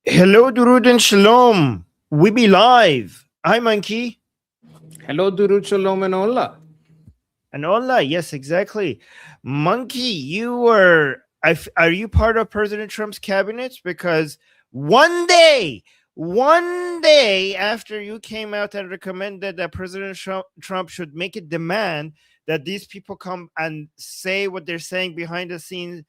Hello, Durud and Shalom. We be live. Hi, Monkey. Hello, Duru Shalom and Ola. And hola. Yes, exactly. Monkey, you were. Are you part of President Trump's cabinet? Because one day after you came out and recommended that President Trump should make a demand that these people come and say what they're saying behind the scenes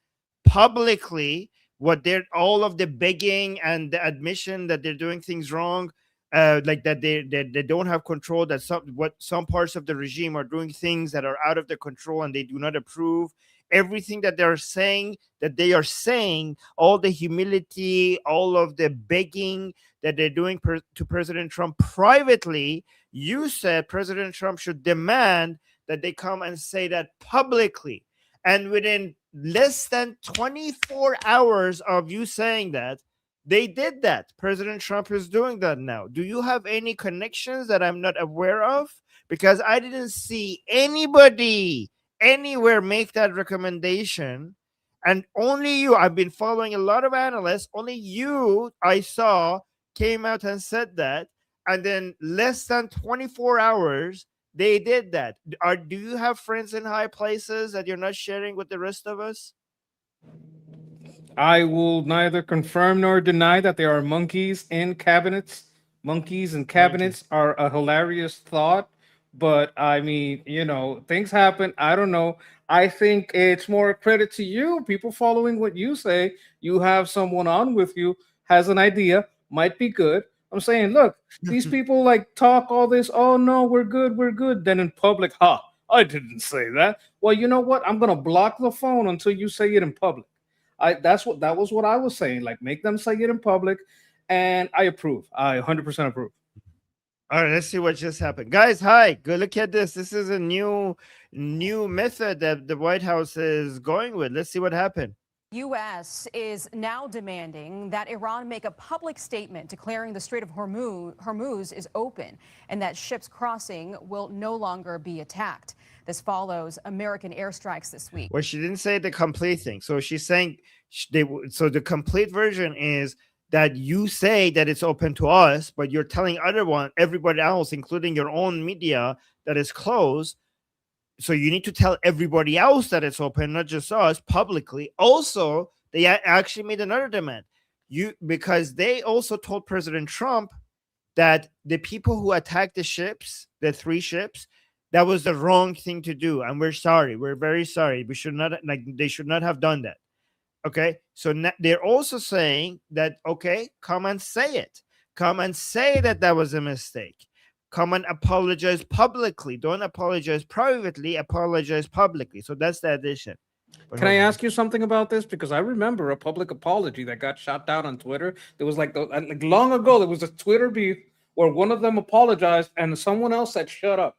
publicly, what they're all of the begging and the admission that they're doing things wrong, like that they don't have control, that some parts of the regime are doing things that are out of their control and they do not approve everything that they're saying, that they are saying, all the humility, all of the begging that they're doing to President Trump privately. You said President Trump should demand that they come and say that publicly, and within less than 24 hours of you saying that, they did that. President Trump is doing that now. Do you have any connections that I'm not aware of? Because I didn't see anybody anywhere make that recommendation. And only you, I've been following a lot of analysts, only you I saw came out and said that. And then less than 24 hours, they did that. Do you have friends in high places that you're not sharing with the rest of us? I will neither confirm nor deny that there are monkeys in cabinets. Monkeys in Monkey. cabinets are a hilarious thought, but I mean, things happen. I don't know. I think it's more a credit to you, people following what you say. You have someone on with you, has an idea, might be good. I'm saying, look, these people like talk all this, oh no, we're good, we're good. Then in public, ha, I didn't say that. Well, you know what? I'm gonna block the phone until you say it in public. That was what I was saying. Like, make them say it in public, and I approve. I 100% approve. All right, let's see what just happened. Guys, hi. Go look at this. This is a new method that the White House is going with. Let's see what happened. U.S. is now demanding that Iran make a public statement declaring the Strait of Hormuz is open and that ships crossing will no longer be attacked. This follows American airstrikes this week. Well, she didn't say the complete thing. So she's saying so the complete version is that you say that it's open to us, but you're telling everybody else, including your own media, that it's closed. So you need to tell everybody else that it's open, not just us, publicly. Also, they actually made another demand. Because they also told President Trump that the people who attacked the ships, the 3 ships, that was the wrong thing to do, and we're sorry. We're very sorry. We should not, like, they should not have done that. Okay, so they're also saying that, okay, come and say it. Come and say that that was a mistake. Come and apologize publicly. Don't apologize privately, apologize publicly. So that's the addition. But Can I hold on. ask you something about this? Because I remember a public apology that got shot down on Twitter. There was like long ago, there was a Twitter beef where one of them apologized and someone else said, "Shut up."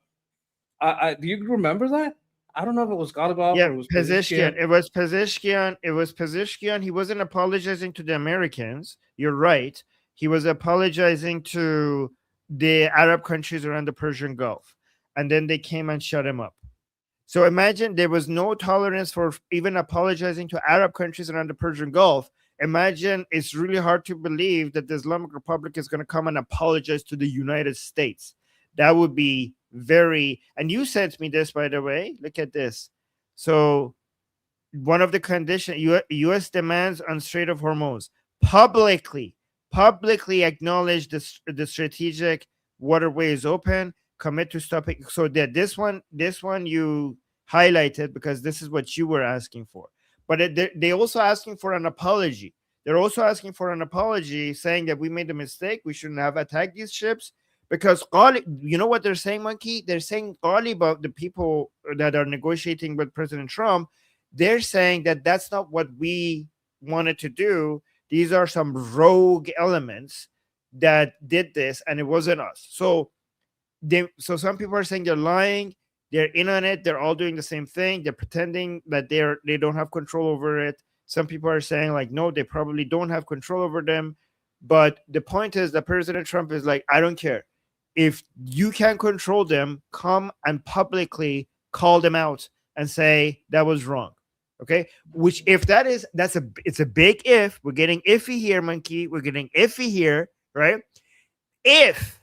Do you remember that? I don't know if it was Golubov Yeah, or it was Pezeshkian. Pezeshkian. It was Pezeshkian. It was Pezeshkian. He wasn't apologizing to the Americans. You're right. He was apologizing to the Arab countries around the Persian Gulf. And then they came and shut him up. So imagine there was no tolerance for even apologizing to Arab countries around the Persian Gulf. Imagine it's really hard to believe that the Islamic Republic is going to come and apologize to the United States. That would be very. And you sent me this, by the way. Look at this. So one of the conditions U.S. demands on Strait of Hormuz publicly acknowledge the strategic waterway is open, commit to stopping. So that this one you highlighted because this is what you were asking for. But they also asking for an apology. They're also asking for an apology, saying that we made a mistake. We shouldn't have attacked these ships. Because you know what they're saying, Monkey? They're saying all about the people that are negotiating with President Trump. They're saying that that's not what we wanted to do. These are some rogue elements that did this, and it wasn't us. So some people are saying they're lying. They're in on it. They're all doing the same thing. They're pretending that they don't have control over it. Some people are saying like, no, they probably don't have control over them. But the point is that President Trump is like, I don't care. If you can't control them, come and publicly call them out and say that was wrong. Okay, which if it's a big if. We're getting iffy here, monkey. We're getting iffy here, right? If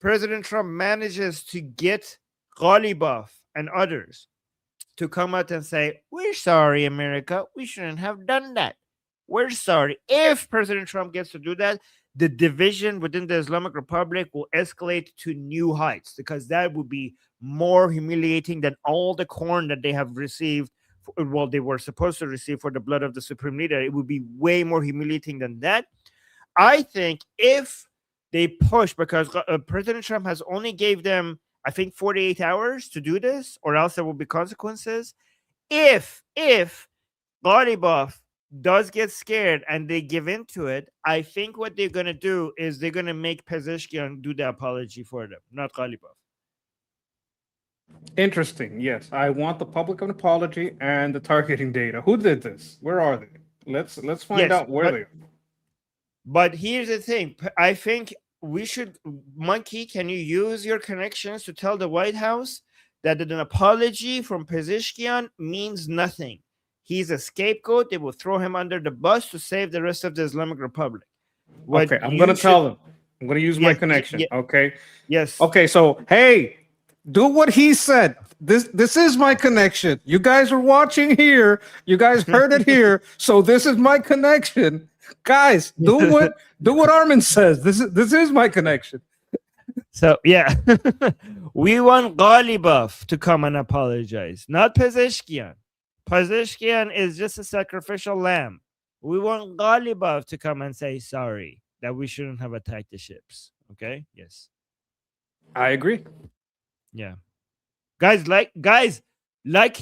President Trump manages to get Ghalibaf and others to come out and say, "We're sorry, America. We shouldn't have done that. We're sorry." If President Trump gets to do that, the division within the Islamic Republic will escalate to new heights, because that would be more humiliating than all the corn that they have received. Well, they were supposed to receive for the blood of the supreme leader. It would be way more humiliating than that. I think if they push, because President Trump has only gave them, I think, 48 hours to do this, or else there will be consequences. If Ghalibaf does get scared and they give into it, I think what they're going to do is they're going to make Pezeshkian do the apology for them, not Ghalibaf. Interesting. Yes, I want the public an apology and the targeting data. Who did this? Where are they? Let's find out where they are. But here's the thing. I think we should, Monkey, can you use your connections to tell the White House that an apology from Pezeshkian means nothing? He's a scapegoat. They will throw him under the bus to save the rest of the Islamic Republic. Okay, I'm going to tell them. I'm going to use my connection. Okay. Yes. Okay, so hey, do what he said. This is my connection. You guys are watching here. You guys heard it here. So this is my connection. Guys, do what Armin says. This is my connection. So yeah, we want Ghalibaf to come and apologize, not Pezeshkian. Pezeshkian is just a sacrificial lamb. We want Ghalibaf to come and say sorry that we shouldn't have attacked the ships. Okay? Yes. I agree. Yeah. Guys, like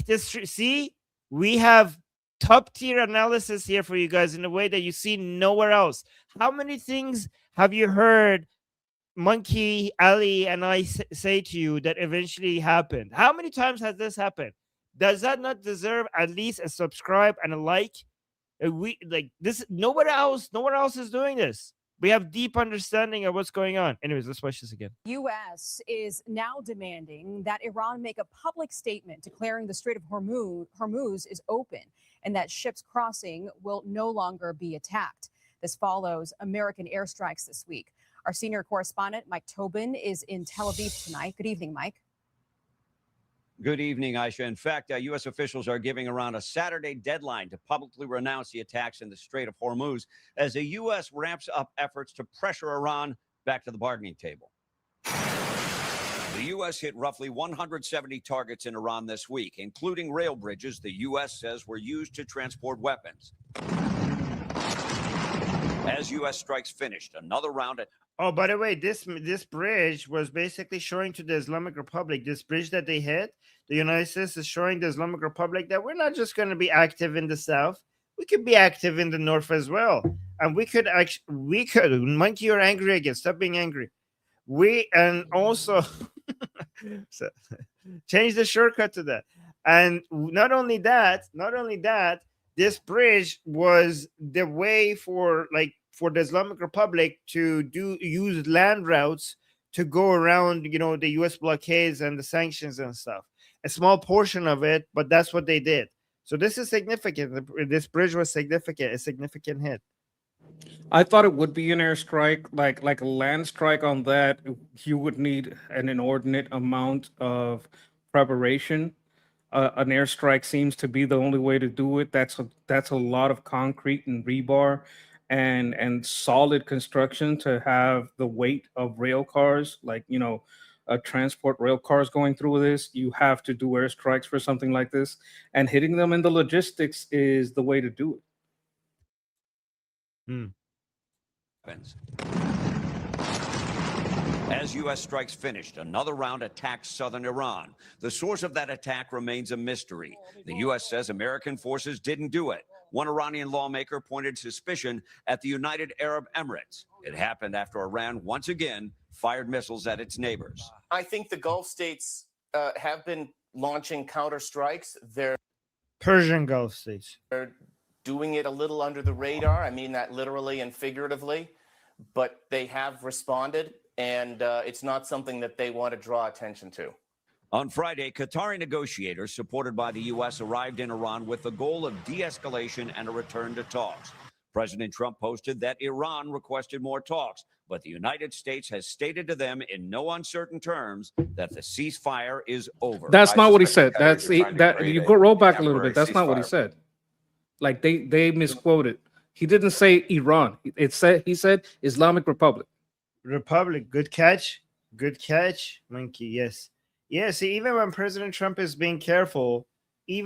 this. See, we have top tier analysis here for you guys in a way that you see nowhere else. How many things have you heard Monkey, Ali, and I say to you that eventually happened? How many times has this happened? Does that not deserve at least a subscribe and a like? We like this. Nowhere else is doing this. We have deep understanding of what's going on. Anyways, let's watch this again. U.S. is now demanding that Iran make a public statement declaring the Strait of Hormuz is open and that ships crossing will no longer be attacked. This follows American airstrikes this week. Our senior correspondent, Mike Tobin, is in Tel Aviv tonight. Good evening, Mike. Good evening, Aisha. In fact, U.S. officials are giving Iran a Saturday deadline to publicly renounce the attacks in the Strait of Hormuz as the U.S. ramps up efforts to pressure Iran back to the bargaining table. The U.S. hit roughly 170 targets in Iran this week, including rail bridges the U.S. says were used to transport weapons. As U.S. strikes finished, another round at... Oh, by the way, this bridge was basically showing to the Islamic Republic, this bridge that they hit, the United States is showing the Islamic Republic that we're not just going to be active in the south. We could be active in the north as well. And we could, Monkey, you're angry again. Stop being angry. And also, so, change the shortcut to that. And not only that, this bridge was the way for the Islamic Republic to use land routes to go around, the U.S. blockades and the sanctions and stuff. A small portion of it, but that's what they did. So this is significant. This bridge was significant, a significant hit. I thought it would be an airstrike, like a land strike on that. You would need an inordinate amount of preparation. An airstrike seems to be the only way to do it. That's a lot of concrete and rebar and solid construction to have the weight of rail cars, transport rail cars going through this. You have to do airstrikes for something like this, and hitting them in the logistics is the way to do it. As U.S. strikes finished, another round attacked southern Iran. The source of that attack remains a mystery. The U.S. says American forces didn't do it. One Iranian lawmaker pointed suspicion at the United Arab Emirates. It happened after Iran once again fired missiles at its neighbors. I think the Gulf states have been launching counterstrikes. They're Persian Gulf states. They're doing it a little under the radar. I mean that literally and figuratively, but they have responded, and it's not something that they want to draw attention to. On Friday, Qatari negotiators supported by the U.S. arrived in Iran with the goal of de-escalation and a return to talks. President Trump posted that Iran requested more talks, but the United States has stated to them in no uncertain terms that the ceasefire is over. That's not what he said. That's that you go roll back a little bit. That's not what he said. Like they misquoted. He didn't say Iran. He said Islamic Republic. Republic. Good catch, Monkey. Yes. Yeah, see, even when President Trump is being careful, the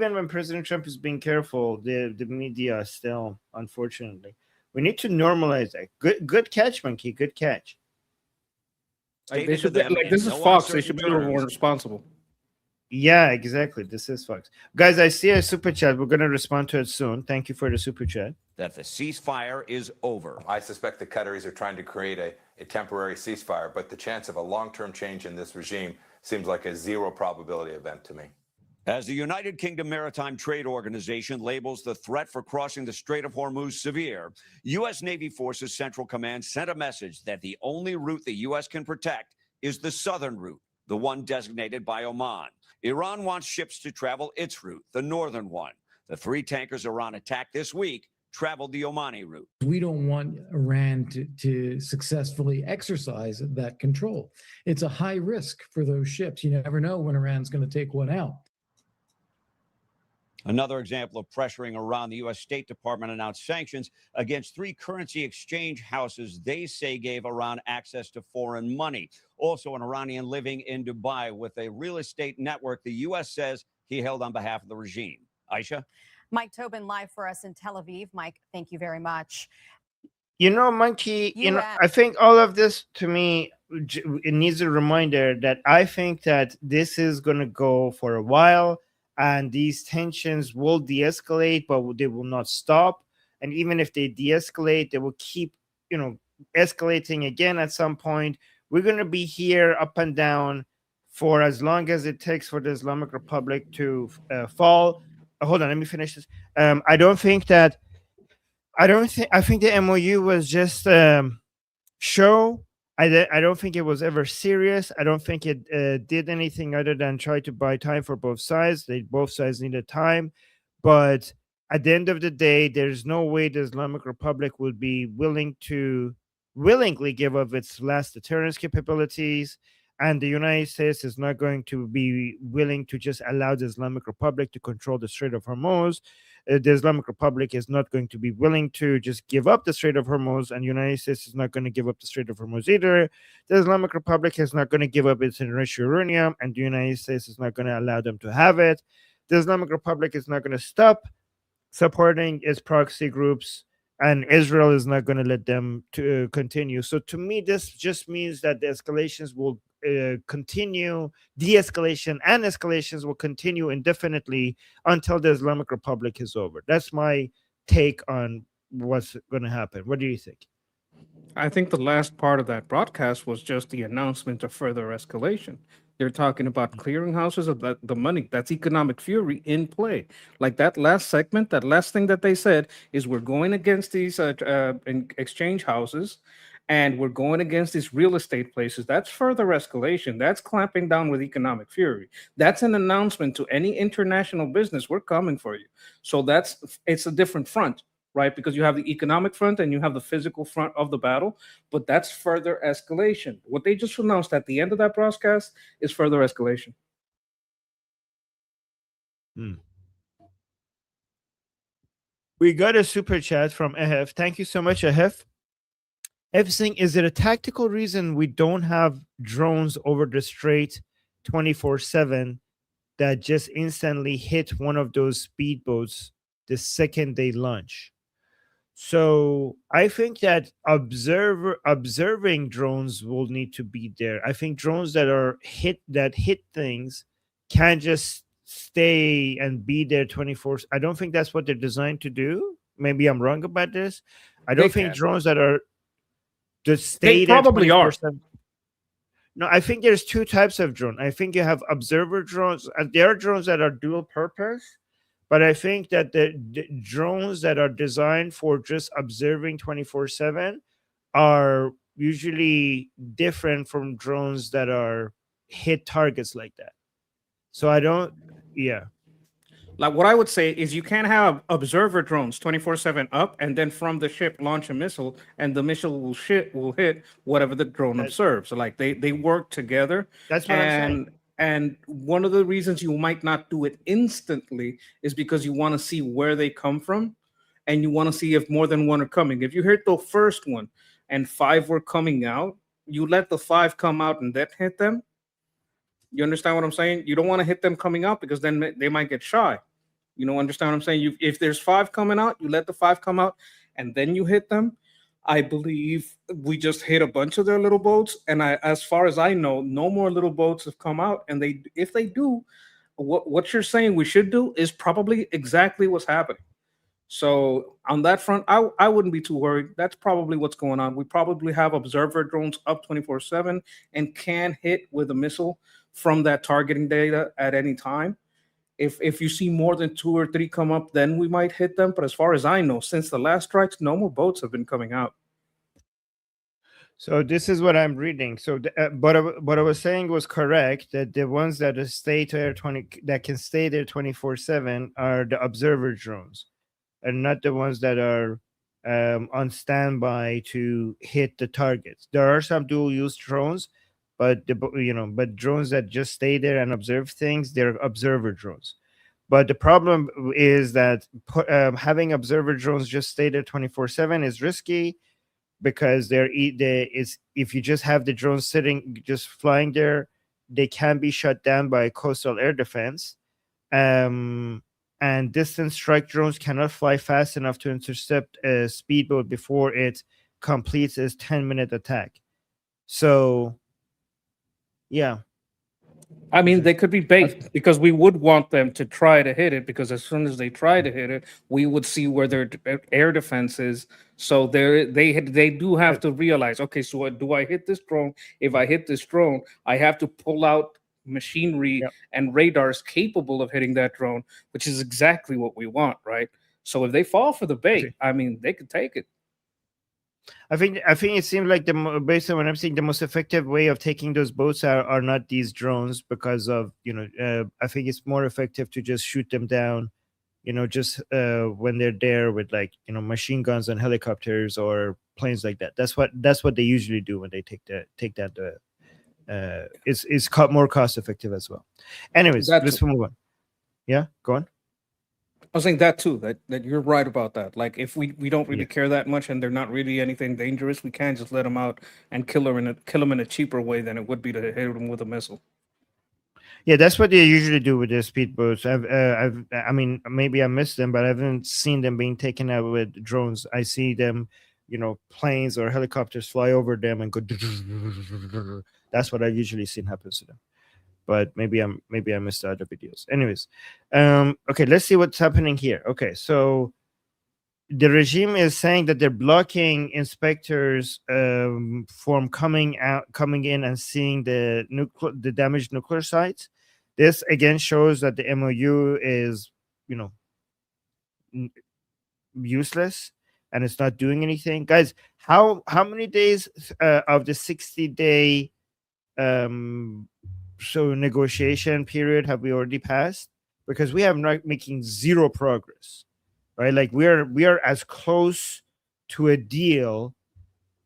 media still, unfortunately. We need to normalize that. Good catch, Monkey. Good catch. Like they should be, like this is Fox. They should be more responsible. Yeah, exactly. This is Fox. Guys, I see a super chat. We're going to respond to it soon. Thank you for the super chat. That the ceasefire is over. I suspect the Qataris are trying to create a temporary ceasefire, but the chance of a long-term change in this regime seems like a zero probability event to me. As the United Kingdom Maritime Trade Organization labels the threat for crossing the Strait of Hormuz severe, U.S. Navy Forces Central Command sent a message that the only route the U.S. can protect is the southern route, the one designated by Oman. Iran wants ships to travel its route, the northern one. The 3 tankers Iran attacked this week traveled the Omani route. We don't want Iran to successfully exercise that control. It's a high risk for those ships. You never know when Iran's going to take one out. Another example of pressuring Iran, the U.S. State Department announced sanctions against 3 currency exchange houses they say gave Iran access to foreign money. Also, an Iranian living in Dubai with a real estate network the U.S. says he held on behalf of the regime. Aisha? Mike Tobin live for us in Tel Aviv. Mike, thank you very much. You know, Monkey, I think all of this, to me, it needs a reminder that I think that this is going to go for a while, and these tensions will de-escalate, but they will not stop. And even if they de-escalate, they will keep, escalating again at some point. We're going to be here up and down for as long as it takes for the Islamic Republic to fall. Hold on, let me finish this. I think the MOU was just show. I don't think it was ever serious. I don't think it did anything other than try to buy time for both sides. Both sides needed time. But at the end of the day, there's no way the Islamic Republic would be willingly give up its last deterrence capabilities. And the United States is not going to be willing to just allow the Islamic Republic to control the Strait of Hormuz. The Islamic Republic is not going to be willing to just give up the Strait of Hormuz, and the United States is not going to give up the Strait of Hormuz either. The Islamic Republic is not going to give up its enriched uranium, and the United States is not going to allow them to have it. The Islamic Republic is not going to stop supporting its proxy groups, and Israel is not going to let them to continue. So to me, this just means that the escalations will continue, de-escalation and escalations will continue indefinitely until the Islamic Republic is over. That's my take on what's going to happen. What do you think? I think the last part of that broadcast was just the announcement of further escalation. They're talking about clearinghouses of the money. That's economic fury in play. Like that last segment, that last thing that they said is we're going against these exchange houses, and we're going against these real estate places. That's further escalation. That's clamping down with economic fury. That's an announcement to any international business. We're coming for you. So it's a different front, right? Because you have the economic front and you have the physical front of the battle, but that's further escalation. What they just announced at the end of that broadcast is further escalation. We got a super chat from Ehef. Thank you so much, Ehef. Ehef saying, is it a tactical reason we don't have drones over the strait 24/7 that just instantly hit one of those speedboats the second they launch? So I think that observing drones will need to be there. I think drones that hit things can't just stay and be there 24. I don't think that's what they're designed to do. Maybe I'm wrong about this. I don't think drones that are just stay there. They probably are. No, I think there's 2 types of drone. I think you have observer drones. There are drones that are dual purpose. But I think that the drones that are designed for just observing 24/7 are usually different from drones that are hit targets like that. So I don't. Yeah. Like what I would say is you can't have observer drones 24/7 up and then from the ship launch a missile and the missile will hit whatever the drone That- observes. So like they work together. That's what I'm saying. And one of the reasons you might not do it instantly is because you want to see where they come from and you want to see if more than one are coming. If you hit the first one and 5 were coming out, you let the 5 come out and then hit them. You understand what I'm saying? You don't want to hit them coming out because then they might get shy. You know, understand what I'm saying? If there's 5 coming out, you let the 5 come out and then you hit them. I believe we just hit a bunch of their little boats. And as far as I know, no more little boats have come out. And if they do, what you're saying we should do is probably exactly what's happening. So on that front, I wouldn't be too worried. That's probably what's going on. We probably have observer drones up 24/7 and can hit with a missile from that targeting data at any time. If you see more than 2 or 3 come up, then we might hit them. But as far as I know, since the last strikes, no more boats have been coming out. So this is what I'm reading. So, what I was saying was correct. That the ones that stay there that can stay there 24/7 are the observer drones, and not the ones that are on standby to hit the targets. There are some dual-use drones, but but drones that just stay there and observe things, they're observer drones. But the problem is that having observer drones just stay there 24/7 is risky because if you just have the drones sitting, just flying there, they can be shut down by coastal air defense. And distance strike drones cannot fly fast enough to intercept a speedboat before it completes its 10-minute attack. So, yeah. I mean, they could be bait because we would want them to try to hit it because as soon as they try to hit it, we would see where their air defense is. So they do have to realize, okay, so do I hit this drone? If I hit this drone, I have to pull out machinery and radars capable of hitting that drone, which is exactly what we want, right? So if they fall for the bait, I mean, they could take it. I think it seems like based on what I'm seeing, the most effective way of taking those boats are not these drones because of I think it's more effective to just shoot them down, just when they're there with machine guns and helicopters or planes like that. That's what they usually do when they take that. It's more cost effective as well. Anyways, let's move on. Yeah, go on. I was saying that too, that you're right about that. Like if we don't really care that much and they're not really anything dangerous, we can just let them out and kill them in a cheaper way than it would be to hit them with a missile. Yeah, that's what they usually do with their speedboats. I mean, maybe I missed them, but I haven't seen them being taken out with drones. I see them, planes or helicopters fly over them and go. That's what I usually seen happens to them. But maybe I missed the other videos. Anyways, okay, let's see what's happening here. Okay, so the regime is saying that they're blocking inspectors from coming in and seeing the damaged nuclear sites. This again shows that the MOU is, useless and it's not doing anything. Guys, how many days of the 60-day negotiation period have we already passed? Because we have not making zero progress, right? Like we are as close to a deal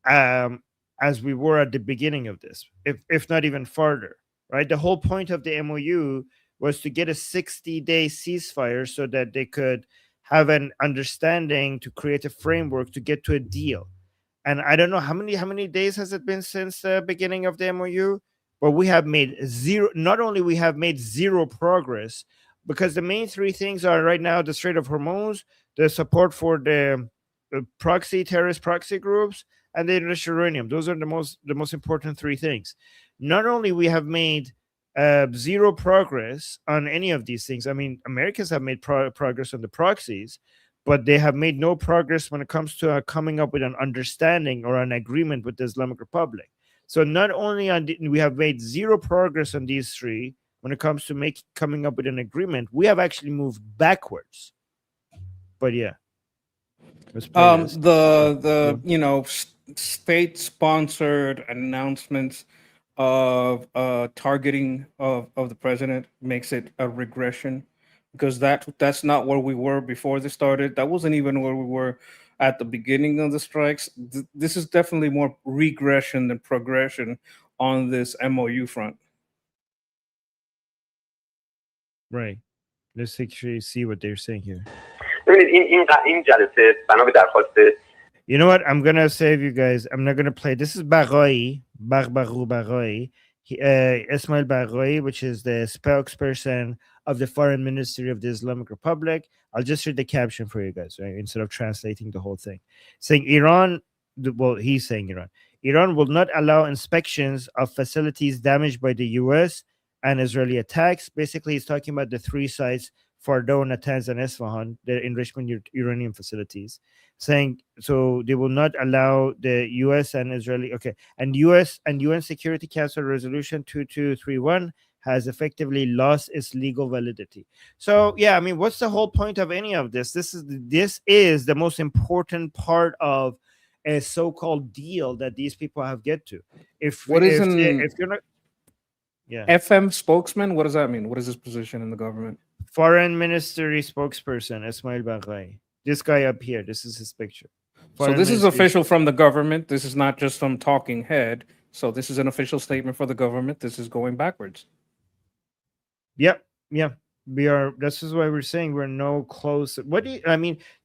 as we were at the beginning of this, if not even farther, right? The whole point of the MOU was to get a 60-day ceasefire so that they could have an understanding to create a framework to get to a deal. And I don't know how many days has it been since the beginning of the MOU. But we have made zero. Not only we have made zero progress, because the main 3 things are right now the Strait of Hormuz, the support for the terrorist proxy groups, and the enriched uranium. Those are the most important 3 things. Not only we have made zero progress on any of these things. I mean, Americans have made progress on the proxies, but they have made no progress when it comes to coming up with an understanding or an agreement with the Islamic Republic. So not only we have made zero progress on these 3 when it comes to coming up with an agreement, we have actually moved backwards. But yeah, the state-sponsored announcements of targeting of the president makes it a regression, because that's not where we were before this started. That wasn't even where we were at the beginning of the strikes. This is definitely more regression than progression on this MOU front. Right. Let's actually see what they're saying here. ببینید این جلسه بنا به درخواست You know what? I'm gonna save you guys. I'm not gonna play. This is Baghai, Baghai, Ismail Baghai, which is the spokesperson of the Foreign Ministry of the Islamic Republic. I'll just read the caption for you guys, right? Instead of translating the whole thing. Saying Iran, well, he's saying Iran will not allow inspections of facilities damaged by the US and Israeli attacks. Basically, he's talking about the three sites, Fordow, Natanz, and Isfahan, the enrichment uranium facilities, saying so they will not allow the US and Israeli, and US and UN Security Council Resolution 2231 has effectively lost its legal validity. So yeah, I mean, what's the whole point of any of this? This is the most important part of a so-called deal that these people have get to. If you're not, yeah, FM spokesman, what does that mean? What is his position in the government? Foreign Ministry spokesperson Ismail Baghai. This guy up here, this is his picture. So this is official from the government. This is not just some talking head. So this is an official statement for the government. This is going backwards. Yep. Yeah. This is why we're saying we're no closer. Do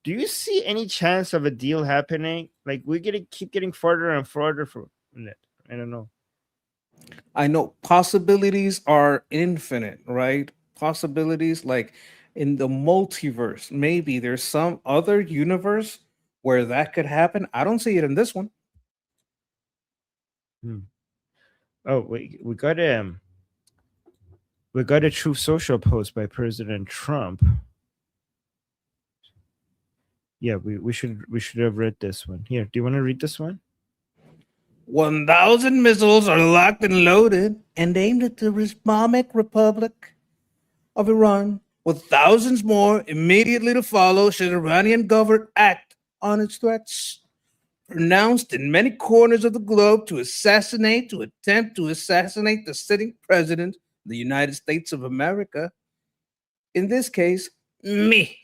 you see any chance of a deal happening? Like we're gonna keep getting further and further from it. I don't know. I know possibilities are infinite, right? Possibilities like in the multiverse. Maybe there's some other universe where that could happen. I don't see it in this one. Oh, we got a Truth Social post by President Trump. Yeah, we should have read this one. Here, do you want to read this one? 1,000 missiles are locked and loaded and aimed at the Islamic Republic of Iran, with thousands more immediately to follow should Iranian government act on its threats. Pronounced in many corners of the globe to attempt to assassinate the sitting president of the United States of America. In this case, me.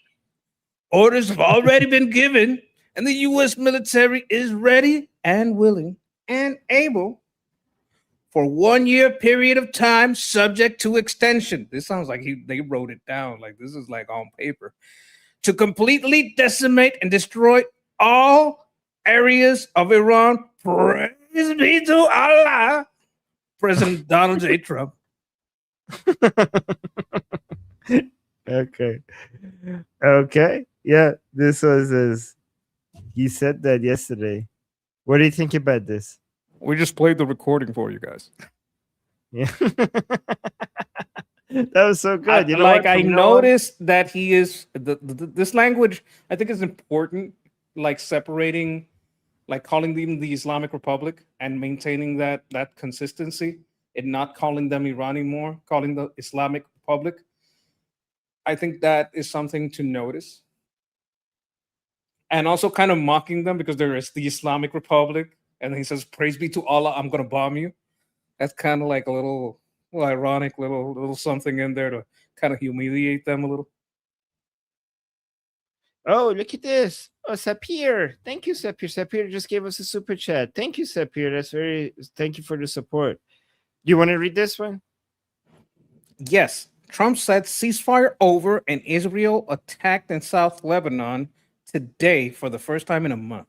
Orders have already been given, and the U.S. military is ready and willing and able for 1 year period of time, subject to extension. This sounds like they wrote it down. Like this is like on paper. To completely decimate and destroy all areas of Iran. Praise be to Allah. President Donald J. Trump. Okay. Yeah, this was he said that yesterday. What do you think about this? We just played the recording for you guys. Yeah. That was so good. I noticed that he is this language, I think, is important, like separating, like calling them the Islamic Republic and maintaining that consistency and not calling them Iran anymore, calling the Islamic Republic. I think that is something to notice. And also kind of mocking them because there is the Islamic Republic. And he says, praise be to Allah, I'm going to bomb you. That's kind of like a little ironic, little something in there to kind of humiliate them a little. Oh, look at this. Oh, Sapir. Thank you, Sapir. Sapir just gave us a super chat. Thank you, Sapir. Thank you for the support. Do you want to read this one? Yes. Trump said ceasefire over and Israel attacked in South Lebanon today for the first time in a month.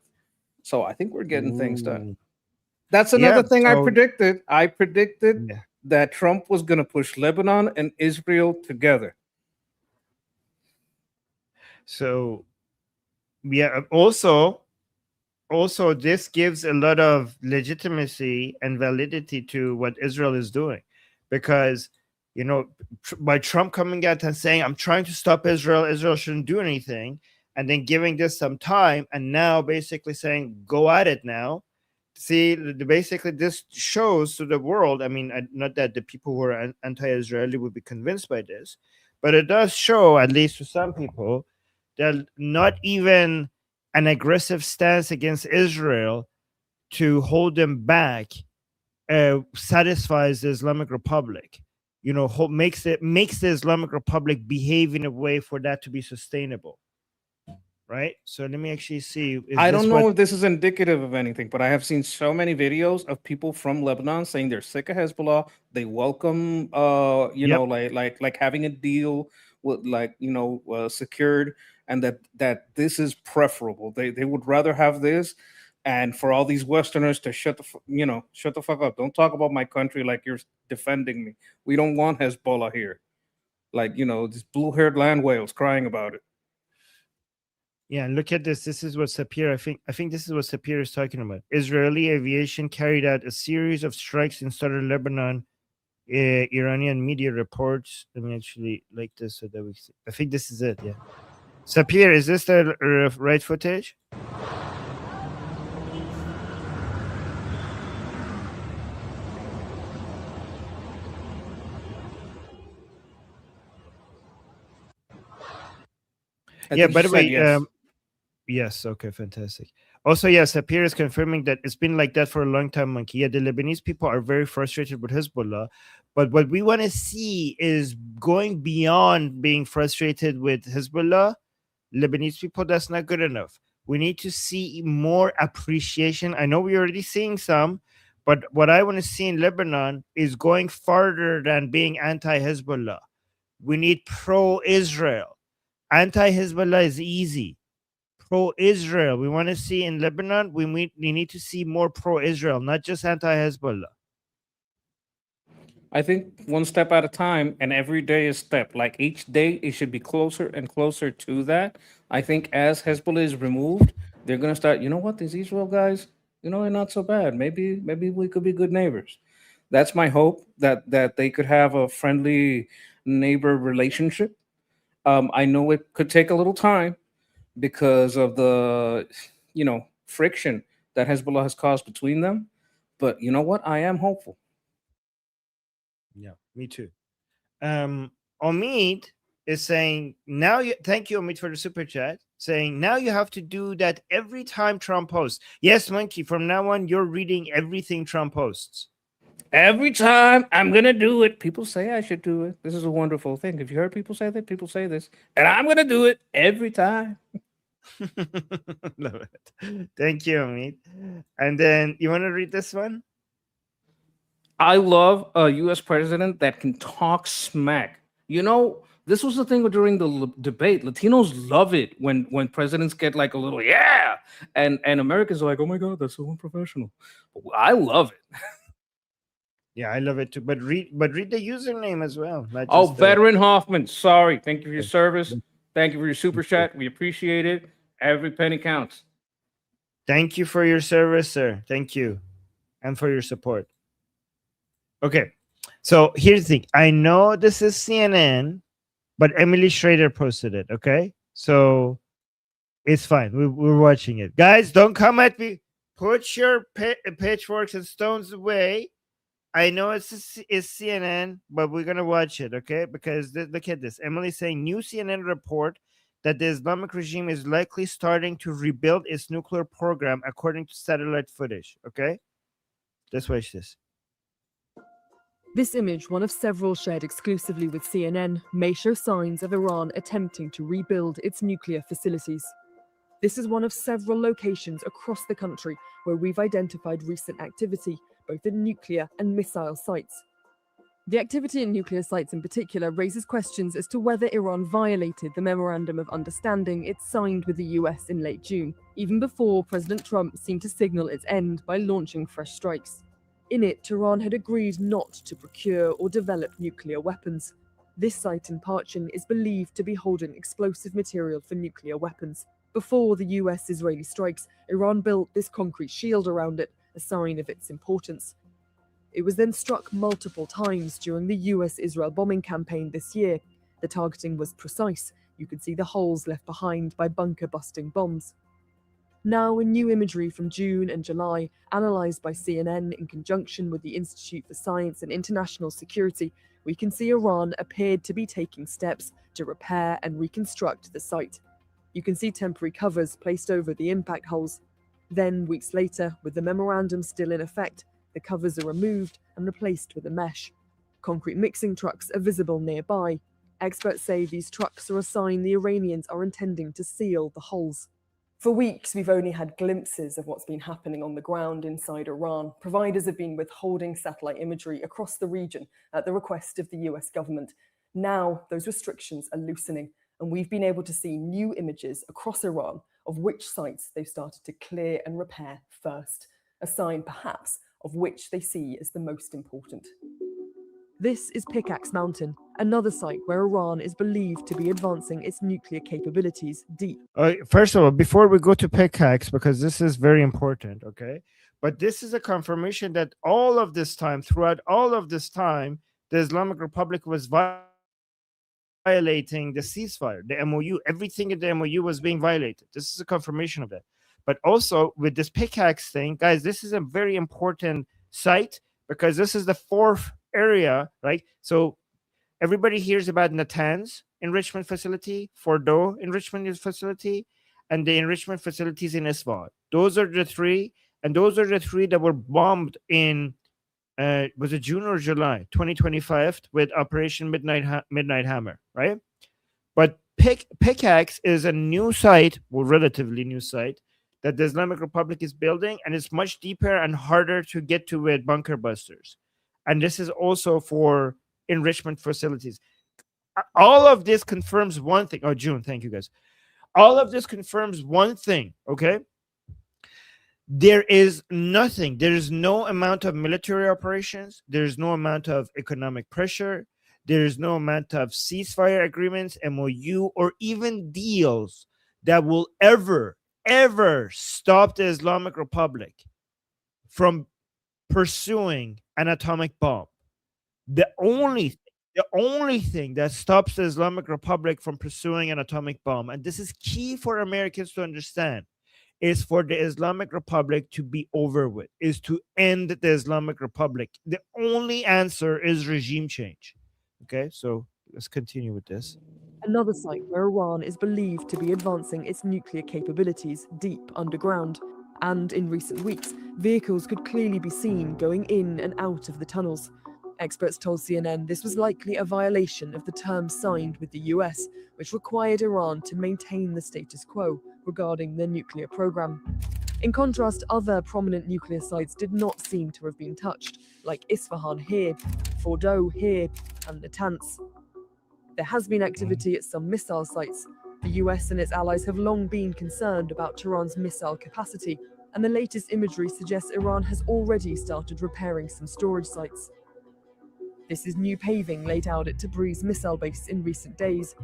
So I think we're getting things done. That's another thing I predicted. I predicted that Trump was going to push Lebanon and Israel together. So, yeah, also this gives a lot of legitimacy and validity to what Israel is doing, because, by Trump coming out and saying, I'm trying to stop Israel shouldn't do anything, and then giving this some time, and now basically saying, go at it now. See, basically this shows to the world, I mean, not that the people who are anti-Israeli would be convinced by this, but it does show, at least to some people, that not even an aggressive stance against Israel to hold them back satisfies the Islamic Republic. You know, makes the Islamic Republic behave in a way for that to be sustainable. Right. So let me actually see. I don't know if this is indicative of anything, but I have seen so many videos of people from Lebanon saying they're sick of Hezbollah. They welcome, you know, like having a deal with, like, you know, secured, and that this is preferable. They would rather have this, and for all these Westerners to shut the fuck up. Don't talk about my country like you're defending me. We don't want Hezbollah here. Like, you know, these blue-haired land whales crying about it. Yeah, and look at this. This is what Sapir, I think this is what Sapir is talking about. Israeli aviation carried out a series of strikes in southern Lebanon. Iranian media reports. Let me actually like this so that we see. I think this is it. Yeah. Sapir, is this the right footage? Yeah, by the way, yes. Yes, okay, fantastic. Also, yes, Sapir is confirming that it's been like that for a long time, Monkey. Yeah, the Lebanese people are very frustrated with Hezbollah, but what we want to see is going beyond being frustrated with Hezbollah. Lebanese people, that's not good enough. We need to see more appreciation. I know we're already seeing some, but what I want to see in Lebanon is going farther than being anti-Hezbollah. We need pro-Israel. Anti-Hezbollah is easy. Pro-Israel. We want to see in Lebanon, we need to see more pro-Israel, not just anti-Hezbollah. I think one step at a time, and every day is step. Like each day, it should be closer and closer to that. I think as Hezbollah is removed, they're gonna start. You know what? These Israel guys, you know, they're not so bad. Maybe we could be good neighbors. That's my hope, that they could have a friendly neighbor relationship. I know it could take a little time because of the, you know, friction that Hezbollah has caused between them. But you know what? I am hopeful. Yeah, me too. Omid is saying now. Thank you, Omid, for the super chat. Saying now you have to do that every time Trump posts. Yes, Monkey. From now on, you're reading everything Trump posts. Every time I'm gonna do it. People say I should do it. This is a wonderful thing. Have you heard people say that? People say this, and I'm gonna do it every time. Love it. Thank you, Omid. And then you want to read this one? I love a U.S. president that can talk smack. You know, this was the thing during the debate. Latinos love it when presidents get like a little yeah, and Americans are like, oh my god, that's so unprofessional. I love it. Yeah, I love it too. But read the username as well. Oh, Veteran Hoffman. Sorry. Thank you for your service. Thank you for your super chat. We appreciate it. Every penny counts. Thank you for your service, sir. Thank you. And for your support. Okay. So here's the thing. I know this is CNN, but Emily Schrader posted it. Okay. So it's fine. We're watching it. Guys, don't come at me. Put your pitchforks and stones away. I know it's CNN, but we're going to watch it, okay? Because look at this. Emily saying, new CNN report that the Islamic regime is likely starting to rebuild its nuclear program according to satellite footage, okay? Let's watch this. This image, one of several shared exclusively with CNN, may show signs of Iran attempting to rebuild its nuclear facilities. This is one of several locations across the country where we've identified recent activity, both in nuclear and missile sites. The activity in nuclear sites in particular raises questions as to whether Iran violated the Memorandum of Understanding it signed with the US in late June, even before President Trump seemed to signal its end by launching fresh strikes. In it, Tehran had agreed not to procure or develop nuclear weapons. This site in Parchin is believed to be holding explosive material for nuclear weapons. Before the US-Israeli strikes, Iran built this concrete shield around it, a sign of its importance. It was then struck multiple times during the US-Israel bombing campaign this year. The targeting was precise. You could see the holes left behind by bunker-busting bombs. Now, in new imagery from June and July, analysed by CNN in conjunction with the Institute for Science and International Security, we can see Iran appeared to be taking steps to repair and reconstruct the site. You can see temporary covers placed over the impact holes. Then, weeks later, with the memorandum still in effect, The covers are removed and replaced with a mesh. Concrete mixing trucks are visible nearby. Experts say these trucks are a sign the Iranians are intending to seal the holes. For weeks, we've only had glimpses of what's been happening on the ground inside Iran. Providers have been withholding satellite imagery across the region at the request of the US government. Now, those restrictions are loosening, and we've been able to see new images across Iran of which sites they've started to clear and repair first, a sign perhaps of which they see as the most important. This is Pickaxe Mountain, another site where Iran is believed to be advancing its nuclear capabilities deep. First of all, before we go to Pickaxe, because this is very important, okay? But this is a confirmation that all of this time, throughout all of this time, the Islamic Republic was violating the ceasefire, the MOU. Everything in the MOU was being violated. This is a confirmation of that. But also with this Pickaxe thing, guys, this is a very important site because this is the fourth area, right? So everybody hears about Natanz enrichment facility, Fordo enrichment facility, and the enrichment facilities in Isfahan. Those are the three, and those are the three that were bombed in was it June or July 2025 with Operation Midnight Hammer, right? But Pickaxe is a new site, well, relatively new site, that the Islamic Republic is building, and it's much deeper and harder to get to with bunker busters. And this is also for enrichment facilities. All of this confirms one thing. Oh, June, thank you guys. All of this confirms one thing, okay? There is nothing. There is no amount of military operations. There is no amount of economic pressure. There is no amount of ceasefire agreements, MOU, or even deals that will ever stop the Islamic Republic from pursuing an atomic bomb. The only thing that stops the Islamic Republic from pursuing an atomic bomb, and this is key for Americans to understand, is for the Islamic Republic to be over with, is to end the Islamic Republic. The only answer is regime change. Okay, so let's continue with this. Another site where Iran is believed to be advancing its nuclear capabilities deep underground. And in recent weeks, vehicles could clearly be seen going in and out of the tunnels. Experts told CNN this was likely a violation of the terms signed with the US, which required Iran to maintain the status quo regarding their nuclear program. In contrast, other prominent nuclear sites did not seem to have been touched, like Isfahan here, Fordo here, and Natanz. There has been activity at some missile sites. The US and its allies have long been concerned about Tehran's missile capacity, and the latest imagery suggests Iran has already started repairing some storage sites. This is new paving laid out at Tabriz missile base in recent days.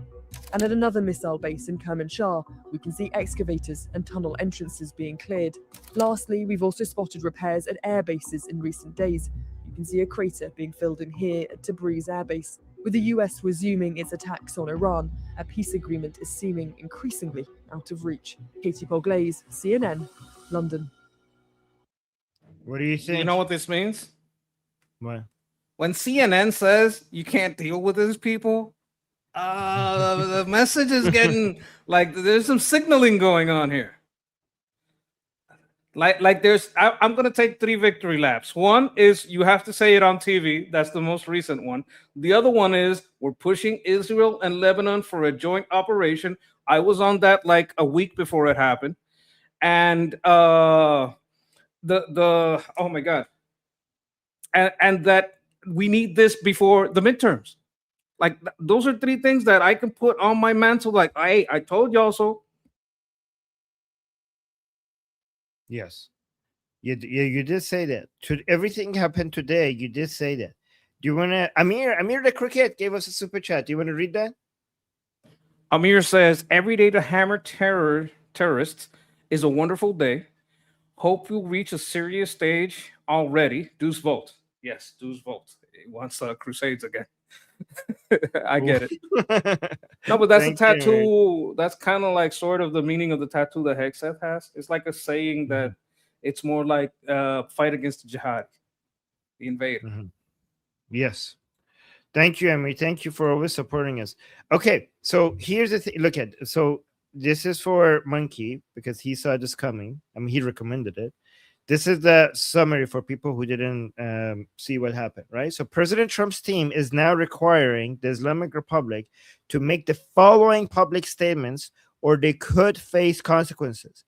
And at another missile base in Kermanshah, we can see excavators and tunnel entrances being cleared. Lastly, we've also spotted repairs at air bases in recent days. You can see a crater being filled in here at Tabriz Air Base. With the US resuming its attacks on Iran, a peace agreement is seeming increasingly out of reach. Katie Poglaze, CNN, London. What do you think? You know what this means? What? When CNN says you can't deal with these people, the message is getting like there's some signaling going on here. Like there's, I'm going to take 3 victory laps. One is you have to say it on TV. That's the most recent one. The other one is we're pushing Israel and Lebanon for a joint operation. I was on that like a week before it happened. And oh my God. And that we need this before the midterms. Like those are 3 things that I can put on my mantle. Like, hey, I told y'all so. Yes. You did say that. Everything happened today. You did say that. Do you want to... Amir the Cricket gave us a super chat. Do you want to read that? Amir says, every day to hammer terrorists is a wonderful day. Hope you'll reach a serious stage already. Deuce Volt. Yes, Deuce Volt. He wants Crusades again. I get it. No, but that's a tattoo. That's kind of like sort of the meaning of the tattoo that Hexeth has. It's like a saying that it's more like fight against the jihad, the invader. Mm-hmm. Yes. Thank you, Emily. Thank you for always supporting us. Okay, so here's the thing. Look at so this is for Monkey because he saw this coming. He recommended it. This is the summary for people who didn't see what happened, right? So President Trump's team is now requiring the Islamic Republic to make the following public statements, or they could face consequences.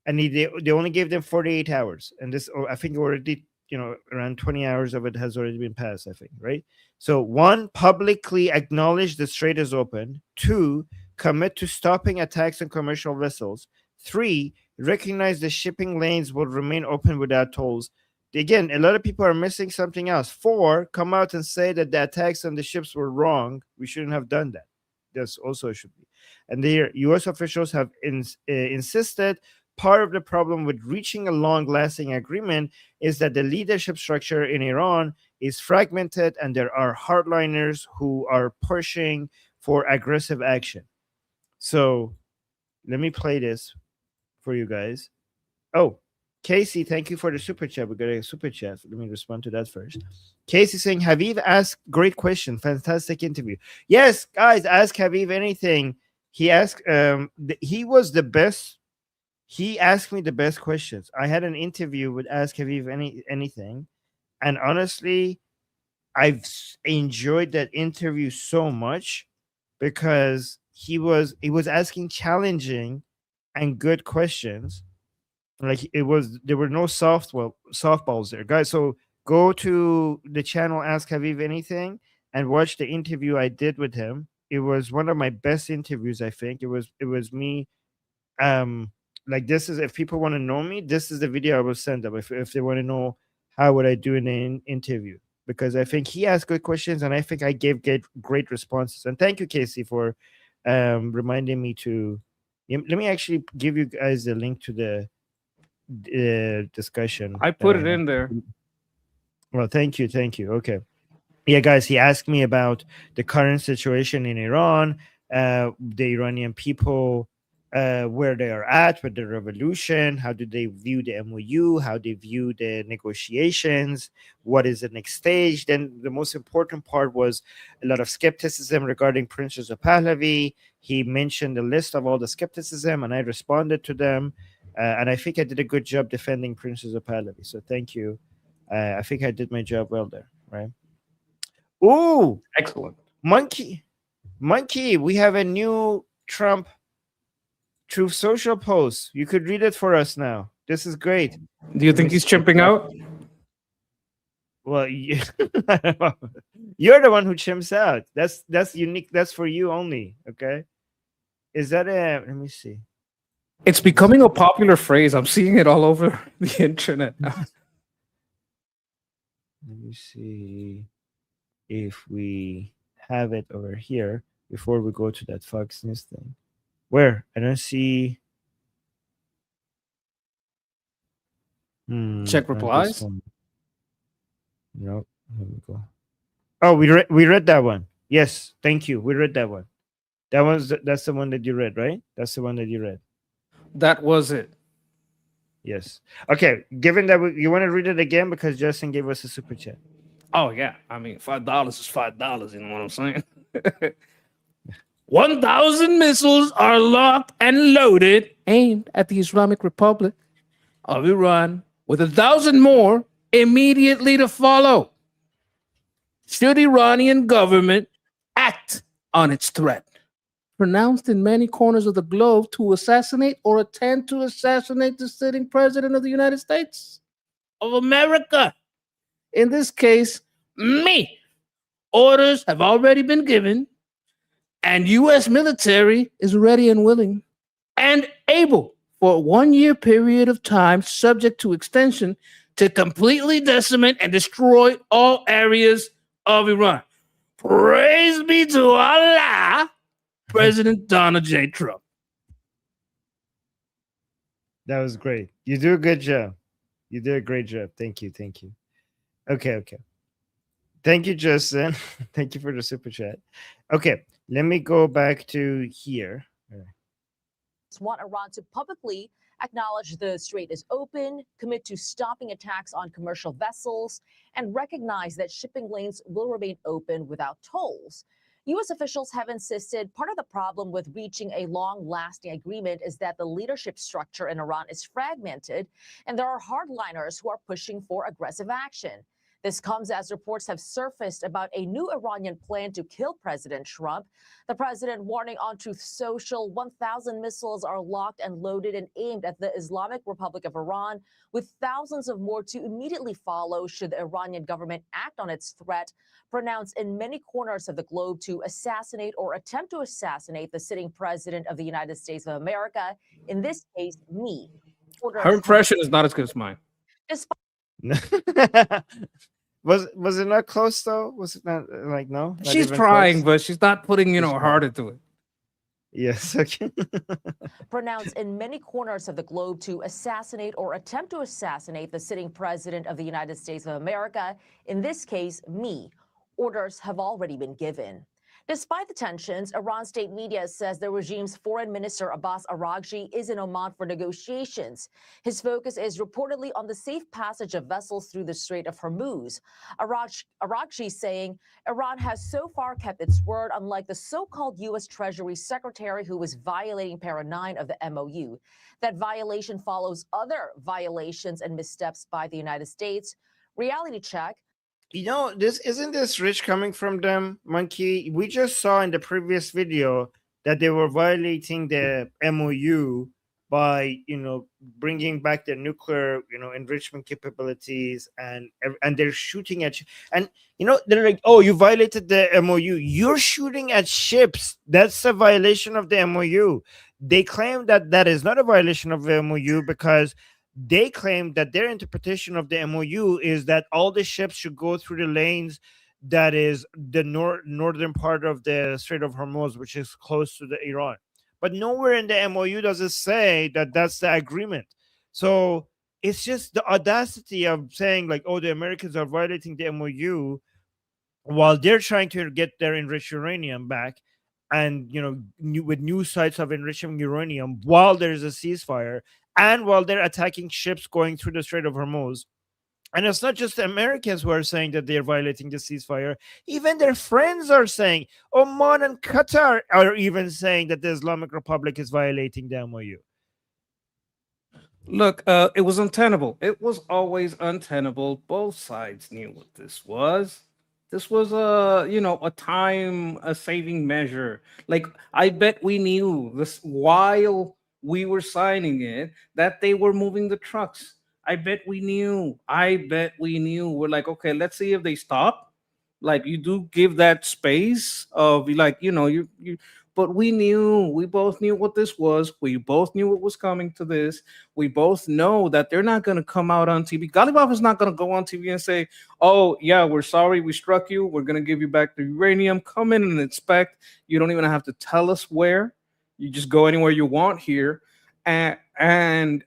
And they only gave them 48 hours. And this, I think already, around 20 hours of it has already been passed, I think, right? So 1, publicly acknowledge the strait is open. 2, commit to stopping attacks on commercial vessels. 3, recognize the shipping lanes will remain open without tolls. Again, a lot of people are missing something else. 4, come out and say that the attacks on the ships were wrong. We shouldn't have done that. That's also should be. And the U.S. officials have insisted part of the problem with reaching a long-lasting agreement is that the leadership structure in Iran is fragmented, and there are hardliners who are pushing for aggressive action. So let me play this for you guys. Oh, Casey, thank you for the super chat. We got a super chat. Let me respond to that first. Casey saying, Haviv asked great question. Fantastic interview. Yes, guys, ask Haviv anything. He asked, he was the best. He asked me the best questions. I had an interview with Ask Haviv anything. And honestly, I've enjoyed that interview so much because he was asking challenging and good questions. Like there were no softballs there, guys. So go to the channel Ask Haviv Anything and watch the interview I did with him. It was one of my best interviews, I think. It was me. Like this is, if people want to know me, this is the video I will send them if they want to know how would I do in an interview, because I think he asked good questions and I think I gave great responses. And thank you, Casey, for reminding me to. Let me actually give you guys the link to the discussion. I put it in there. Well, thank you. Okay. Yeah, guys, he asked me about the current situation in Iran, the Iranian people, where they are at with the revolution, how do they view the MOU, how they view the negotiations, what is the next stage. Then the most important part was a lot of skepticism regarding Prince Reza Pahlavi. He mentioned the list of all the skepticism, and I responded to them. And I think I did a good job defending Prince Reza Pahlavi. So thank you. I think I did my job well there, right? Ooh, Excellent. Monkey, we have a new Trump Truth Social post. You could read it for us now. This is great. Do you think he's chimping out? Well, you're the one who chimps out. That's unique. That's for you only. Okay. Is that a? Let me see. It's becoming a popular phrase. I'm seeing it all over the internet now. Let me see if we have it over here before we go to that Fox News thing. Where? I don't see. Check replies. No, here we go. Oh, we read that one. Yes, thank you. We read that one. That's the one that you read, right? That's the one that you read. That was it. Yes. Okay. Given that you want to read it again because Justin gave us a super chat. Oh yeah, I mean $5 is $5. You know what I'm saying? 1,000 missiles are locked and loaded, aimed at the Islamic Republic of Iran, with 1,000 more immediately to follow. Should Iranian government act on its threat, pronounced in many corners of the globe, to assassinate or attempt to assassinate the sitting president of the United States of America? In this case, me. Orders have already been given, and U.S. military is ready and willing and able for a 1-year period of time, subject to extension, to completely decimate and destroy all areas of Iran. Praise be to Allah, President Donald J. Trump. That was great. You do a good job. You did a great job. Thank you. Okay. Thank you, Justin. Thank you for the super chat. Okay, let me go back to here. Want Iran to publicly acknowledge the strait is open, commit to stopping attacks on commercial vessels, and recognize that shipping lanes will remain open without tolls. U.S. officials have insisted part of the problem with reaching a long-lasting agreement is that the leadership structure in Iran is fragmented, and there are hardliners who are pushing for aggressive action. This comes as reports have surfaced about a new Iranian plan to kill President Trump. The president warning on Truth Social 1,000 missiles are locked and loaded and aimed at the Islamic Republic of Iran, with thousands of more to immediately follow should the Iranian government act on its threat, pronounced in many corners of the globe to assassinate or attempt to assassinate the sitting president of the United States of America, in this case, me. Her impression is not as good as mine. Was it not close though? Was it not like no? Not She's even trying, close? but she's not putting, She's her heart into it. Yes. Okay. Pronounced in many corners of the globe to assassinate or attempt to assassinate the sitting president of the United States of America, in this case, me. Orders have already been given. Despite the tensions, Iran state media says the regime's foreign minister Abbas Araghchi is in Oman for negotiations. His focus is reportedly on the safe passage of vessels through the Strait of Hormuz. Araghchi saying Iran has so far kept its word, unlike the so-called U.S. Treasury Secretary who was violating Para 9 of the MOU. That violation follows other violations and missteps by the United States. Reality check. This isn't this rich coming from them, Monkey. We just saw in the previous video that they were violating the MOU by, bringing back their nuclear, enrichment capabilities, and they're shooting at, and they're like, oh, you violated the MOU. You're shooting at ships. That's a violation of the MOU. They claim that that is not a violation of the MOU because they claim that their interpretation of the MOU is that all the ships should go through the lanes that is the northern part of the Strait of Hormuz, which is close to the Iran. But nowhere in the MOU does it say that that's the agreement. So it's just the audacity of saying like, oh, the Americans are violating the MOU while they're trying to get their enriched uranium back, and with new sites of enriching uranium while there's a ceasefire, and while they're attacking ships going through the Strait of Hormuz. And it's not just the Americans who are saying that they're violating the ceasefire. Even their friends are saying, Oman and Qatar are even saying that the Islamic Republic is violating the MOU. Look, it was untenable. It was always untenable. Both sides knew what this was. This was a time-saving measure. Like, I bet we knew this while we were signing it that they were moving the trucks. I bet we knew. We're like, okay, let's see if they stop. Like, you do give that space of but we knew. We both knew what this was. We both knew what was coming to this. We both know that they're not going to come out on TV. Ghalibaf is not going to go on TV and say, oh, yeah, we're sorry we struck you. We're going to give you back the uranium. Come in and inspect. You don't even have to tell us where. You just go anywhere you want here. And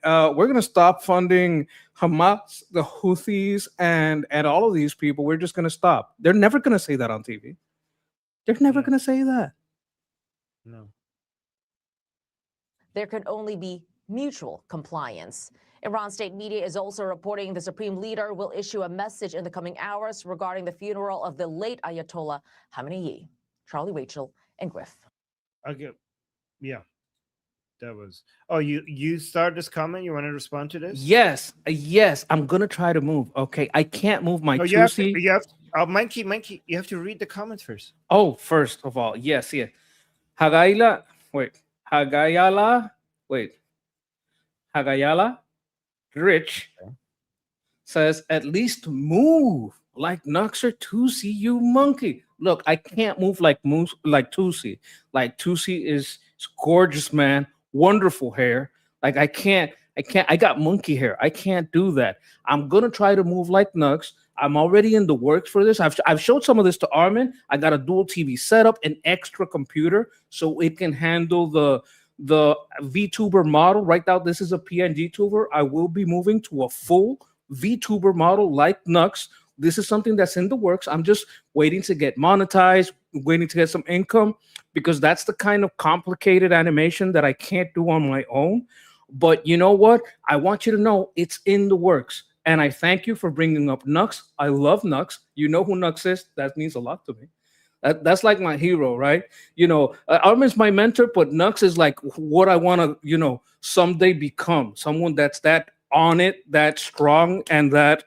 we're going to stop funding Hamas, the Houthis, and all of these people. We're just going to stop. They're never going to say that on TV. They're never going to say that. No. There can only be mutual compliance. Iran state media is also reporting the supreme leader will issue a message in the coming hours regarding the funeral of the late Ayatollah Khamenei. Charlie, Rachel, and Griff. Okay. Yeah. That was. Oh, you start this comment? You want to respond to this? Yes. I'm gonna try to move. Okay, I can't move my you have Tusi. to, Monkey, you have to read the comments first. Oh, first of all, yes. Hagayala Rich says, at least move like Nux or Tusi, you monkey. Look, I can't move like Tusi. Like Tusi is gorgeous, man. Wonderful hair. Like I can't. I got monkey hair. I can't do that. I'm gonna try to move like Nux. I'm already in the works for this. I've showed some of this to Armin. I got a dual TV setup, an extra computer, so it can handle the VTuber model. Right now, this is a PNG tuber. I will be moving to a full VTuber model like Nux. This is something that's in the works. I'm just waiting to get monetized, waiting to get some income, because that's the kind of complicated animation that I can't do on my own. But you know what? I want you to know it's in the works. And I thank you for bringing up Nux. I love Nux. You know who Nux is. That means a lot to me. That's like my hero, right? Armin's my mentor, but Nux is like what I want to, someday become. Someone that's that on it, that strong, and that,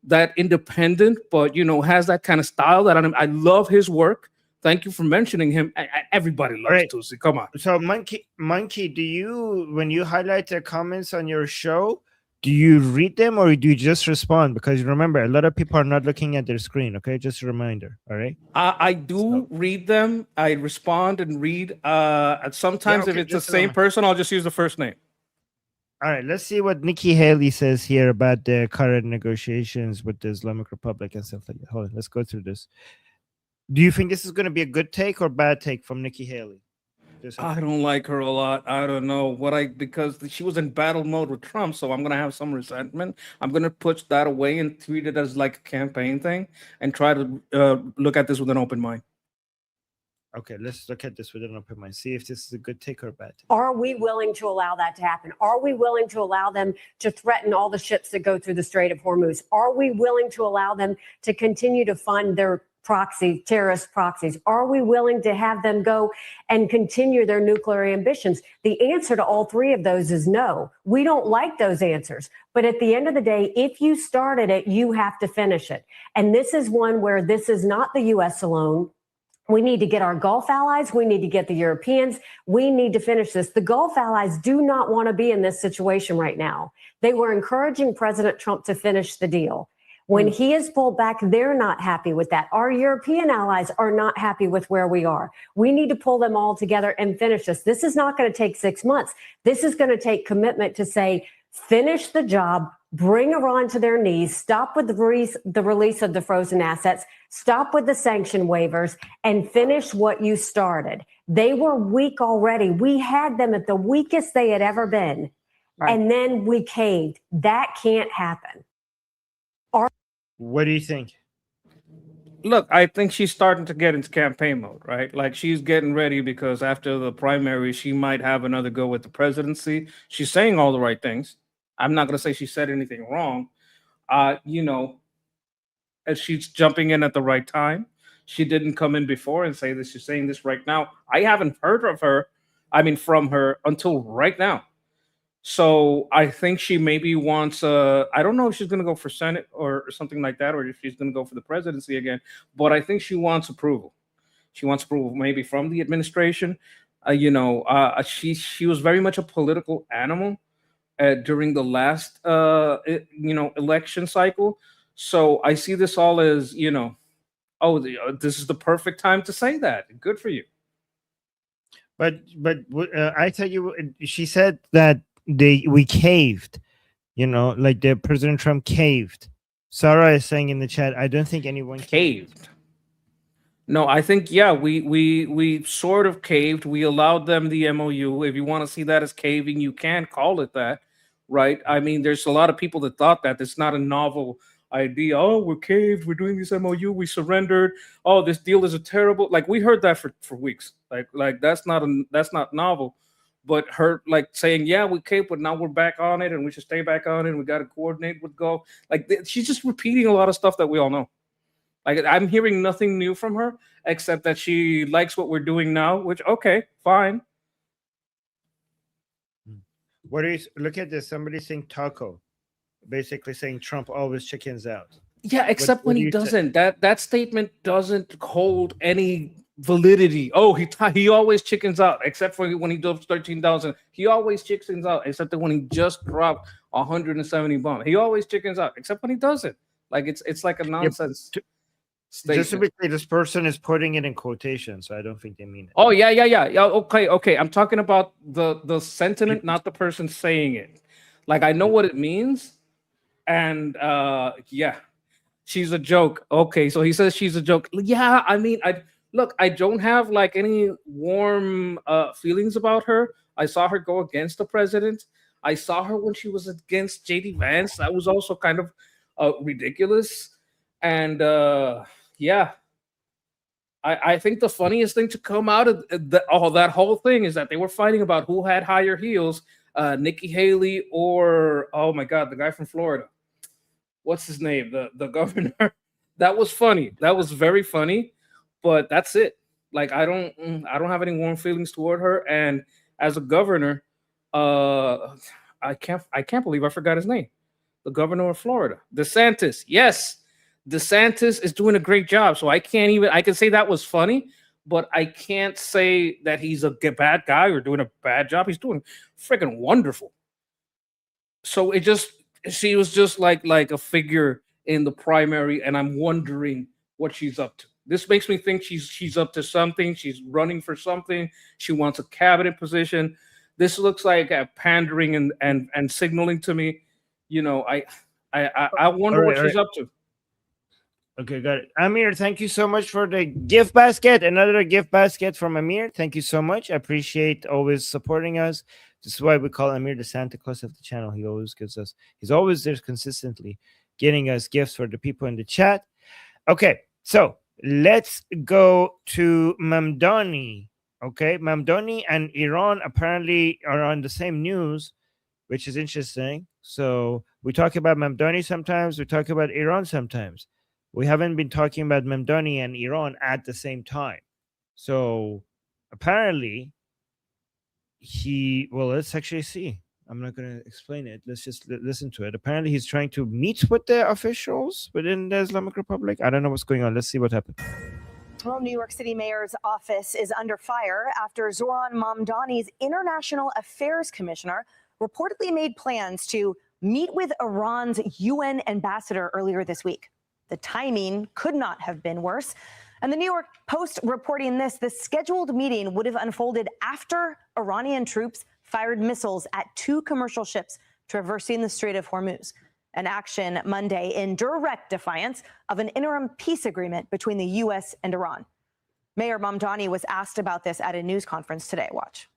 that independent, but, has that kind of style that I love his work. Thank you for mentioning him. Everybody loves Right. Tusi. Come on. So monkey, do you, when you highlight the comments on your show, do you read them or do you just respond? Because remember, a lot of people are not looking at their screen. Okay, just a reminder. All right. I do read them. I respond and read. Sometimes okay, if it's the just a same moment. person, I'll just use the first name. All right, let's see what Nikki Haley says here about the current negotiations with the Islamic Republic and stuff like that. Hold on, let's go through this. Do you think this is going to be a good take or bad take from Nikki Haley? I don't like her a lot. I don't know because she was in battle mode with Trump, so I'm gonna have some resentment. I'm gonna push that away and treat it as like a campaign thing and try to look at this with an open mind. Okay, let's look at this with an open mind. See if this is a good take or a bad take. Are we willing to allow that to happen? Are we willing to allow them to threaten all the ships that go through the Strait of Hormuz? Are we willing to allow them to continue to fund their terrorist proxies? Are we willing to have them go and continue their nuclear ambitions? The answer to all three of those is no. We don't like those answers. But at the end of the day, if you started it, you have to finish it. And this is one where this is not the U.S. alone. We need to get our Gulf allies. We need to get the Europeans. We need to finish this. The Gulf allies do not want to be in this situation right now. They were encouraging President Trump to finish the deal. When he is pulled back, they're not happy with that. Our European allies are not happy with where we are. We need to pull them all together and finish this. This is not going to take 6 months. This is going to take commitment to say, finish the job, bring Iran to their knees, stop with the release of the frozen assets, stop with the sanction waivers, and finish what you started. They were weak already. We had them at the weakest they had ever been. Right. And then we caved. That can't happen. What do you think? Look, I think she's starting to get into campaign mode, right? Like she's getting ready because after the primary, she might have another go with the presidency. She's saying all the right things. I'm not going to say she said anything wrong. As she's jumping in at the right time. She didn't come in before and say this. She's saying this right now. I haven't heard from her until right now. So I think she maybe wants, I don't know if she's going to go for Senate or something like that, or if she's going to go for the presidency again, but I think she wants approval. She wants approval maybe from the administration. She was very much a political animal during the last, election cycle. So I see this all as, this is the perfect time to say that. Good for you. But I tell you, she said that we caved, like the President Trump caved. Sarah is saying in the chat, I don't think anyone caved. No, I think, we sort of caved. We allowed them the MOU. If you want to see that as caving, you can call it that, right? I mean, there's a lot of people that thought that. It's not a novel idea. Oh, we're caved. We're doing this MOU. We surrendered. Oh, this deal is a terrible. Like we heard that for weeks. Like that's not novel. But her saying, yeah, we caved, but now we're back on it, and we should stay back on it, and we got to coordinate with Gulf. She's just repeating a lot of stuff that we all know. I'm hearing nothing new from her except that she likes what we're doing now. Which okay, fine. What is? Look at this. Somebody saying taco, basically saying Trump always chickens out. Yeah, except when he doesn't. That statement doesn't hold any validity. Oh, he always chickens out, except for when he does 13,000. He always chickens out, except that when he just dropped 170 bombs. He always chickens out, except when he doesn't. It's like a nonsense. Just to be clear, this person is putting it in quotation, so I don't think they mean it. Oh yeah. Okay. I'm talking about the sentiment, not the person saying it. I know what it means, and she's a joke. Okay, so he says she's a joke. Yeah, I mean, I don't have any warm feelings about her. I saw her go against the president. I saw her when she was against JD Vance. That was also kind of ridiculous. And I think the funniest thing to come out of that whole thing is that they were fighting about who had higher heels, Nikki Haley or, oh my God, the guy from Florida. What's his name? The governor. That was funny. That was very funny, but that's it. Like I don't have any warm feelings toward her. And as a governor, I can't believe I forgot his name. The governor of Florida, DeSantis. Yes, DeSantis is doing a great job. So I can say that was funny, but I can't say that he's a bad guy or doing a bad job. He's doing freaking wonderful. So she was just like a figure in the primary, and I'm wondering what she's up to. This makes me think she's up to something. She's running for something. She wants a cabinet position. This looks like a pandering and signaling to me. You know, I wonder what she's up to. Okay, got it. Amir, thank you so much for the gift basket. Another gift basket from Amir. Thank you so much. I appreciate always supporting us. This is why we call Amir the Santa Claus of the channel. He's always there consistently getting us gifts for the people in the chat. Okay, so let's go to Mamdani. Okay, Mamdani and Iran apparently are on the same news, which is interesting. So we talk about Mamdani sometimes, we talk about Iran sometimes. We haven't been talking about Mamdani and Iran at the same time. So apparently let's actually see. I'm not going to explain it. Let's just listen to it. Apparently he's trying to meet with the officials within the Islamic Republic. I don't know what's going on. Let's see what happened. Well, New York City Mayor's office is under fire after Zohran Mamdani's International Affairs Commissioner reportedly made plans to meet with Iran's UN ambassador earlier this week. The timing could not have been worse. And the New York Post reporting this, the scheduled meeting would have unfolded after Iranian troops fired missiles at 2 commercial ships traversing the Strait of Hormuz, an action Monday in direct defiance of an interim peace agreement between the U.S. and Iran. Mayor Mamdani was asked about this at a news conference today. Watch.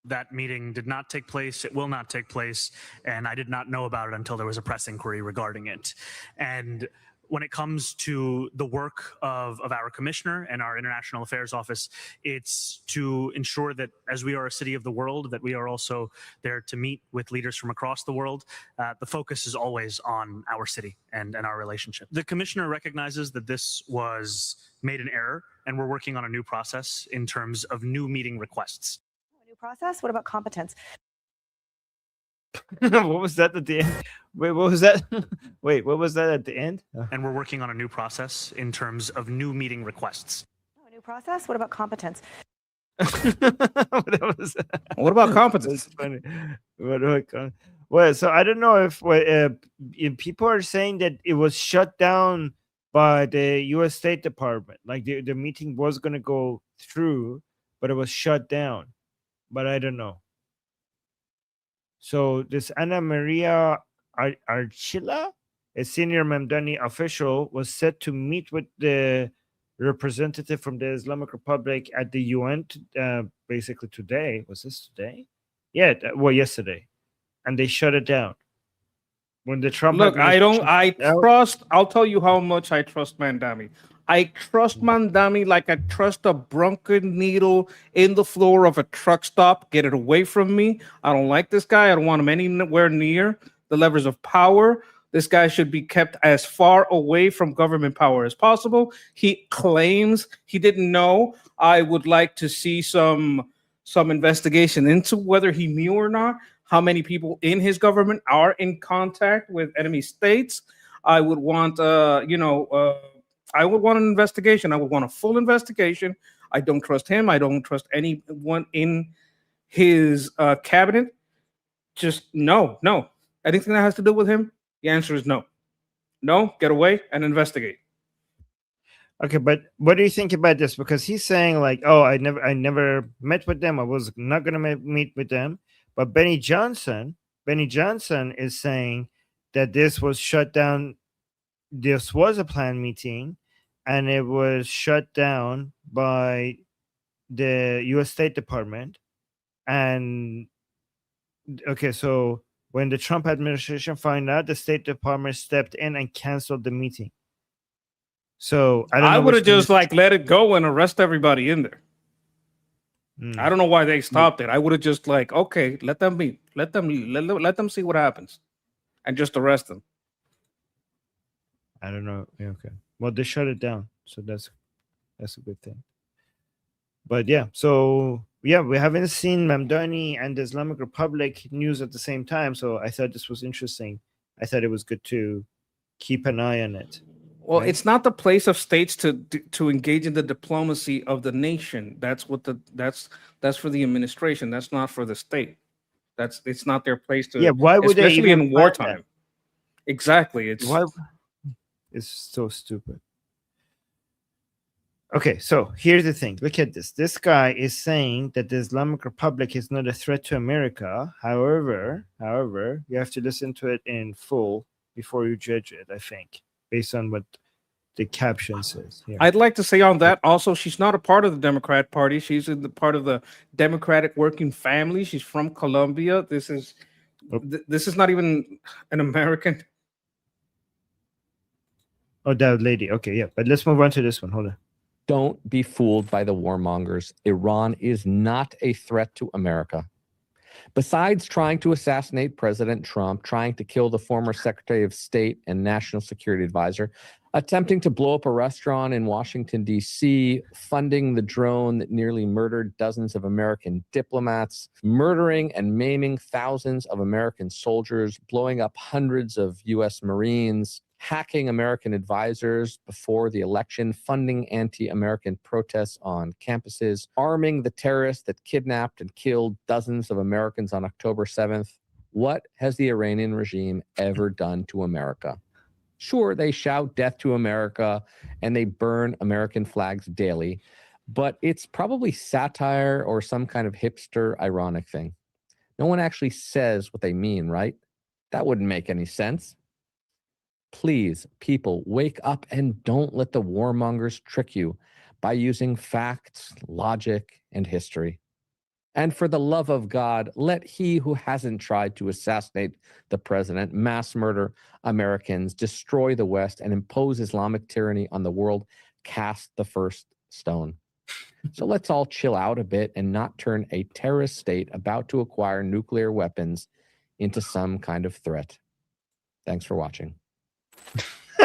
That meeting did not take place. It will not take place. And I did not know about it until there was a press inquiry regarding it. And when it comes to the work of our commissioner and our international affairs office, it's to ensure that as we are a city of the world, that we are also there to meet with leaders from across the world. The focus is always on our city and our relationship. The commissioner recognizes that this was made an error, and we're working on a new process in terms of new meeting requests. Process? What about competence? What was that at the end? Wait, what was that? Wait, what was that at the end? And we're working on a new process in terms of new meeting requests. A new process? What about competence? What about competence? That's funny. Well, so I don't know if people are saying that it was shut down by the U.S. State Department. Like the meeting was going to go through, but it was shut down. But I don't know. So this Ana Maria Archila, a senior Mamdani official, was set to meet with the representative from the Islamic Republic at the UN basically today. Was this today? Yeah, yesterday. And they shut it down. When the Trump I'll tell you how much I trust Mamdani. I trust Mamdani like I trust a broken needle in the floor of a truck stop. Get it away from me. I don't like this guy. I don't want him anywhere near the levers of power. This guy should be kept as far away from government power as possible. He claims he didn't know. I would like to see some investigation into whether he knew or not, how many people in his government are in contact with enemy states. I would want I would want an investigation. I would want a full investigation. I don't trust him. I don't trust anyone in his cabinet. Just no. Anything that has to do with him, the answer is no. No, get away and investigate. Okay, but what do you think about this? Because he's saying like, oh, I never met with them. I was not going to meet with them. But Benny Johnson is saying that this was shut down. This was a planned meeting, and it was shut down by the U.S. State Department. And okay, so when the Trump administration found out, the State Department stepped in and canceled the meeting. So I would have just let it go and arrest everybody in there. I don't know why they stopped it. I would have just okay, let them meet, let them see what happens, and just arrest them. I don't know. Yeah, okay. Well, they shut it down, so that's a good thing. But yeah, so yeah, we haven't seen Mamdani and the Islamic Republic news at the same time, so I thought this was interesting. I thought it was good to keep an eye on it. Well, right? it's not the place of states to engage in the diplomacy of the nation. That's what that's for the administration. That's not for the state. It's not their place to. Yeah, why would they especially even in plan wartime? that? Exactly. It's so stupid. Okay, so here's the thing. Look at this. This guy is saying that the Islamic Republic is not a threat to America. However, you have to listen to it in full before you judge it, I think, based on what the caption says here. I'd like to say on that also, she's not a part of the Democrat Party. She's in the part of the Democratic Working Family. She's from Colombia. This is not even an American. Oh, that lady. Okay, yeah. But let's move on to this one. Hold on. Don't be fooled by the warmongers. Iran is not a threat to America. Besides trying to assassinate President Trump, trying to kill the former Secretary of State and National Security Advisor, attempting to blow up a restaurant in Washington, D.C., funding the drone that nearly murdered dozens of American diplomats, murdering and maiming thousands of American soldiers, blowing up hundreds of U.S. Marines, hacking American advisors before the election, funding anti-American protests on campuses, arming the terrorists that kidnapped and killed dozens of Americans on October 7th. What has the Iranian regime ever done to America? Sure, they shout death to America and they burn American flags daily, but it's probably satire or some kind of hipster ironic thing. No one actually says what they mean, right? That wouldn't make any sense. Please, people, wake up and don't let the warmongers trick you by using facts, logic, and history. And for the love of God, let he who hasn't tried to assassinate the president, mass murder Americans, destroy the West, and impose Islamic tyranny on the world cast the first stone. So let's all chill out a bit and not turn a terrorist state about to acquire nuclear weapons into some kind of threat. Thanks for watching.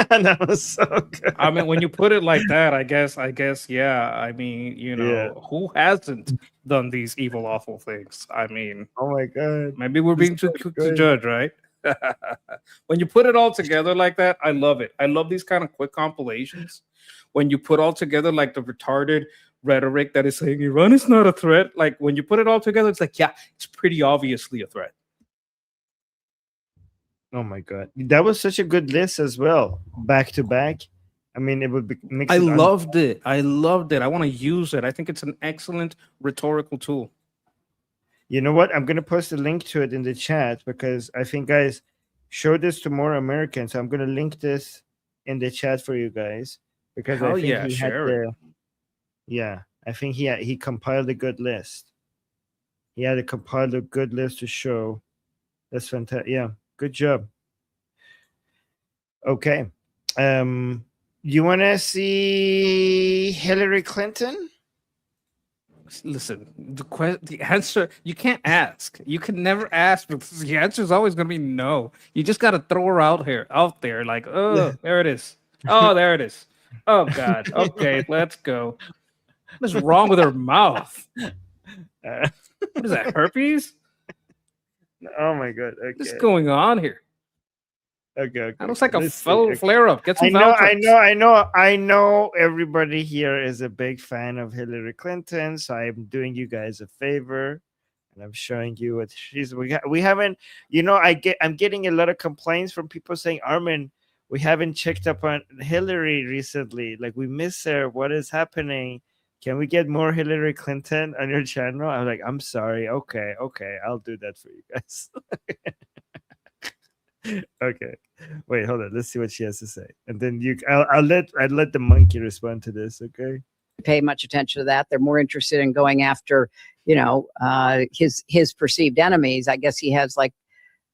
That was so good. I mean, when you put it like that, I guess, yeah. I mean, you know, who hasn't done these evil, awful things? I mean, oh my God. Maybe we're being too quick to judge, right? When you put it all together like that, I love it. I love these kind of quick compilations. When you put all together like the retarded rhetoric that is saying Iran is not a threat. Like when you put it all together, it's like, yeah, it's pretty obviously a threat. Oh my God, that was such a good list as well, back to back. I mean, it would be. I loved it. I loved it. I want to use it. I think it's an excellent rhetorical tool. You know what? I'm gonna post a link to it in the chat because I think guys show this to more Americans. So I'm gonna link this in the chat for you guys because I think he had the. Yeah, I think he compiled a good list. He had to compile a good list to show. That's fantastic. Yeah. Good job. Okay. You want to see Hillary Clinton? Listen, the answer, you can't ask. You can never ask because the answer is always going to be no. You just got to throw her out there like, oh, there it is. Oh, there it is. Oh, God. Okay, let's go. What is wrong with her mouth? What is that, herpes? Oh my God! Okay. What's going on here? Okay. That looks like a flare-up. Get some. I know. Everybody here is a big fan of Hillary Clinton, so I'm doing you guys a favor, and I'm showing you what she's. We haven't. You know, I'm getting a lot of complaints from people saying, Armin, we haven't checked up on Hillary recently. Like we miss her. What is happening? Can we get more Hillary Clinton on your channel? I'm like, I'm sorry. Okay, I'll do that for you guys. Okay, wait, hold on. Let's see what she has to say, and then I'll let the monkey respond to this. Okay. Pay much attention to that. They're more interested in going after, his perceived enemies. I guess he has like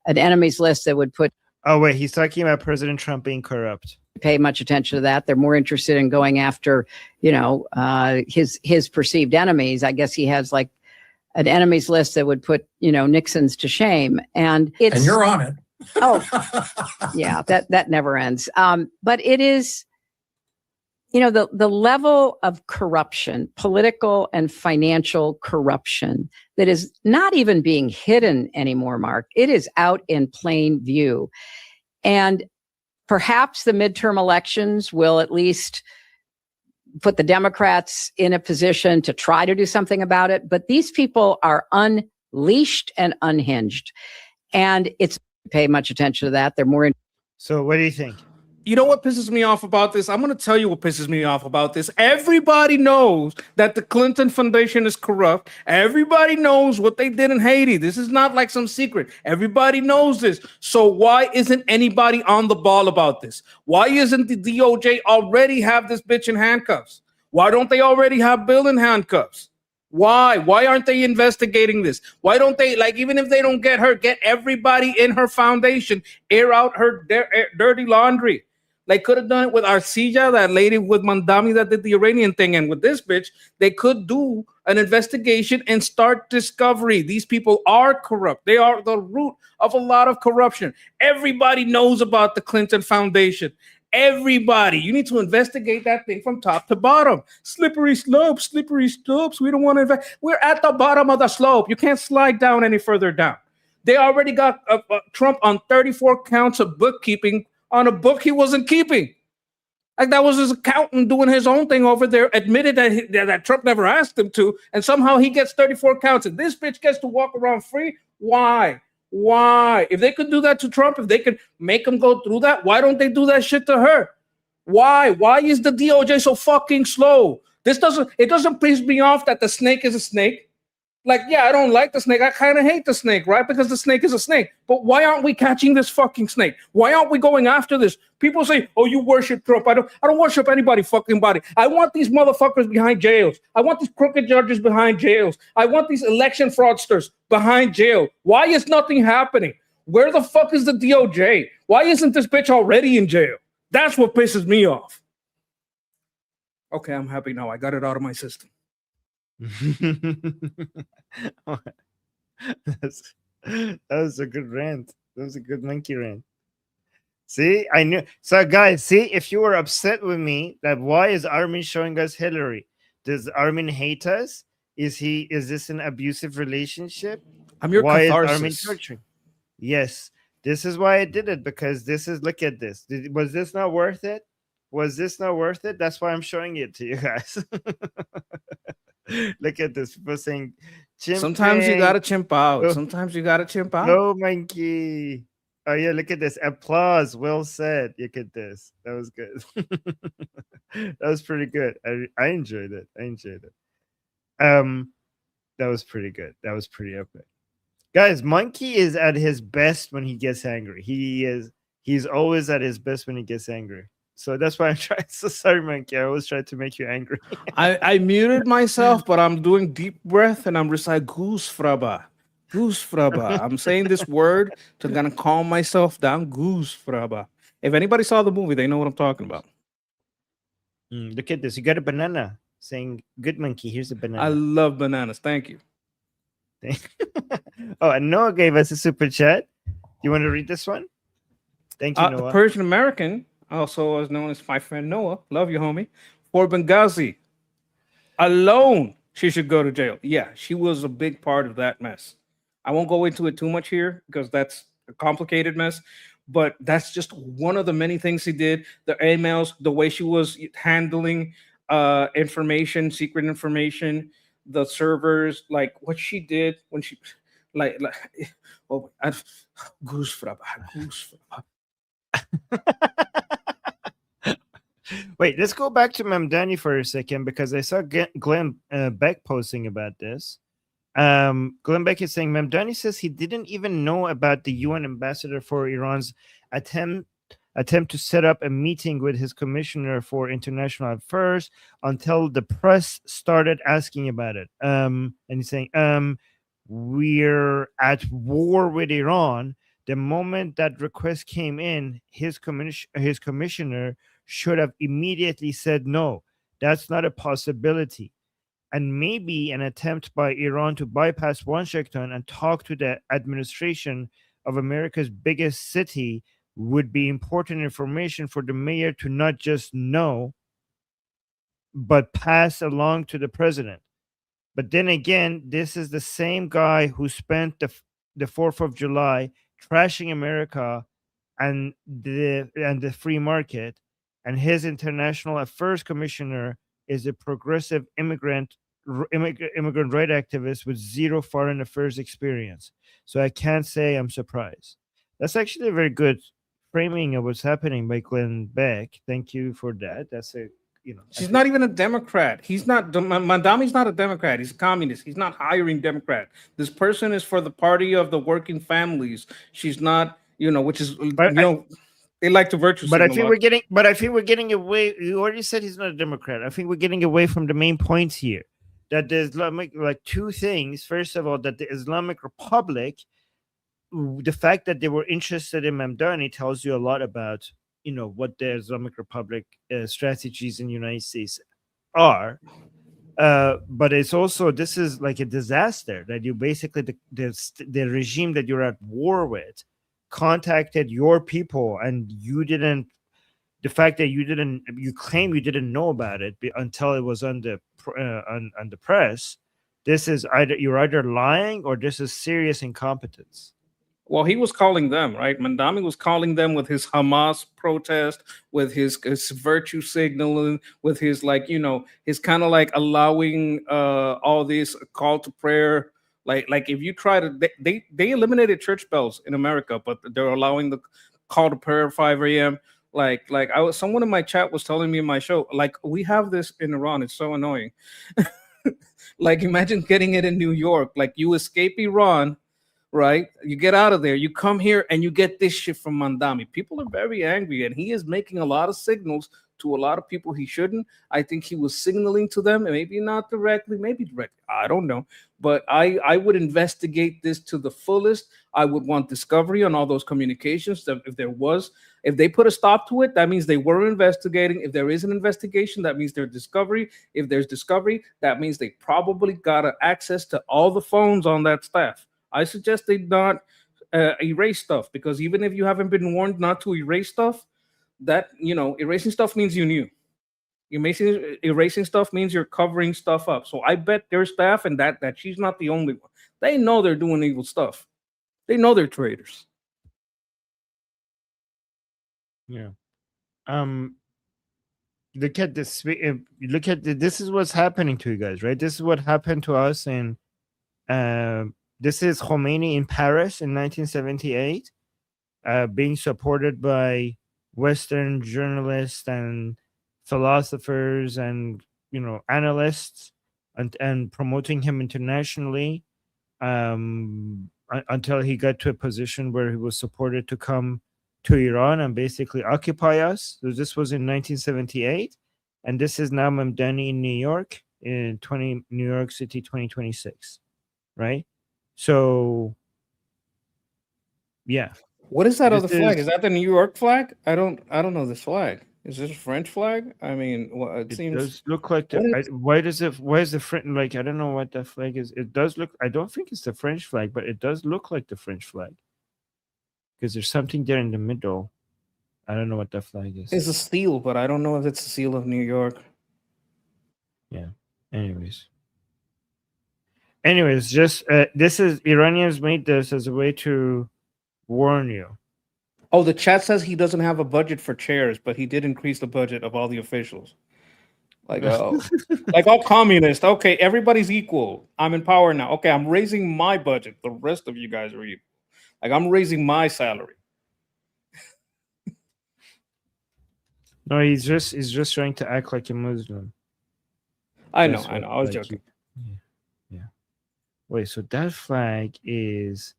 an enemies list that would put. Oh wait, he's talking about President Trump being corrupt. Pay much attention to that. They're more interested in going after, his perceived enemies. I guess he has like an enemies list that would put, Nixon's to shame. And you're on it. Oh, yeah, that never ends. But it is, the level of corruption, political and financial corruption, that is not even being hidden anymore, Mark. It is out in plain view. And perhaps the midterm elections will at least put the Democrats in a position to try to do something about it. But these people are unleashed and unhinged. And it's pay much attention to that. They're more. So what do you think? You know what pisses me off about this? I'm going to tell you what pisses me off about this. Everybody knows that the Clinton Foundation is corrupt. Everybody knows what they did in Haiti. This is not like some secret. Everybody knows this. So why isn't anybody on the ball about this? Why isn't the DOJ already have this bitch in handcuffs? Why don't they already have Bill in handcuffs? Why? Why aren't they investigating this? Why don't they, even if they don't get her, get everybody in her foundation, air out her dirty laundry? Could have done it with Arcilla, that lady with Mandami that did the Iranian thing. And with this bitch, they could do an investigation and start discovery. These people are corrupt. They are the root of a lot of corruption. Everybody knows about the Clinton Foundation. Everybody. You need to investigate that thing from top to bottom. Slippery slopes. We don't want to invest. We're at the bottom of the slope. You can't slide down any further down. They already got Trump on 34 counts of bookkeeping on a book he wasn't keeping. That was his accountant doing his own thing over there, admitted that Trump never asked him to, and somehow he gets 34 counts, and this bitch gets to walk around free? Why? If they could do that to Trump, if they could make him go through that, why don't they do that shit to her? Why? Why is the DOJ so fucking slow? It doesn't piss me off that the snake is a snake. I don't like the snake. I kind of hate the snake, right? Because the snake is a snake. But why aren't we catching this fucking snake? Why aren't we going after this? People say, oh, you worship Trump. I don't worship anybody fucking body. I want these motherfuckers behind jails. I want these crooked judges behind jails. I want these election fraudsters behind jail. Why is nothing happening? Where the fuck is the DOJ? Why isn't this bitch already in jail? That's what pisses me off. Okay, I'm happy now. I got it out of my system. that was a good rant. That was a good monkey rant. See, I knew. So, guys, see, if you were upset with me, that why is Armin showing us Hillary? Does Armin hate us? Is this an abusive relationship? I'm your why catharsis. Is Armin torturing? Yes, this is why I did it, because look at this. Was this not worth it? Was this not worth it? That's why I'm showing it to you guys. Look at this. People saying, sometimes you gotta chimp out. No, monkey. Oh yeah, look at this. Applause. Well said. Look at this. That was good. That was pretty good. I enjoyed it. That was pretty good. That was pretty epic. Guys, monkey is at his best when he gets angry. He's always at his best when he gets angry. So that's why I'm trying. So sorry, monkey. I always try to make you angry. I muted myself, but I'm doing deep breath and I'm reciting goose fraba. I'm saying this word to kind of calm myself down. Goose fraba. If anybody saw the movie, they know what I'm talking about. Look at this. You got a banana saying, good monkey. Here's a banana. I love bananas. Thank you. Oh, and Noah gave us a super chat. You want to read this one? Thank you, Noah. Persian American, also as known as my friend Noah, love you, homie, for Benghazi. Alone, she should go to jail. Yeah, she was a big part of that mess. I won't go into it too much here because that's a complicated mess, but that's just one of the many things he did. The emails, the way she was handling information, secret information, the servers, like what she did when she, oh, goose fraba. Wait, let's go back to Mamdani for a second because I saw Glenn Beck posting about this. Glenn Beck is saying Mamdani says he didn't even know about the UN ambassador for Iran's attempt to set up a meeting with his commissioner for international affairs until the press started asking about it. And he's saying, we're at war with Iran. The moment that request came in, his commissioner should have immediately said, no, that's not a possibility. And maybe an attempt by Iran to bypass Washington and talk to the administration of America's biggest city would be important information for the mayor to not just know, but pass along to the president. But then again, this is the same guy who spent the 4th of July trashing America and the free market, and his international affairs commissioner is a progressive immigrant right activist with zero foreign affairs experience. So I can't say I'm surprised. That's actually a very good framing of what's happening by Glenn Beck. Thank you for that. That's a She's not even a Democrat. He's not. Mandami's not a Democrat. He's a communist. He's not hiring Democrat. This person is for the party of the working families. She's not, which is, they like to virtue But I signal. think we're getting away. You already said he's not a Democrat. I think we're getting away from the main points here. That the Islamic, like two things. First of all, that the Islamic Republic, the fact that they were interested in Mamdani tells you a lot about what the Islamic Republic strategies in the United States are. But it's also, this is like a disaster that you basically, the regime that you're at war with contacted your people, and you didn't, the fact that you claim you didn't know about it until it was on the press. This is you're either lying or this is serious incompetence. Well, he was calling them, right? Mandami was calling them with his Hamas protest, with his virtue signaling, with his his kind of like allowing all this call to prayer. Like if you try to, they eliminated church bells in America, but they're allowing the call to prayer at 5 a.m. Someone in my chat was telling me in my show, we have this in Iran. It's so annoying. Imagine getting it in New York. You escape Iran, right? You get out of there, you come here, and you get this shit from Mandami. People are very angry, and he is making a lot of signals to a lot of people he shouldn't. I think he was signaling to them, and maybe not directly, maybe directly. I don't know. But I would investigate this to the fullest. I would want discovery on all those communications. That if they put a stop to it, that means they were investigating. If there is an investigation, that means there's discovery. If there's discovery, that means they probably got access to all the phones on that staff. I suggest they not erase stuff, because even if you haven't been warned not to erase stuff, that erasing stuff means you knew. Erasing stuff means you're covering stuff up. So I bet their staff and that she's not the only one. They know they're doing evil stuff. They know they're traitors. Yeah. Look at this. This is what's happening to you guys, right? This is what happened to us in. This is Khomeini in Paris in 1978, being supported by Western journalists and philosophers and analysts, and promoting him internationally, until he got to a position where he was supported to come to Iran and basically occupy us. So this was in 1978, and this is now Mamdani in New York in New York City 2026, right? So yeah. What is that other flag? Is that the New York flag? I don't know this flag. Is this a French flag? I mean, it seems does look like why is the French, I don't know what that flag is. It does look, I don't think it's the French flag, but it does look like the French flag, because there's something there in the middle. I don't know what that flag is. It's a seal, but I don't know if it's the seal of New York. Yeah. Anyways, just this is, Iranians made this as a way to warn you. Oh, the chat says he doesn't have a budget for chairs, but he did increase the budget of all the officials. Like all communists. Okay, everybody's equal. I'm in power now. Okay, I'm raising my budget. The rest of you guys are equal. I'm raising my salary. No, he's just trying to act like a Muslim. I know. I was joking. Yeah. Wait, so that flag is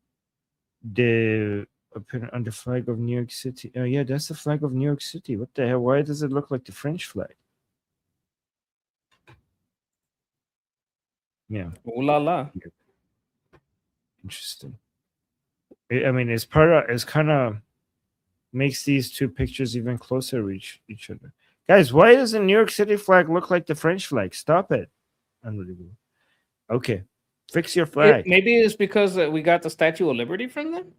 on the flag of New York City. Oh yeah, that's the flag of New York City. What the hell? Why does it look like the French flag? Yeah. Ooh la la. Interesting. I mean, it's kind of makes these two pictures even closer to each other. Guys, why does the New York City flag look like the French flag? Stop it. Unbelievable. Okay. Fix your flag. Maybe it's because we got the Statue of Liberty from them.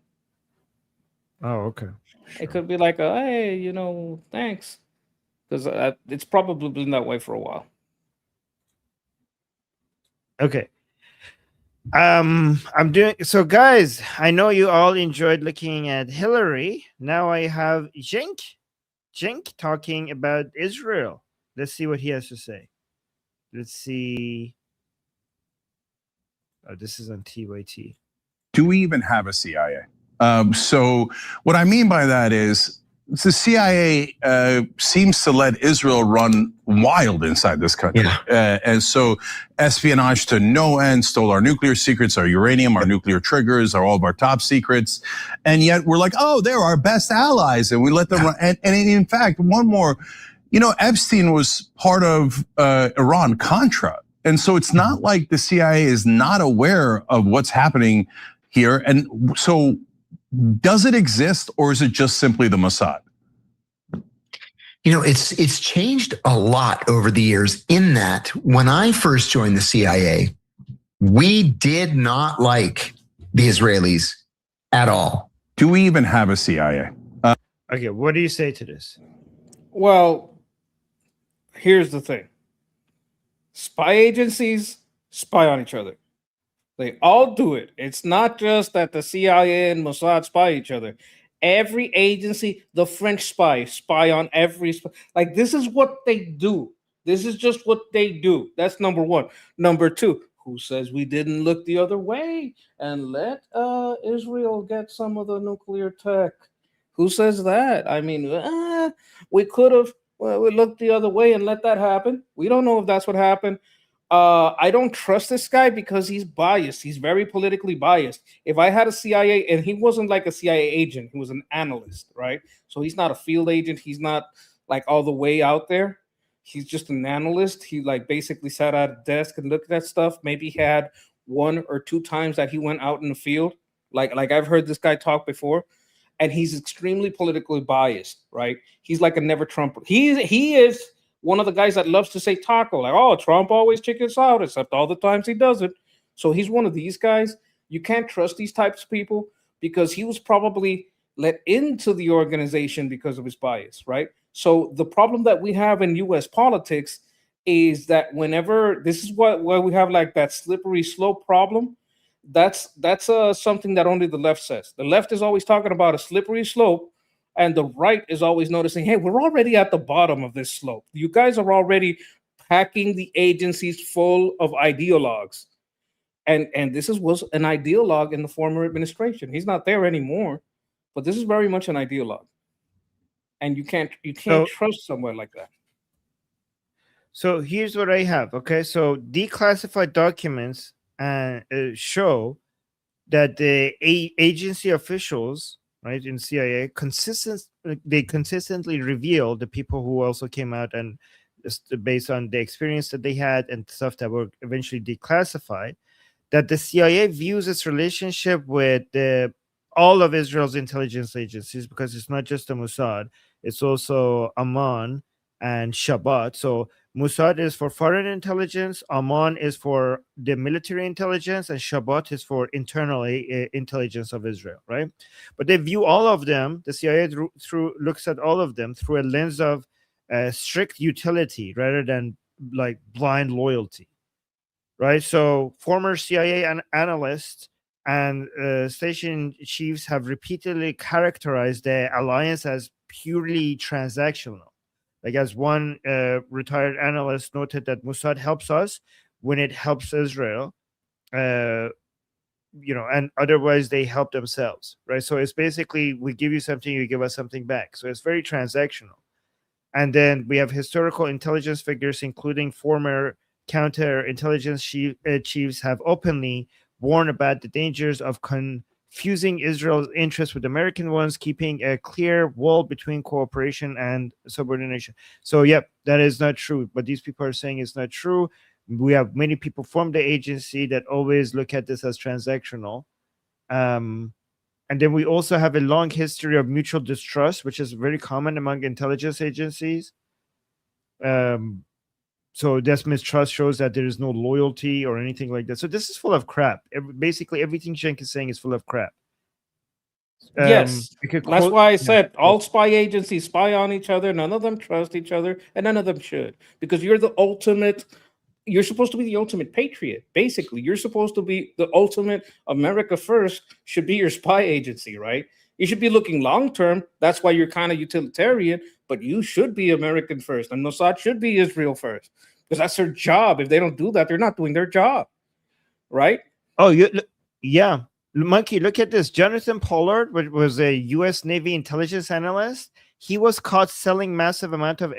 Oh, okay. It could be like, hey, thanks, because it's probably been that way for a while. Okay. I'm doing so, guys. I know you all enjoyed looking at Hillary. Now I have Jink talking about Israel. Let's see what he has to say. Let's see. Oh, this is on TYT. Do we even have a CIA? So what I mean by that is the CIA seems to let Israel run wild inside this country. And so espionage to no end, stole our nuclear secrets, our uranium, our nuclear triggers, all of our top secrets. And yet we're like, oh, they're our best allies. And we let them run. And in fact, one more, Epstein was part of Iran-Contra. And so it's not like the CIA is not aware of what's happening here. And so does it exist, or is it just simply the Mossad? It's changed a lot over the years, in that when I first joined the CIA, we did not like the Israelis at all. Do we even have a CIA? Okay, what do you say to this? Well, here's the thing. Spy agencies spy on each other. They all do it. It's not just that the CIA and Mossad spy each other. Every agency, the French spy on every spy. Like, this is what they do. This is just what they do. That's number one. Number two, who says we didn't look the other way and let Israel get some of the nuclear tech? Who says that? I mean, we could have we looked the other way and let that happen. We don't know if that's what happened. I don't trust this guy because he's biased. He's very politically biased. If I had a CIA, and he wasn't like a CIA agent, he was an analyst, right? So he's not a field agent. He's not like all the way out there. He's just an analyst. He like basically sat at a desk and looked at stuff. Maybe he had 1 or 2 times that he went out in the field. Like I've heard this guy talk before, and he's extremely politically biased, right? He's like a never Trump. He is one of the guys that loves to say taco, like, oh, Trump always chickens out, except all the times he doesn't. So he's one of these guys. You can't trust these types of people because he was probably let into the organization because of his bias, right? So the problem that we have in U.S. politics is that whenever this is where we have like that slippery slope problem. That's something that only the left says. The left is always talking about a slippery slope, and the right is always noticing, hey, we're already at the bottom of this slope. You guys are already packing the agencies full of ideologues. And this was an ideologue in the former administration. He's not there anymore, but this is very much an ideologue. And you can't trust someone like that. So here's what I have. Okay, so declassified documents show that the agency officials, right, in CIA consistently reveal the people who also came out, and just based on the experience that they had and stuff that were eventually declassified, that the CIA views its relationship with all of Israel's intelligence agencies, because it's not just the Mossad, it's also Amman and Shabbat. So Mossad is for foreign intelligence, Amman is for the military intelligence, and Shabbat is for internal intelligence of Israel, right? But they view all of them, the CIA looks at all of them through a lens of strict utility rather than like blind loyalty, right? So former CIA analysts and station chiefs have repeatedly characterized the alliance as purely transactional. Like, as one retired analyst noted, that Mossad helps us when it helps Israel, and otherwise they help themselves, right? So it's basically, we give you something, you give us something back. So it's very transactional. And then we have historical intelligence figures, including former counterintelligence chiefs, have openly warned about the dangers of confusing Israel's interests with American ones, keeping a clear wall between cooperation and subordination. So, yep, that is not true. But these people are saying it's not true. We have many people from the agency that always look at this as transactional. And then we also have a long history of mutual distrust, which is very common among intelligence agencies. So this mistrust shows that there is no loyalty or anything like that. So this is full of crap. Basically, everything Cenk is saying is full of crap. Yes, we could that's quote, why I yeah. said all spy agencies spy on each other. None of them trust each other, and none of them should, because you're the ultimate. You're supposed to be the ultimate patriot. Basically, you're supposed to be the ultimate America first. Should be your spy agency, right? You should be looking long term. That's why you're kind of utilitarian. But you should be American first, and Mossad should be Israel first, because that's their job. If they don't do that, they're not doing their job, right? Oh, yeah. Monkey, look at this. Jonathan Pollard, which was a U.S. Navy intelligence analyst, he was caught selling massive amount of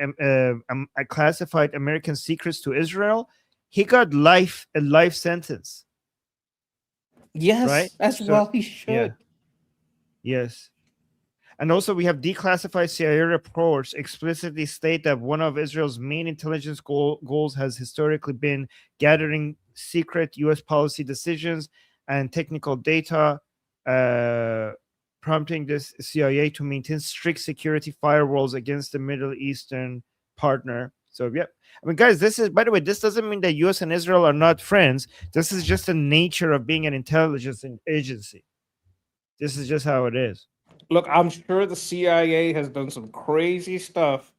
classified American secrets to Israel. He got a life sentence. Yes, right? as well he should. Yeah. Yes. And also, we have declassified CIA reports explicitly state that one of Israel's main intelligence goals has historically been gathering secret U.S. policy decisions and technical data, prompting this CIA to maintain strict security firewalls against the Middle Eastern partner. So, yeah. I mean, guys, this is, by the way, this doesn't mean that U.S. and Israel are not friends. This is just the nature of being an intelligence agency. This is just how it is. Look, I'm sure the CIA has done some crazy stuff.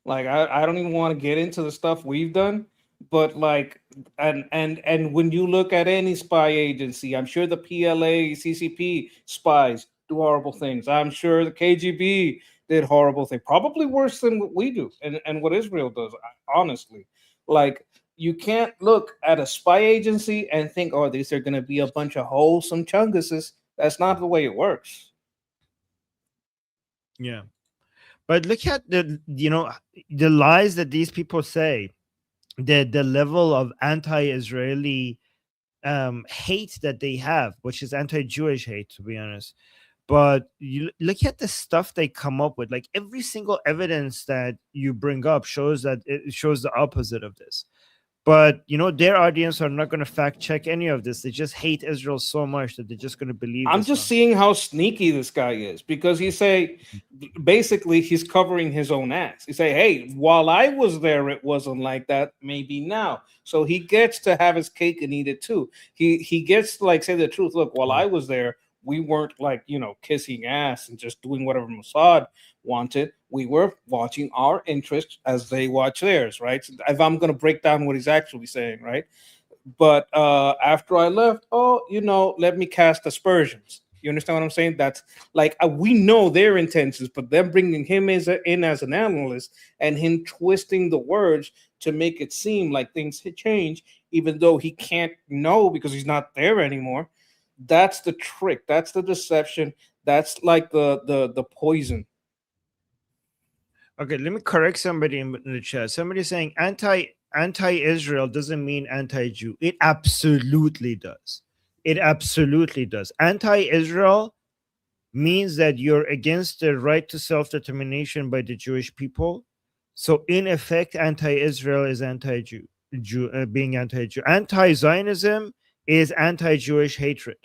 Like I don't even want to get into the stuff we've done, but like and when you look at any spy agency, I'm sure the PLA, CCP spies do horrible things. I'm sure the KGB did horrible things, probably worse than what we do and what Israel does, honestly. Like you can't look at a spy agency and think, oh, these are going to be a bunch of wholesome chunguses. That's not the way it works. Yeah. But look at the lies that these people say, the level of anti-Israeli hate that they have, which is anti-Jewish hate, to be honest. But you look at the stuff they come up with, like every single evidence that you bring up shows that it shows the opposite of this. But their audience are not going to fact check any of this. They just hate Israel so much that they're just going to believe. I'm just seeing how sneaky this guy is, because basically he's covering his own ass. He say, hey, while I was there, it wasn't like that. Maybe now. So he gets to have his cake and eat it too. He gets to like say the truth. Look, while I was there, we weren't like, kissing ass and just doing whatever Mossad wanted. We were watching our interests as they watch theirs, right? So if I'm going to break down what he's actually saying, right? But after I left, let me cast aspersions. You understand what I'm saying? That's like we know their intentions, but them bringing him in as an analyst and him twisting the words to make it seem like things had changed, even though he can't know because he's not there anymore. That's the trick. That's the deception. That's like the poison. Okay, let me correct somebody in the chat. Somebody's saying anti-Israel doesn't mean anti-Jew. It absolutely does. It absolutely does. Anti-Israel means that you're against the right to self-determination by the Jewish people. So in effect, anti-Israel is anti-Jew, being anti-Jew. Anti-Zionism is anti-Jewish hatred.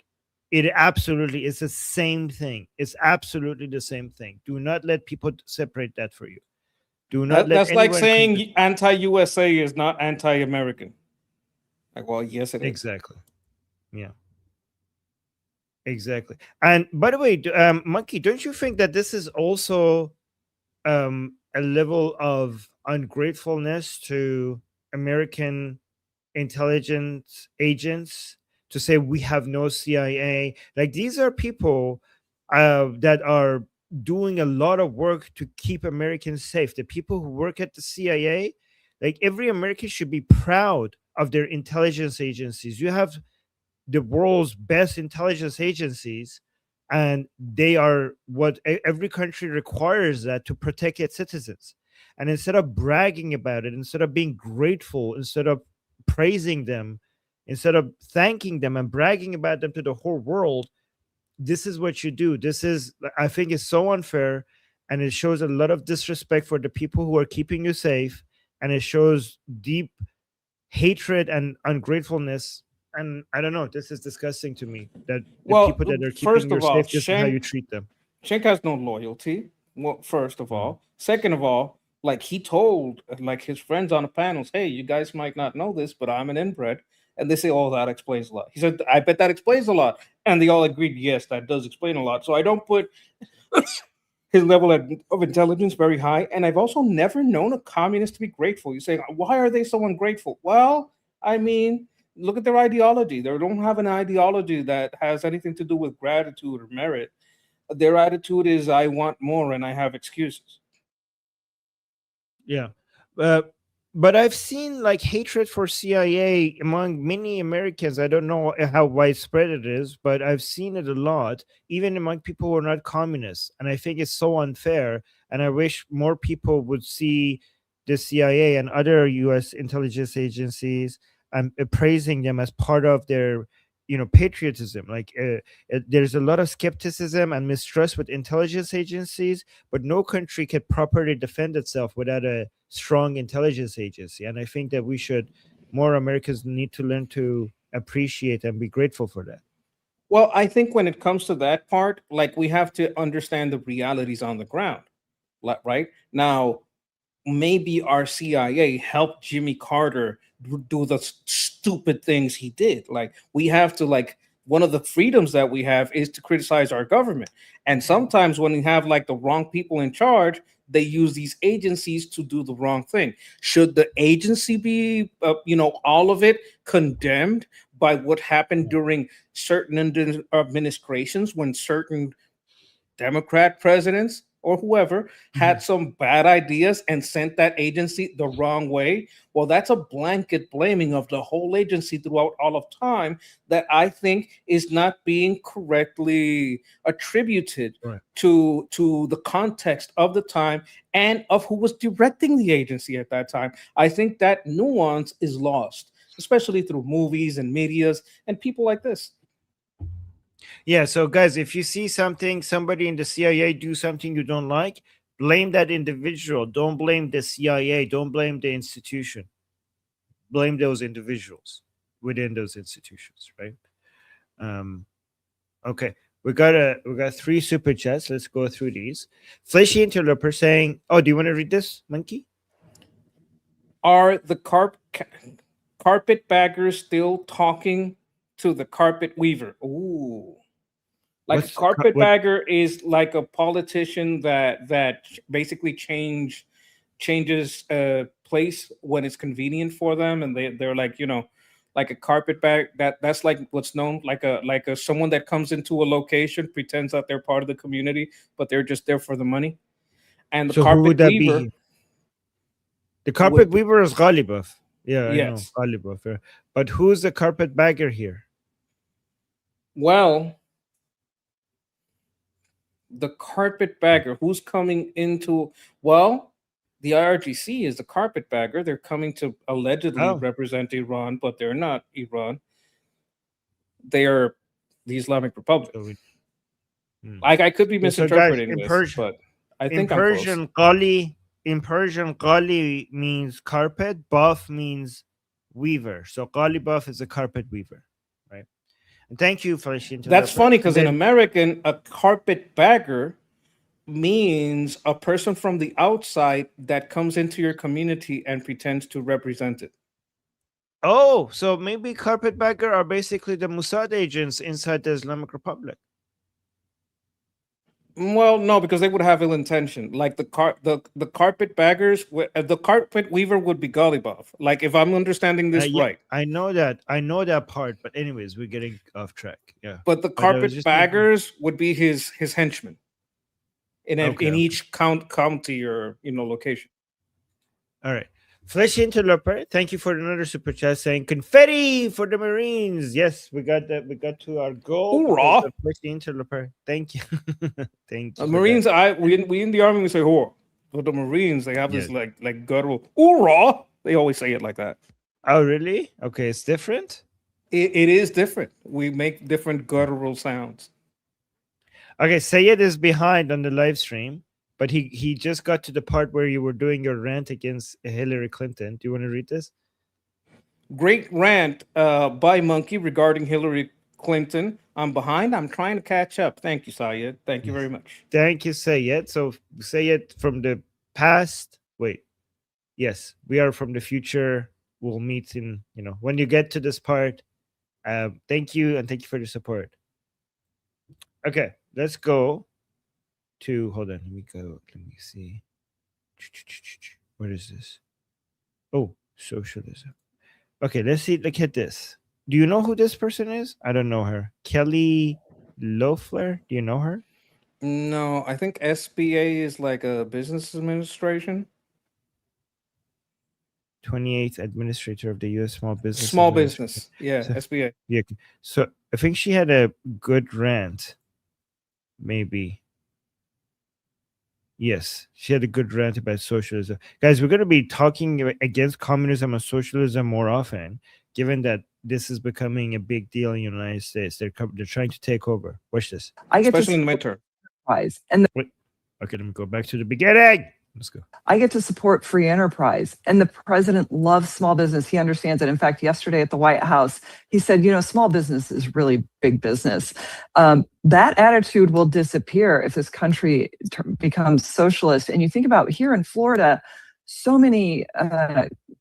It absolutely is the same thing. It's absolutely the same thing. Do not let people separate that for you. Do not let that's like saying anti-USA is not anti-American. Like, well, yes, it is. Exactly. Yeah. Exactly. And by the way, Monkey, don't you think that this is also a level of ungratefulness to American intelligence agents to say we have no CIA? Like these are people that are doing a lot of work to keep Americans safe. The people who work at the CIA, like every American should be proud of their intelligence agencies. You have the world's best intelligence agencies, and they are what every country requires that to protect its citizens. And instead of bragging about it, instead of being grateful, instead of praising them, instead of thanking them and bragging about them to the whole world, this is what you do. This is, I think, is so unfair, and it shows a lot of disrespect for the people who are keeping you safe, and it shows deep hatred and ungratefulness. And I don't know, this is disgusting to me that the people that are keeping you safe, this is how you treat them. Cenk has no loyalty. Well, first of all. Second of all, like he told like his friends on the panels, hey, you guys might not know this, but I'm an inbred. And they say, oh, that explains a lot. He said, I bet that explains a lot. And they all agreed, yes, that does explain a lot. So I don't put his level of intelligence very high. And I've also never known a communist to be grateful. You say, why are they so ungrateful? Well, I mean, look at their ideology. They don't have an ideology that has anything to do with gratitude or merit. Their attitude is, I want more and I have excuses. Yeah. But I've seen like hatred for CIA among many Americans. I don't know how widespread it is, but I've seen it a lot, even among people who are not communists. And I think it's so unfair. And I wish more people would see the CIA and other U.S. intelligence agencies and praising them as part of their, patriotism. Like there's a lot of skepticism and mistrust with intelligence agencies, but no country can properly defend itself without a strong intelligence agency. And I think that more Americans need to learn to appreciate and be grateful for that. Well, I think when it comes to that part, like we have to understand the realities on the ground, right? Now, maybe our CIA helped Jimmy Carter do the stupid things he did. Like we have to one of the freedoms that we have is to criticize our government. And sometimes when we have like the wrong people in charge, they use these agencies to do the wrong thing. Should the agency be, all of it condemned by what happened during certain administrations when certain Democrat presidents or whoever had some bad ideas and sent that agency the wrong way? Well, that's a blanket blaming of the whole agency throughout all of time that I think is not being correctly attributed to the context of the time and of who was directing the agency at that time. I think that nuance is lost, especially through movies and medias and people like this. Yeah, so guys, if you see somebody in the CIA do something you don't like, blame that individual. Don't blame the CIA. Don't blame the institution. Blame those individuals within those institutions, right? Okay, we got 3 super chats. Let's go through these. Fleshy Interloper saying, "Oh, do you want to read this, Monkey?" Are the carpetbaggers still talking to the carpet weaver? Ooh. Like a carpetbagger is like a politician that basically changes place when it's convenient for them, and they're like like a carpetbag that's like what's known like a someone that comes into a location, pretends that they're part of the community, but they're just there for the money. And the carpet weaver, the carpet weaver is Ghalibaf. Yeah, yes. I know Ghalibaf. Yeah. But who's the carpetbagger here? Well, the carpetbagger who's coming into, the IRGC is the carpetbagger. They're coming to allegedly represent Iran, but they're not Iran. They are the Islamic Republic. Like I could be misinterpreting this, but I think in Persian, Ghali means carpet, buff means weaver. So Ghali buff is a carpet weaver, right? And thank you for That's funny because in American, a carpetbagger means a person from the outside that comes into your community and pretends to represent it. Oh, so maybe carpetbagger are basically the Mossad agents inside the Islamic Republic. Well, no, because they would have ill intention. Like the carpetbaggers, the carpet weaver would be Ghalibaf. Like if I'm understanding this right. I know that part, but anyways, we're getting off track. Yeah. But the carpetbaggers would be his henchmen in each county or location. All right. Flesh Interloper, thank you for another super chat saying confetti for the Marines. Yes, we got that. We got to our goal. Hoorah! Flesh Interloper, thank you. Thank you. Marines, we in the army we say hoorah. But the Marines, they have this like guttural hoorah. They always say it like that. Oh, really? Okay, it's different. It is different. We make different guttural sounds. Okay, Sayed is behind on the live stream. But he just got to the part where you were doing your rant against Hillary Clinton. Do you want to read this? Great rant by Monkey regarding Hillary Clinton. I'm behind. I'm trying to catch up. Thank you, Sayed. Thank you very much. Thank you, Sayed. So Sayed from the past. Wait. Yes, we are from the future. we'll meet in, when you get to this part. Thank you, and thank you for the support. Okay, let's go to, hold on, let me see. What is this? Oh, socialism. Okay, look at this. Do you know who this person is? I don't know her. Kelly Loeffler, do you know her? No, I think SBA is like a business administration. 28th administrator of the U.S. Small Business Small Administration. business. Yeah, So, SBA. yeah. So I think she had a good rant. Maybe. Yes, she had a good rant about socialism. Guys, we're going to be talking against communism and socialism more often, given that this is becoming a big deal in the United States. They're trying to take over. Watch this. Especially in the midterm. And Wait. Okay, let me go back to the beginning. Let's go. I get to support free enterprise. And the president loves small business. He understands it. In fact, yesterday at the White House, he said, small business is really big business. That attitude will disappear if this country becomes socialist. And you think about here in Florida, so many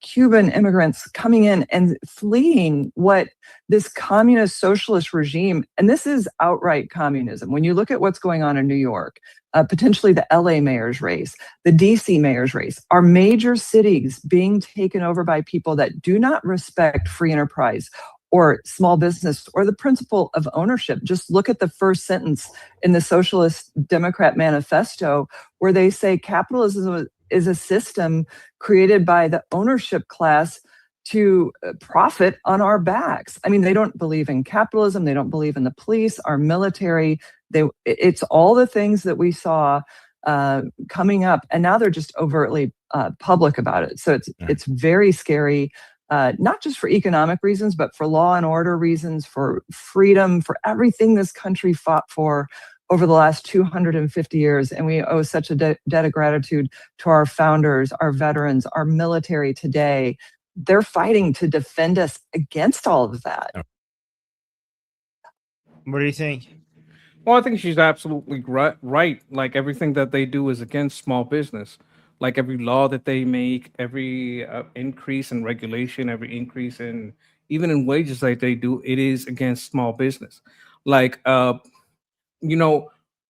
Cuban immigrants coming in and fleeing what this communist socialist regime, and this is outright communism. When you look at what's going on in New York, potentially the LA mayor's race, the DC mayor's race, are major cities being taken over by people that do not respect free enterprise or small business or the principle of ownership. Just look at the first sentence in the Socialist Democrat Manifesto, where they say capitalism is a system created by the ownership class to profit on our backs. I mean, they don't believe in capitalism. They don't believe in the police, our military. It's all the things that we saw coming up, and now they're just overtly public about it. So it's very scary, not just for economic reasons, but for law and order reasons, for freedom, for everything this country fought for over the last 250 years. And we owe such a debt of gratitude to our founders, our veterans, our military today. They're fighting to defend us against all of that. What do you think? Well, I think she's absolutely right. Like everything that they do is against small business. Like every law that they make, every increase in regulation, every increase in even in wages that they do, it is against small business. Like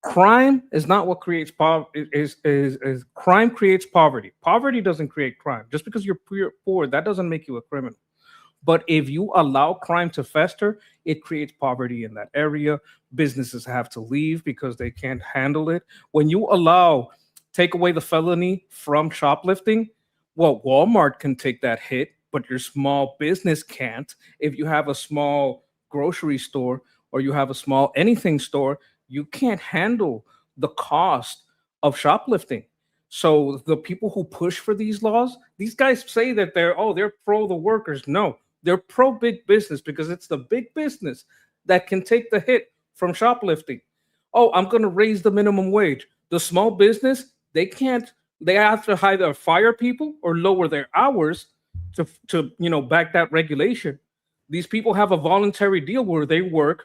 crime is not what creates poverty. Is crime creates poverty. Poverty doesn't create crime. Just because you're poor, that doesn't make you a criminal. But if you allow crime to fester, it creates poverty in that area. Businesses have to leave because they can't handle it. When you take away the felony from shoplifting, well, Walmart can take that hit, but your small business can't. If you have a small grocery store or you have a small anything store, you can't handle the cost of shoplifting. So the people who push for these laws, these guys say that they're pro the workers. No, they're pro big business because it's the big business that can take the hit from shoplifting. Oh, I'm going to raise the minimum wage. The small business, they have to either fire people or lower their hours to back that regulation. These people have a voluntary deal where they work.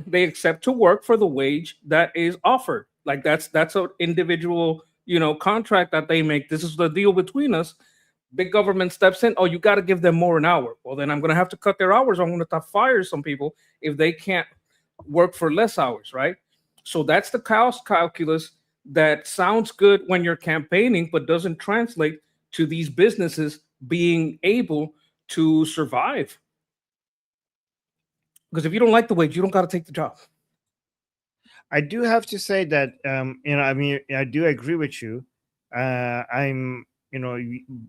They accept to work for the wage that is offered. Like that's an individual, contract that they make. This is the deal between us. Big government steps in. Oh, you got to give them more an hour. Well, then I'm going to have to cut their hours. I'm going to fire some people if they can't work for less hours, right? So that's the cost calculus that sounds good when you're campaigning, but doesn't translate to these businesses being able to survive. Because if you don't like the wage, you don't got to take the job. I do have to say that, I do agree with you.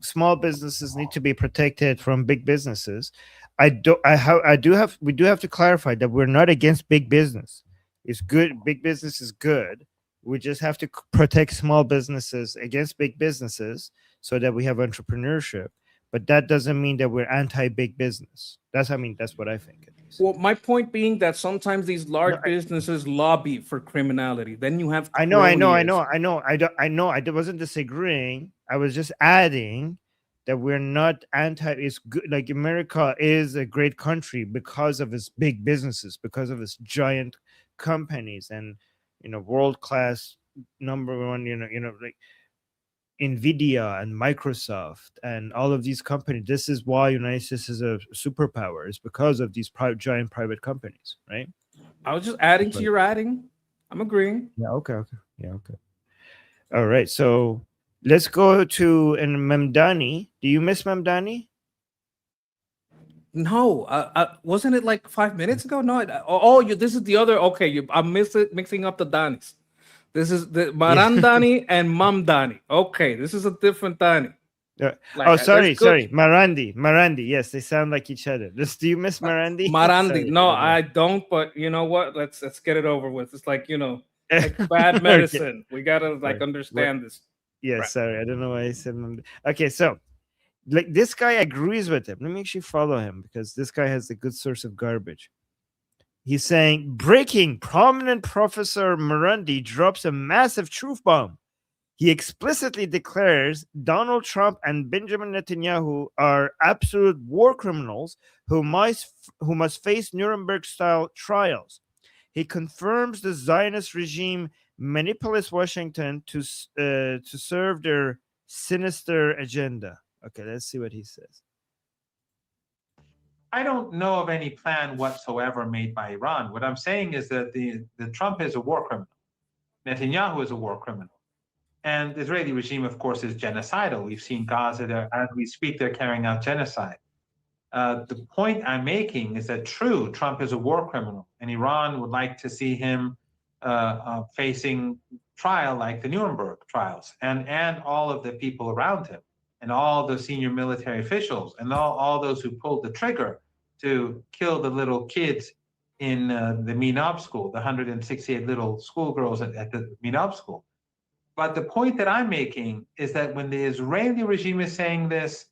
Small businesses need to be protected from big businesses. We do have to clarify that we're not against big business. It's good. Big business is good. We just have to protect small businesses against big businesses so that we have entrepreneurship. But that doesn't mean that we're anti-big business. That's what I think. Well, my point being that sometimes these large businesses lobby for criminality. Then you have I know. I wasn't disagreeing. I was just adding that we're not anti. It's good. Like America is a great country because of its big businesses, because of its giant companies, and world class number one. Nvidia and Microsoft and all of these companies. This is why United States is a superpower, is because of these giant private companies, right? I was just adding to your adding. I'm agreeing. Yeah. Okay. Yeah. Okay. All right. So let's go to Mamdani. Do you miss Mamdani? No, wasn't it like 5 minutes ago? No, this is the other. Okay, I'm mixing up the Danis. This is the Marandani and Mamdani. Okay, this is a different Dani. Yeah. Like, sorry. Marandi. Yes, they sound like each other. Do you miss Marandi? Marandi. Sorry, No, I don't. But you know what? Let's get it over with. It's like like bad medicine. We gotta understand this. Yeah. Right. Sorry, I don't know why I said Mamdani. Okay, so like this guy agrees with him. Let me actually follow him because this guy has a good source of garbage. He's saying, breaking, prominent Professor Marandi drops a massive truth bomb. He explicitly declares Donald Trump and Benjamin Netanyahu are absolute war criminals who must face Nuremberg-style trials. He confirms the Zionist regime manipulates Washington to serve their sinister agenda. Okay, let's see what he says. I don't know of any plan whatsoever made by Iran. What I'm saying is that the Trump is a war criminal. Netanyahu is a war criminal. And the Israeli regime, of course, is genocidal. We've seen Gaza, as we speak, they're carrying out genocide. The point I'm making is that true, Trump is a war criminal, and Iran would like to see him facing trial like the Nuremberg trials, and all of the people around him, and all the senior military officials, and all those who pulled the trigger to kill the little kids in the Minab school, the 168 little schoolgirls at the Minab school. But the point that I'm making is that when the Israeli regime is saying this,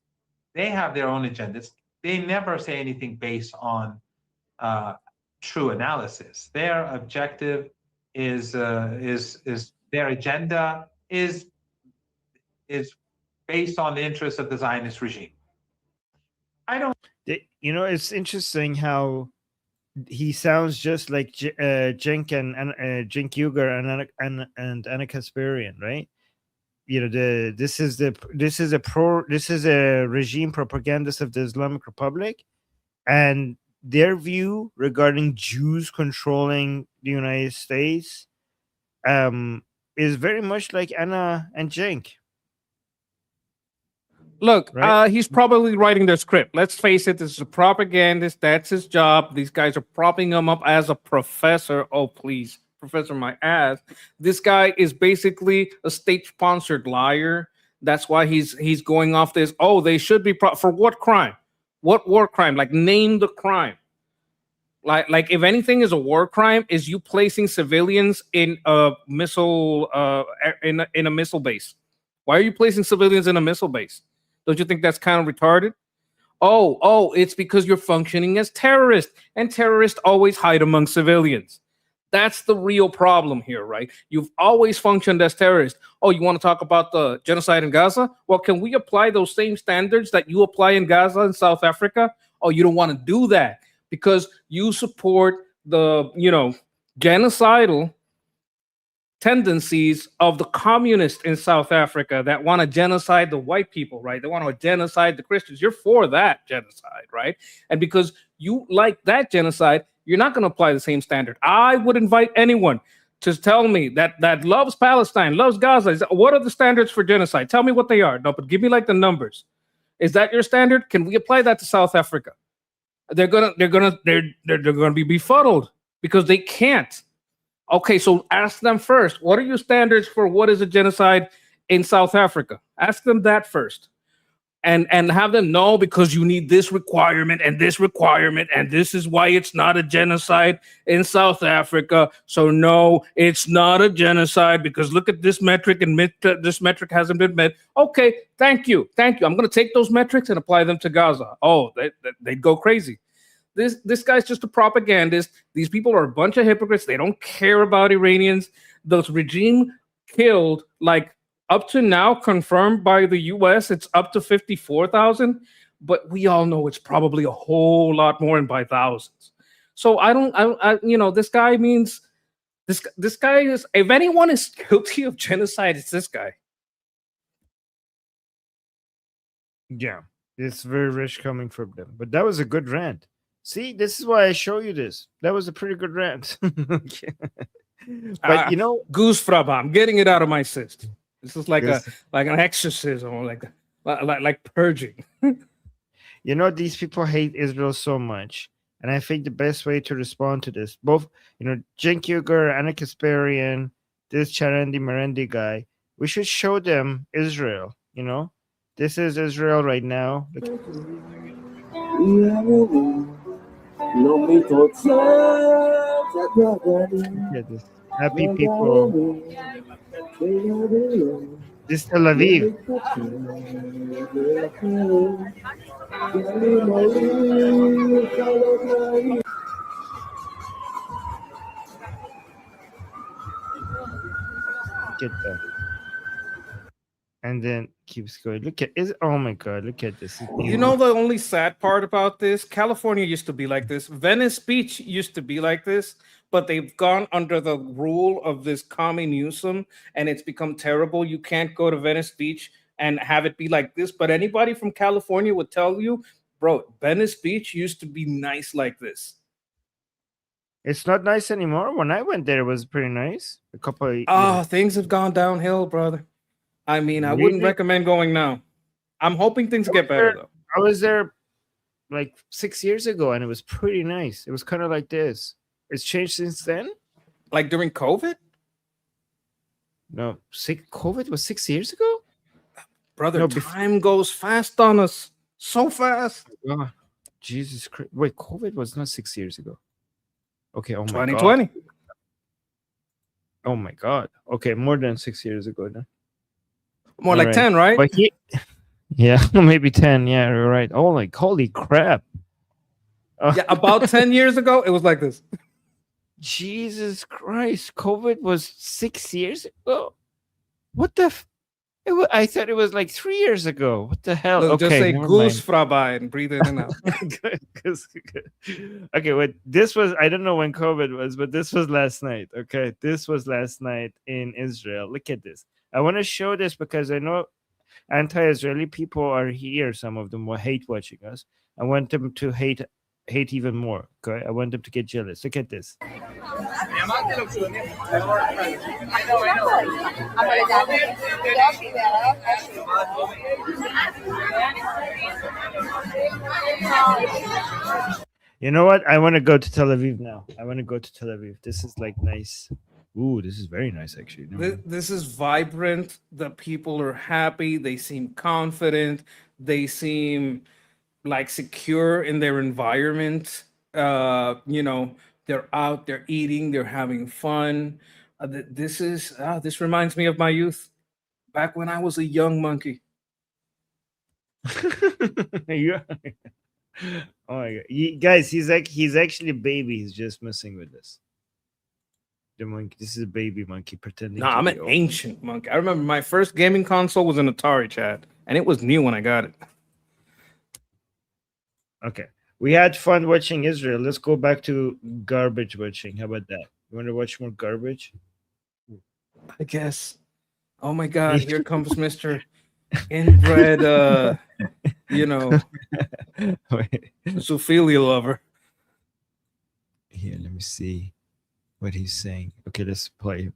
they have their own agendas. They never say anything based on true analysis. Their objective is their agenda is based on the interests of the Zionist regime. I don't. It's interesting how he sounds just like Cenk Uygur and Anna Kasparian, right? This is a regime propagandist of the Islamic Republic, and their view regarding Jews controlling the United States is very much like Anna and Cenk. Look, Right? he's probably writing their script. Let's face it, this is a propagandist. That's his job. These guys are propping him up as a professor. Oh, please, professor, my ass. This guy is basically a state-sponsored liar. That's why he's going off this. Oh, they should be for what crime? What war crime? Like, name the crime. Like if anything is a war crime, is you placing civilians in a missile in a missile base. Why are you placing civilians in a missile base? Don't you think that's kind of retarded? Oh, it's because you're functioning as terrorists, and terrorists always hide among civilians. That's the real problem here, right? You've always functioned as terrorists. Oh, you want to talk about the genocide in Gaza? Well, can we apply those same standards that you apply in Gaza and South Africa? Oh, you don't want to do that because you support the, genocidal tendencies of the communists in South Africa that want to genocide the white people, right? They want to genocide the Christians. You're for that genocide, right? And because you like that genocide, you're not going to apply the same standard. I would invite anyone to tell me that loves Palestine, loves Gaza. What are the standards for genocide? Tell me what they are. No, but give me like the numbers. Is that your standard? Can we apply that to South Africa? They're gonna be befuddled because they can't. Okay, so ask them first. What are your standards for what is a genocide in South Africa? Ask them that first. And have them know because you need this requirement, and this is why it's not a genocide in South Africa. So no, it's not a genocide because look at this metric, and this metric hasn't been met. Okay, thank you. I'm going to take those metrics and apply them to Gaza. Oh, they'd go crazy. This guy's just a propagandist. These people are a bunch of hypocrites. They don't care about Iranians. The regime killed, like, up to now, confirmed by the U.S., it's up to 54,000. But we all know it's probably a whole lot more and by thousands. So this guy means this guy is, if anyone is guilty of genocide, it's this guy. Yeah, it's very rich coming from them. But that was a good rant. See, this is why I show you this. That was a pretty good rant. Okay. But you know, goose fraba. I'm getting it out of my system. This is like Yes. like an exorcism, or like purging. you know, these people hate Israel so much. And I think the best way to respond to this, both, Cenk Uygur, Anna Kasparian, this Charandi Marendi guy, we should show them Israel, This is Israel right now. Look at this. Happy people. This Tel Aviv. Get that. And then keeps going. Look at it. Oh my God! Look at this. You know the only sad part about this? California used to be like this. Venice Beach used to be like this, but they've gone under the rule of this commie Newsom, and it's become terrible. You can't go to Venice Beach and have it be like this. But anybody from California would tell you, bro, Venice Beach used to be nice like this. It's not nice anymore. When I went there, it was pretty nice. A couple of things have gone downhill, brother. I mean, I Really? wouldn't recommend going now. I'm hoping things get better, though. I was there like 6 years ago, and it was pretty nice. It was kind of like this. It's changed since then. Like during COVID? No, COVID was 6 years ago. Brother, No, time goes fast on us. So fast. Oh, Jesus Christ! Wait, COVID was not 6 years ago. Okay, oh my 2020. God. Oh my God. Okay, more than 6 years ago then. More like 10, right? But yeah, maybe 10. Yeah, you're right. Oh, like holy crap! Yeah, about 10 years ago, it was like this. Jesus Christ! COVID was 6 years ago. What the? I thought it was like 3 years ago. What the hell? No, Okay, just say never goose mind. fraba and breathe in and out. Okay, wait. This was, I don't know when COVID was, but this was last night. Okay, this was last night in Israel. Look at this. I want to show this because I know anti-Israeli people are here. Some of them will hate watching us. I want them to hate even more. Okay, I want them to get jealous. Look at this. You know what? I want to go to Tel Aviv now. I want to go to Tel Aviv. This is like nice. Ooh, this is very nice, actually. This is vibrant. The people are happy. They seem confident. They seem like secure in their environment. They're out, they're eating, they're having fun. This reminds me of my youth, back when I was a young monkey. Yeah. Oh my God, guys! He's actually a baby. He's just messing with this. The monkey. This is a baby monkey pretending. No, to I'm be an old. ancient monkey. I remember my first gaming console was an Atari, Chad, and it was new when I got it. Okay, we had fun watching Israel. Let's go back to garbage watching. How about that? You want to watch more garbage? I guess. Oh my God! Here comes Mr. Inbred. Zoophilia lover. Here, let me see what he's saying. Okay, let's play.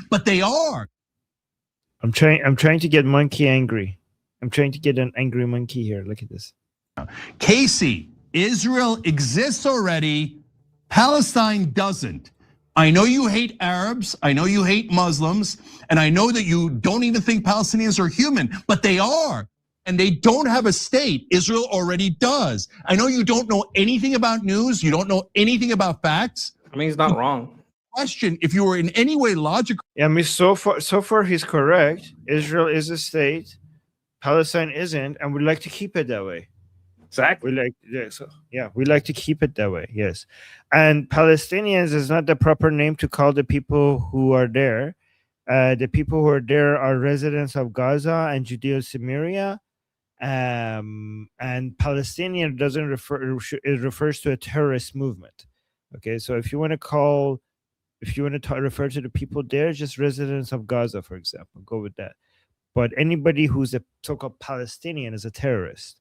But they are. I'm trying to get monkey angry. I'm trying to get an angry monkey here. Look at this. Casey, Israel exists already. Palestine doesn't. I know you hate Arabs. I know you hate Muslims. And I know that you don't even think Palestinians are human, but they are. And they don't have a state. Israel already does. I know you don't know anything about news. You don't know anything about facts. I mean, he's not wrong. Question: if you were in any way logical. Yeah, I mean, so far he's correct. Israel is a state. Palestine isn't, and we'd like to keep it that way. Exactly. We like to keep it that way. Yes, and Palestinians is not the proper name to call the people who are there. The people who are there are residents of Gaza and Judea-Samaria. And Palestinian doesn't refer, it refers to a terrorist movement. Okay, so if you want to refer to the people there, just residents of Gaza, for example, go with that. but anybody who's a so-called Palestinian is a terrorist.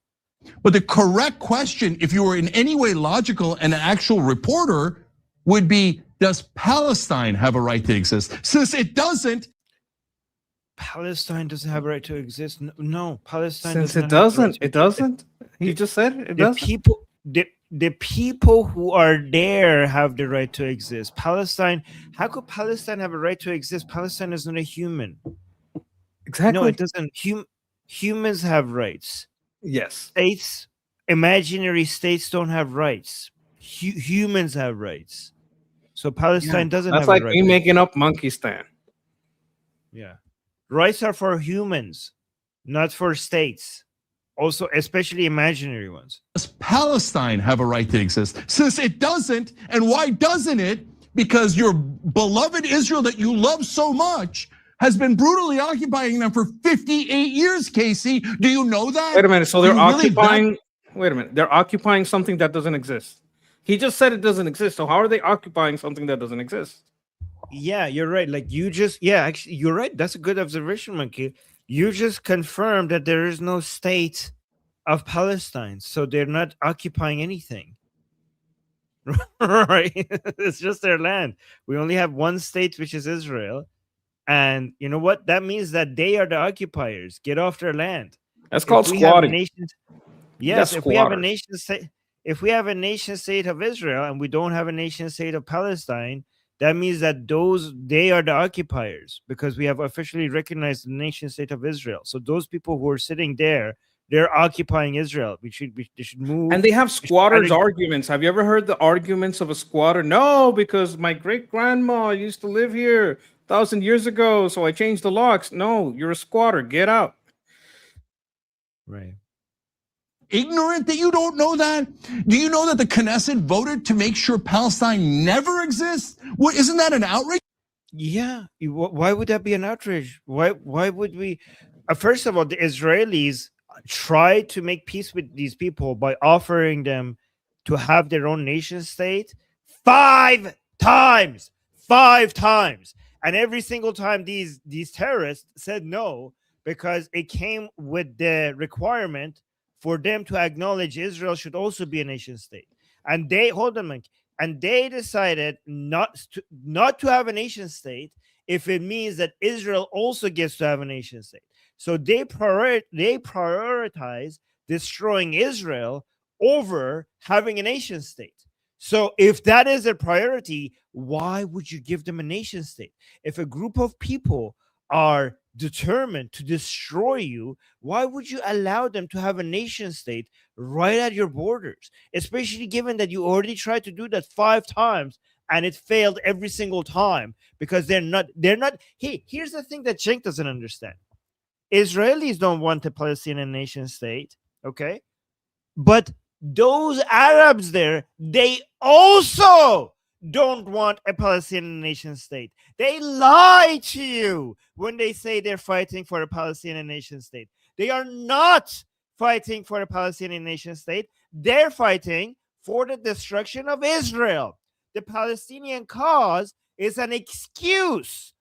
But the correct question, if you were in any way logical and an actual reporter, would be, does Palestine have a right to exist? Since it doesn't. Palestine doesn't have a right to exist. No, Palestine. Since it doesn't, it doesn't. He just said it doesn't. The people who are there have the right to exist. Palestine. How could Palestine have a right to exist? Palestine is not a human. Exactly. No, it doesn't. Humans have rights. Yes. States, imaginary states don't have rights. Humans have rights. So Palestine doesn't That's have like a right. me making up Monkeystan. Yeah. Rights are for humans, not for states. Also, especially imaginary ones. Does Palestine have a right to exist? Since it doesn't, and why doesn't it? Because your beloved Israel that you love so much has been brutally occupying them for 58 years, Casey. Do you know that? Wait a minute. So they're You really occupying. Wait a minute. They're occupying something that doesn't exist. He just said it doesn't exist. So how are they occupying something that doesn't exist? Yeah, you're right. Like actually, you're right. That's a good observation, Monkey. You just confirmed that there is no state of Palestine, so they're not occupying anything. Right? It's just their land. We only have one state, which is Israel. And you know what? That means that they are the occupiers. Get off their land. That's called squatting. Yes, if we have a nation state, if we have a nation state of Israel and we don't have a nation state of Palestine, that means that they are the occupiers, because we have officially recognized the nation state of Israel. So those people who are sitting there, they're occupying Israel. They should move. And they have squatters' arguments. Have you ever heard the arguments of a squatter? No, because my great grandma used to live here 1,000 years ago, so I changed the locks. No, you're a squatter. Get out. Right. Ignorant that you don't know that? Do you know that the Knesset voted to make sure Palestine never exists? What, isn't that an outrage? Yeah. Why would that be an outrage? Why would we? First of all, the Israelis tried to make peace with these people by offering them to have their own nation state 5 times. 5 times. And every single time these terrorists said no, because it came with the requirement for them to acknowledge Israel should also be a nation state. And they decided not to have a nation state if it means that Israel also gets to have a nation state. So they prioritize destroying Israel over having a nation state. So if that is a priority, why would you give them a nation state? If a group of people are determined to destroy you, why would you allow them to have a nation state right at your borders? Especially given that you already tried to do that 5 times and it failed every single time, because they're not. Hey, here's the thing that Cenk doesn't understand. Israelis don't want a Palestinian nation state, okay? But those Arabs there, they also don't want a Palestinian nation state. They lie to you when they say they're fighting for a Palestinian nation state. They are not fighting for a Palestinian nation state. They're fighting for the destruction of Israel. The Palestinian cause is an excuse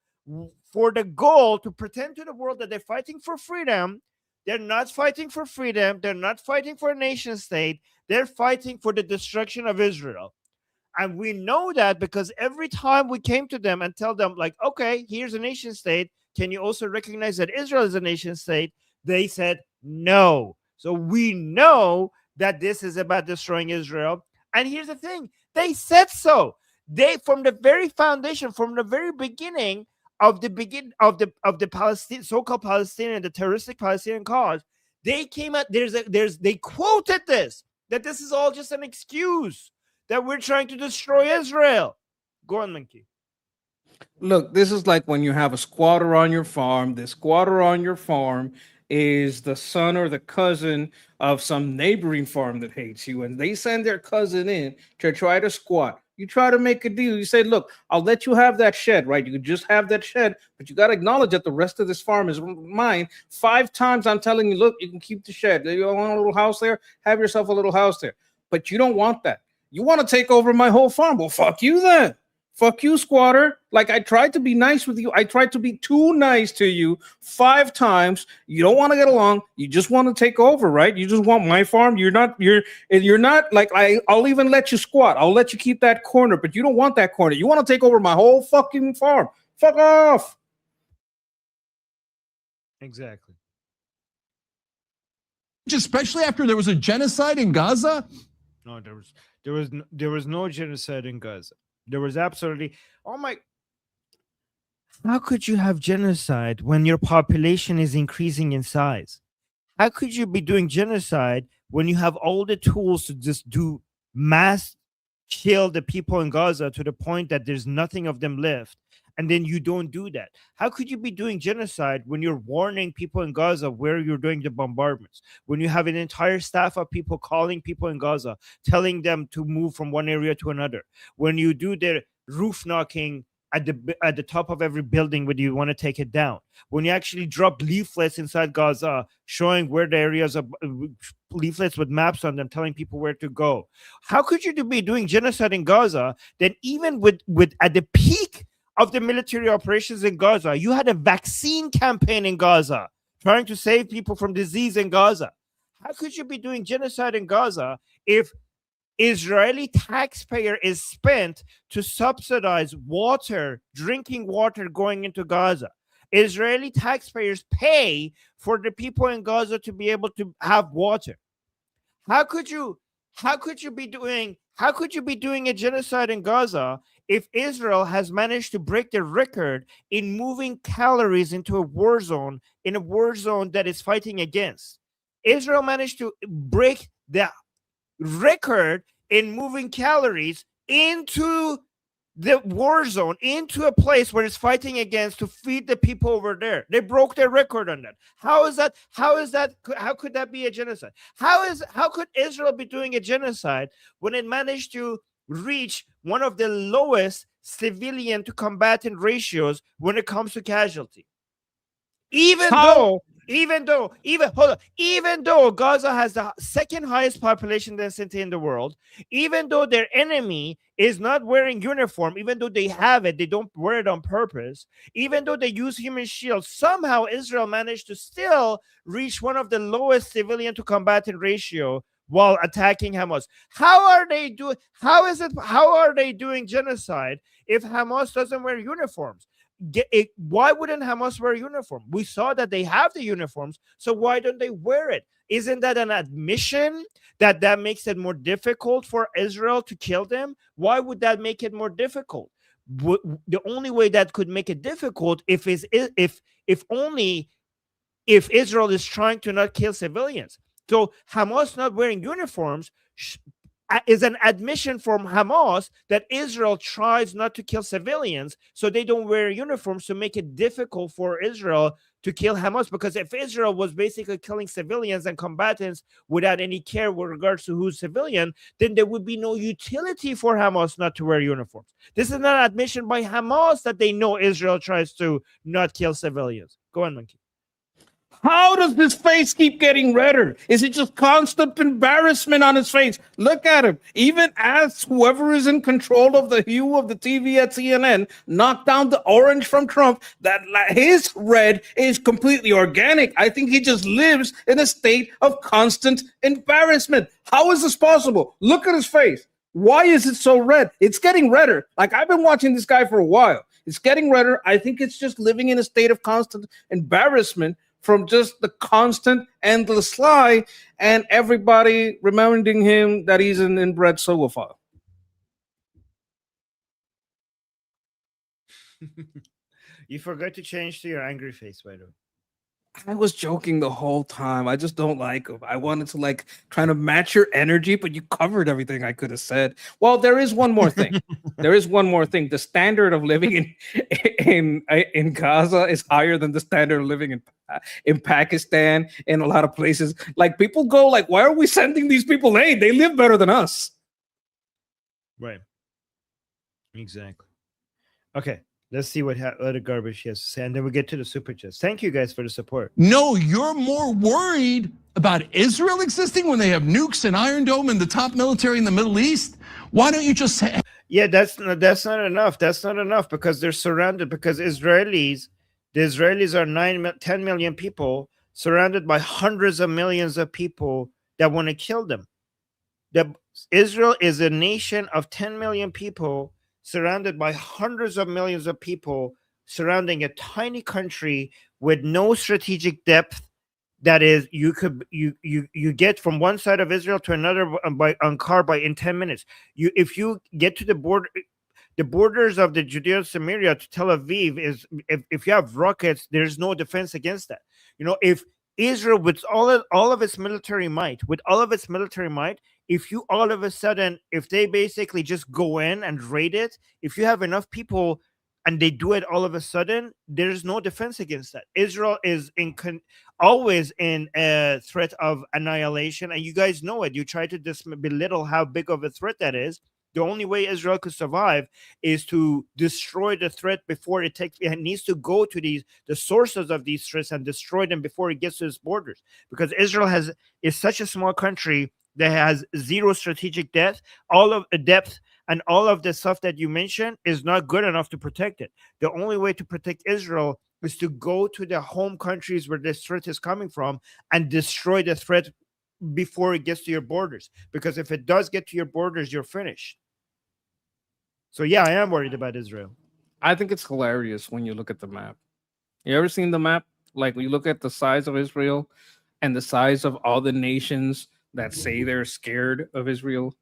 for the goal to pretend to the world that they're fighting for freedom. They're not fighting for freedom. They're not fighting for a nation state. They're fighting for the destruction of Israel. And we know that because every time we came to them and tell them, like, okay, here's a nation state. Can you also recognize that Israel is a nation state? They said no. So we know that this is about destroying Israel. And here's the thing. They said so. They, from the very foundation, from the very beginning of the Palestinian, so-called Palestinian, the terroristic Palestinian cause, they came out, they quoted this, that this is all just an excuse, that we're trying to destroy Israel. Go on, Monkey. Look, this is like when you have a squatter on your farm. The squatter on your farm is the son or the cousin of some neighboring farm that hates you, and they send their cousin in to try to squat. You try to make a deal. You say, look, I'll let you have that shed, right? You can just have that shed, but you got to acknowledge that the rest of this farm is mine. 5 times I'm telling you, look, you can keep the shed. You want a little house there? Have yourself a little house there. But you don't want that. You want to take over my whole farm. Well, fuck you then. Fuck you, squatter. Like, I tried to be nice with you. I tried to be too nice to you 5 times. You don't want to get along. You just want to take over, right? You just want my farm. You're not like, I'll even let you squat. I'll let you keep that corner, but you don't want that corner. You want to take over my whole fucking farm. Fuck off. Exactly. Especially after there was a genocide in Gaza. No, there was no genocide in Gaza. There was absolutely, oh my, how could you have genocide when your population is increasing in size? How could you be doing genocide when you have all the tools to just do mass kill the people in Gaza to the point that there's nothing of them left, and then you don't do that? How could you be doing genocide when you're warning people in Gaza where you're doing the bombardments, when you have an entire staff of people calling people in Gaza, telling them to move from one area to another, when you do the roof knocking at the top of every building when you want to take it down, when you actually drop leaflets inside Gaza showing where the areas of leaflets with maps on them telling people where to go? How could you be doing genocide in Gaza then, even with at the peak of the military operations in Gaza, you had a vaccine campaign in Gaza trying to save people from disease in Gaza? How could you be doing genocide in Gaza if Israeli taxpayer is spent to subsidize water, drinking water going into Gaza? Israeli taxpayers pay for the people in Gaza to be able to have water. How could you be doing a genocide in Gaza if Israel has managed to break the record in moving calories into a war zone, in a war zone that is fighting against? Israel managed to break the record in moving calories into the war zone, into a place where it's fighting against to feed the people over there. They broke their record on that. How could that be a genocide? How could Israel be doing a genocide when it managed to reach one of the lowest civilian to combatant ratios when it comes to casualty? Even though Gaza has the second highest population density in the world, even though their enemy is not wearing uniform, even though they have it, they don't wear it on purpose, even though they use human shields, somehow Israel managed to still reach one of the lowest civilian to combatant ratio while attacking Hamas. How are they doing genocide if Hamas doesn't wear uniforms? Why wouldn't Hamas wear a uniform? We saw that they have the uniforms, so why don't they wear it? Isn't that an admission that makes it more difficult for Israel to kill them? Why would that make it more difficult? The only way that could make it difficult if Israel is trying to not kill civilians. So Hamas not wearing uniforms is an admission from Hamas that Israel tries not to kill civilians, so they don't wear uniforms to make it difficult for Israel to kill Hamas. Because if Israel was basically killing civilians and combatants without any care with regards to who's civilian, then there would be no utility for Hamas not to wear uniforms. This is not an admission by Hamas that they know Israel tries to not kill civilians. Go on, Monkey. How does his face keep getting redder? Is it just constant embarrassment on his face? Look at him. Even as whoever is in control of the hue of the TV at CNN knocked down the orange from Trump, that his red is completely organic. I think he just lives in a state of constant embarrassment. How is this possible? Look at his face. Why is it so red? It's getting redder. Like, I've been watching this guy for a while. It's getting redder. I think it's just living in a state of constant embarrassment from just the constant endless lie and everybody reminding him that he's an inbred zoophile. You forgot to change to your angry face, by the way. I was joking the whole time. I just don't like him. I wanted to trying to match your energy, but you covered everything I could have said. Well, there is one more thing. The standard of living in Gaza is higher than the standard of living in Pakistan, in a lot of places. Like, people go why are we sending these people aid? They live better than us. Right. Exactly. Okay. Let's see what other garbage he has to say, and then we'll get to the super chats. Thank you guys for the support. No, you're more worried about Israel existing when they have nukes and Iron Dome and the top military in the Middle East. Why don't you just say? Yeah, that's not enough. That's not enough because they're surrounded. Because the Israelis are 10 million people surrounded by hundreds of millions of people that want to kill them. Israel is a nation of 10 million people surrounded by hundreds of millions of people surrounding a tiny country with no strategic depth. That is, you get from one side of Israel to another on car in 10 minutes. If you get to the borders of the Judea Samaria to Tel Aviv is if you have rockets, there's no defense against that. If Israel with all of its military might, if you all of a sudden, if they basically just go in and raid it, if you have enough people and they do it all of a sudden, there's no defense against that. Israel is always in a threat of annihilation, and you guys know it. You try to belittle how big of a threat that is. The only way Israel could survive is to destroy the threat before it needs to go to the sources of these threats and destroy them before it gets to its borders. Because Israel is such a small country that has zero strategic depth. All of the depth and all of the stuff that you mentioned is not good enough to protect it. The only way to protect Israel is to go to the home countries where this threat is coming from and destroy the threat before it gets to your borders. Because if it does get to your borders, you're finished. So yeah, I am worried about Israel. I think it's hilarious when you look at the map. You ever seen the map? Like when you look at the size of Israel and the size of all the nations that say they're scared of Israel,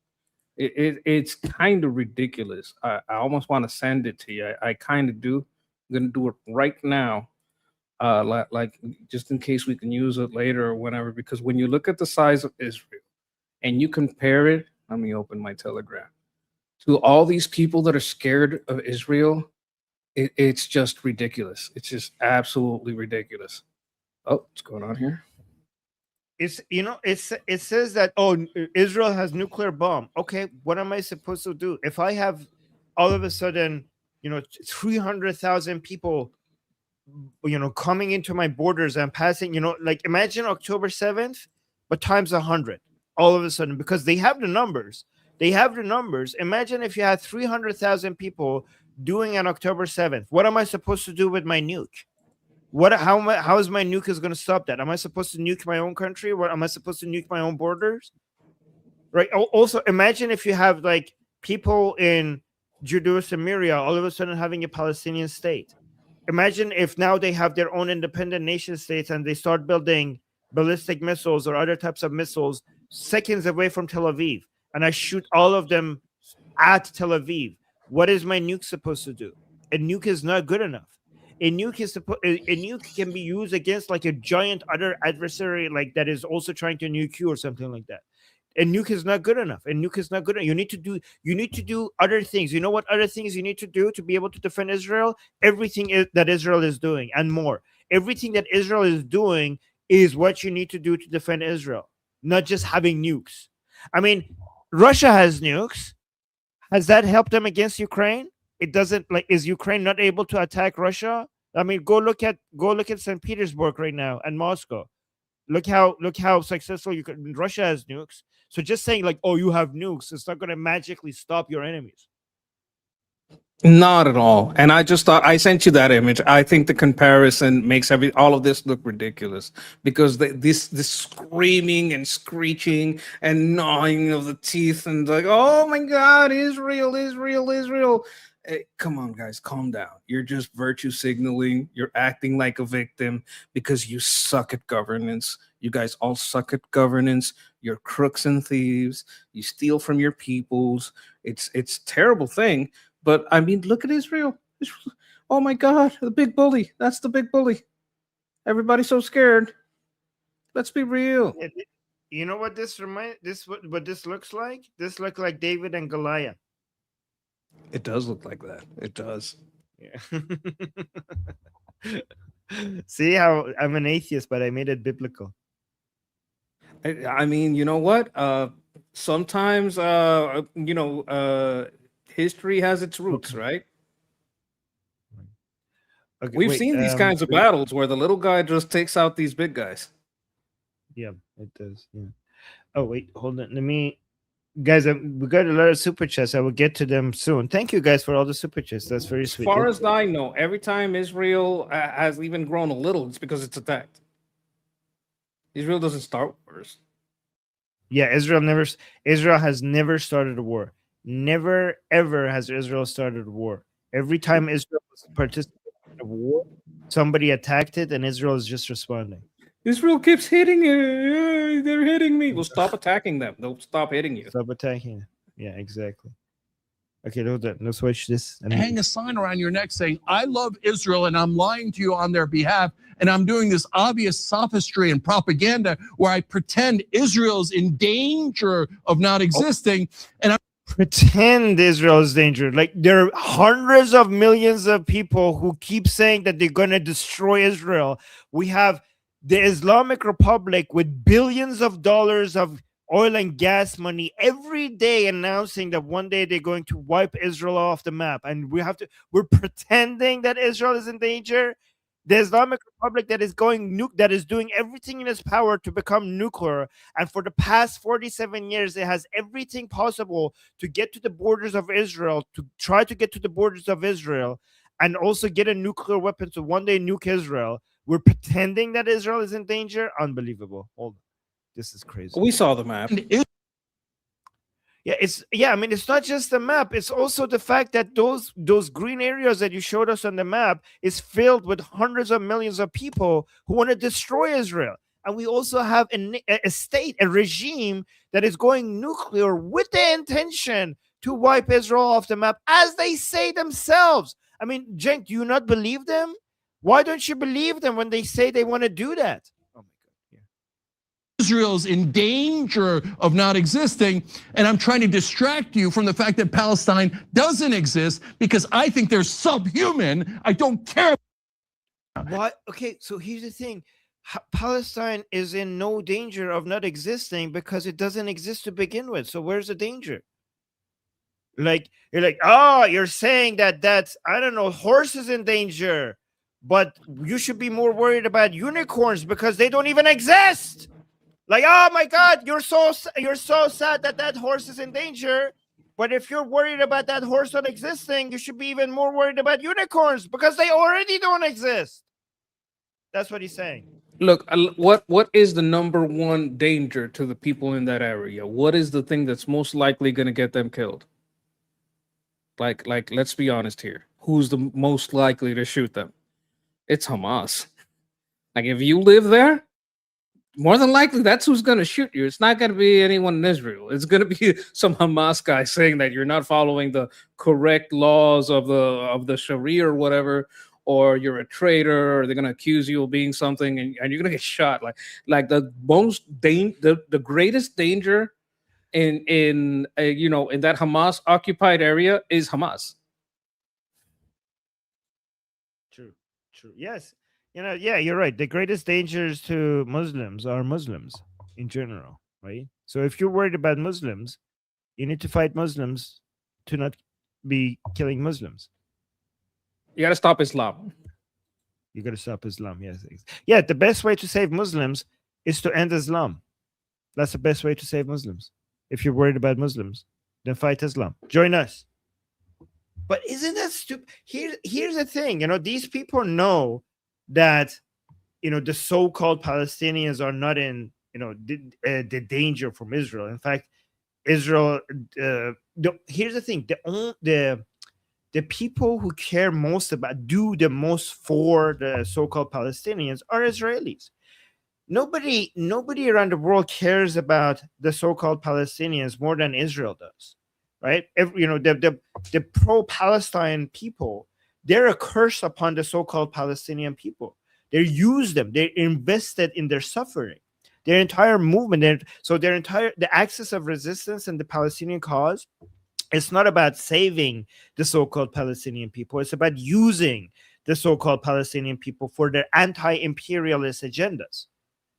it's kind of ridiculous. I almost want to send it to you. I kind of do. I'm going to do it right now, like just in case we can use it later or whenever, because when you look at the size of Israel and you compare it, let me open my Telegram, to all these people that are scared of Israel, it's just ridiculous. It's just absolutely ridiculous. Oh, what's going on here? It says that Israel has nuclear bomb. Okay, what am I supposed to do if I have all of a sudden 300,000 people coming into my borders and passing? Like imagine October 7th, but times 100 all of a sudden, because they have the numbers. Imagine if you had 300,000 people doing an October 7th. What am I supposed to do with my nuke? How is my nuke is going to stop that? Am I supposed to nuke my own country? What am I supposed to nuke my own borders? Right. Also, imagine if you have like people in Judea Samaria all of a sudden having a Palestinian state. Imagine if now they have their own independent nation states and they start building ballistic missiles or other types of missiles seconds away from Tel Aviv, and I shoot all of them at Tel Aviv. What is my nuke supposed to do? A nuke is not good enough. A nuke can be used against like a giant other adversary, like that is also trying to nuke you or something like that. A nuke is not good enough. You need to do other things. You know what other things you need to do to be able to defend Israel? Everything that Israel is doing and more. Everything that Israel is doing is what you need to do to defend Israel, not just having nukes. I mean, Russia has nukes. Has that helped them against Ukraine? It doesn't. Like, is Ukraine not able to attack Russia? I mean, go look at St. Petersburg right now and Moscow. Look how successful Russia has nukes. So just saying like, oh, you have nukes, it's not going to magically stop your enemies. Not at all. And I just thought I sent you that image. I think the comparison makes all of this look ridiculous because this screaming and screeching and gnawing of the teeth and like, oh my God, Israel. Hey, come on, guys, calm down. You're just virtue signaling. You're acting like a victim because you suck at governance. You guys all suck at governance. You're crooks and thieves. You steal from your peoples. It's a terrible thing. But I mean, look at Israel. Oh my God, the big bully. That's the big bully. Everybody's so scared. Let's be real. You know what what this looks like? This looks like David and Goliath. It does look like that. It does. Yeah. See how I'm an atheist, but I made it biblical. I mean, you know what? Sometimes, history has its roots, right? Okay, We've seen these kinds of battles where the little guy just takes out these big guys. Yeah, it does. Yeah. Oh, wait, hold on. Let me Guys, we got a lot of super chats. I will get to them soon. Thank you guys for all the super chats. That's very sweet. As far as I know, every time Israel has even grown a little, it's because it's attacked. Israel doesn't start wars. Yeah, Israel has never started a war. Never ever has Israel started a war. Every time Israel participated in a war, somebody attacked it, and Israel is just responding. Israel keeps hitting you. They're hitting me. Well, stop attacking them. They'll stop hitting you. Stop attacking. Yeah, exactly. Okay, let's switch this. Hang a sign around your neck saying, I love Israel and I'm lying to you on their behalf. And I'm doing this obvious sophistry and propaganda where I pretend Israel's in danger of not existing. And I pretend Israel is dangerous. Like, there are hundreds of millions of people who keep saying that they're going to destroy Israel. We have the Islamic Republic with billions of dollars of oil and gas money every day announcing that one day they're going to wipe Israel off the map. And we're pretending that Israel is in danger. The Islamic Republic that is that is doing everything in its power to become nuclear. And for the past 47 years, it has everything possible to get to the borders of Israel, to try to get to the borders of Israel, and also get a nuclear weapon to one day nuke Israel. We're pretending that Israel is in danger. Unbelievable. Hold on. This is crazy. We saw the map. I mean, it's not just the map. It's also the fact that those green areas that you showed us on the map is filled with hundreds of millions of people who want to destroy Israel. And we also have a state, a regime that is going nuclear with the intention to wipe Israel off the map, as they say themselves. I mean, Cenk, do you not believe them? Why don't you believe them when they say they want to do that? Israel's in danger of not existing, and I'm trying to distract you from the fact that Palestine doesn't exist because I think they're subhuman. I don't care. What? Okay, so here's the thing. Palestine is in no danger of not existing because it doesn't exist to begin with. So where's the danger? Like, you're like, oh, you're saying that's, I don't know, horses in danger, but you should be more worried about unicorns because they don't even exist. Like, oh my God, you're so sad that horse is in danger. But if you're worried about that horse not existing, you should be even more worried about unicorns because they already don't exist. That's what he's saying. Look, what is the number one danger to the people in that area? What is the thing that's most likely going to get them killed? Like, let's be honest here. Who's the most likely to shoot them? It's Hamas. Like, if you live there, more than likely, that's who's going to shoot you. It's not going to be anyone in Israel. It's going to be some Hamas guy saying that you're not following the correct laws of the Sharia or whatever, or you're a traitor, or they're going to accuse you of being something, and you're going to get shot. Like the greatest danger in that Hamas occupied area is Hamas. True. Yes. Yeah, you're right. The greatest dangers to Muslims are Muslims in general, right? So if you're worried about Muslims, you need to fight Muslims to not be killing Muslims. You got to stop Islam. You got to stop Islam, yes. Yeah, the best way to save Muslims is to end Islam. That's the best way to save Muslims. If you're worried about Muslims, then fight Islam. Join us. But isn't that stupid? Here's the thing. These people know that the so-called Palestinians are not in the danger from Israel. In fact, Israel. Here's the thing: the people who care most about, do the most for the so-called Palestinians are Israelis. Nobody around the world cares about the so-called Palestinians more than Israel does, right? The pro-Palestine people, they're a curse upon the so-called Palestinian people. They use them. They're invested in their suffering. Their entire movement, the axis of resistance and the Palestinian cause, it's not about saving the so-called Palestinian people. It's about using the so-called Palestinian people for their anti-imperialist agendas.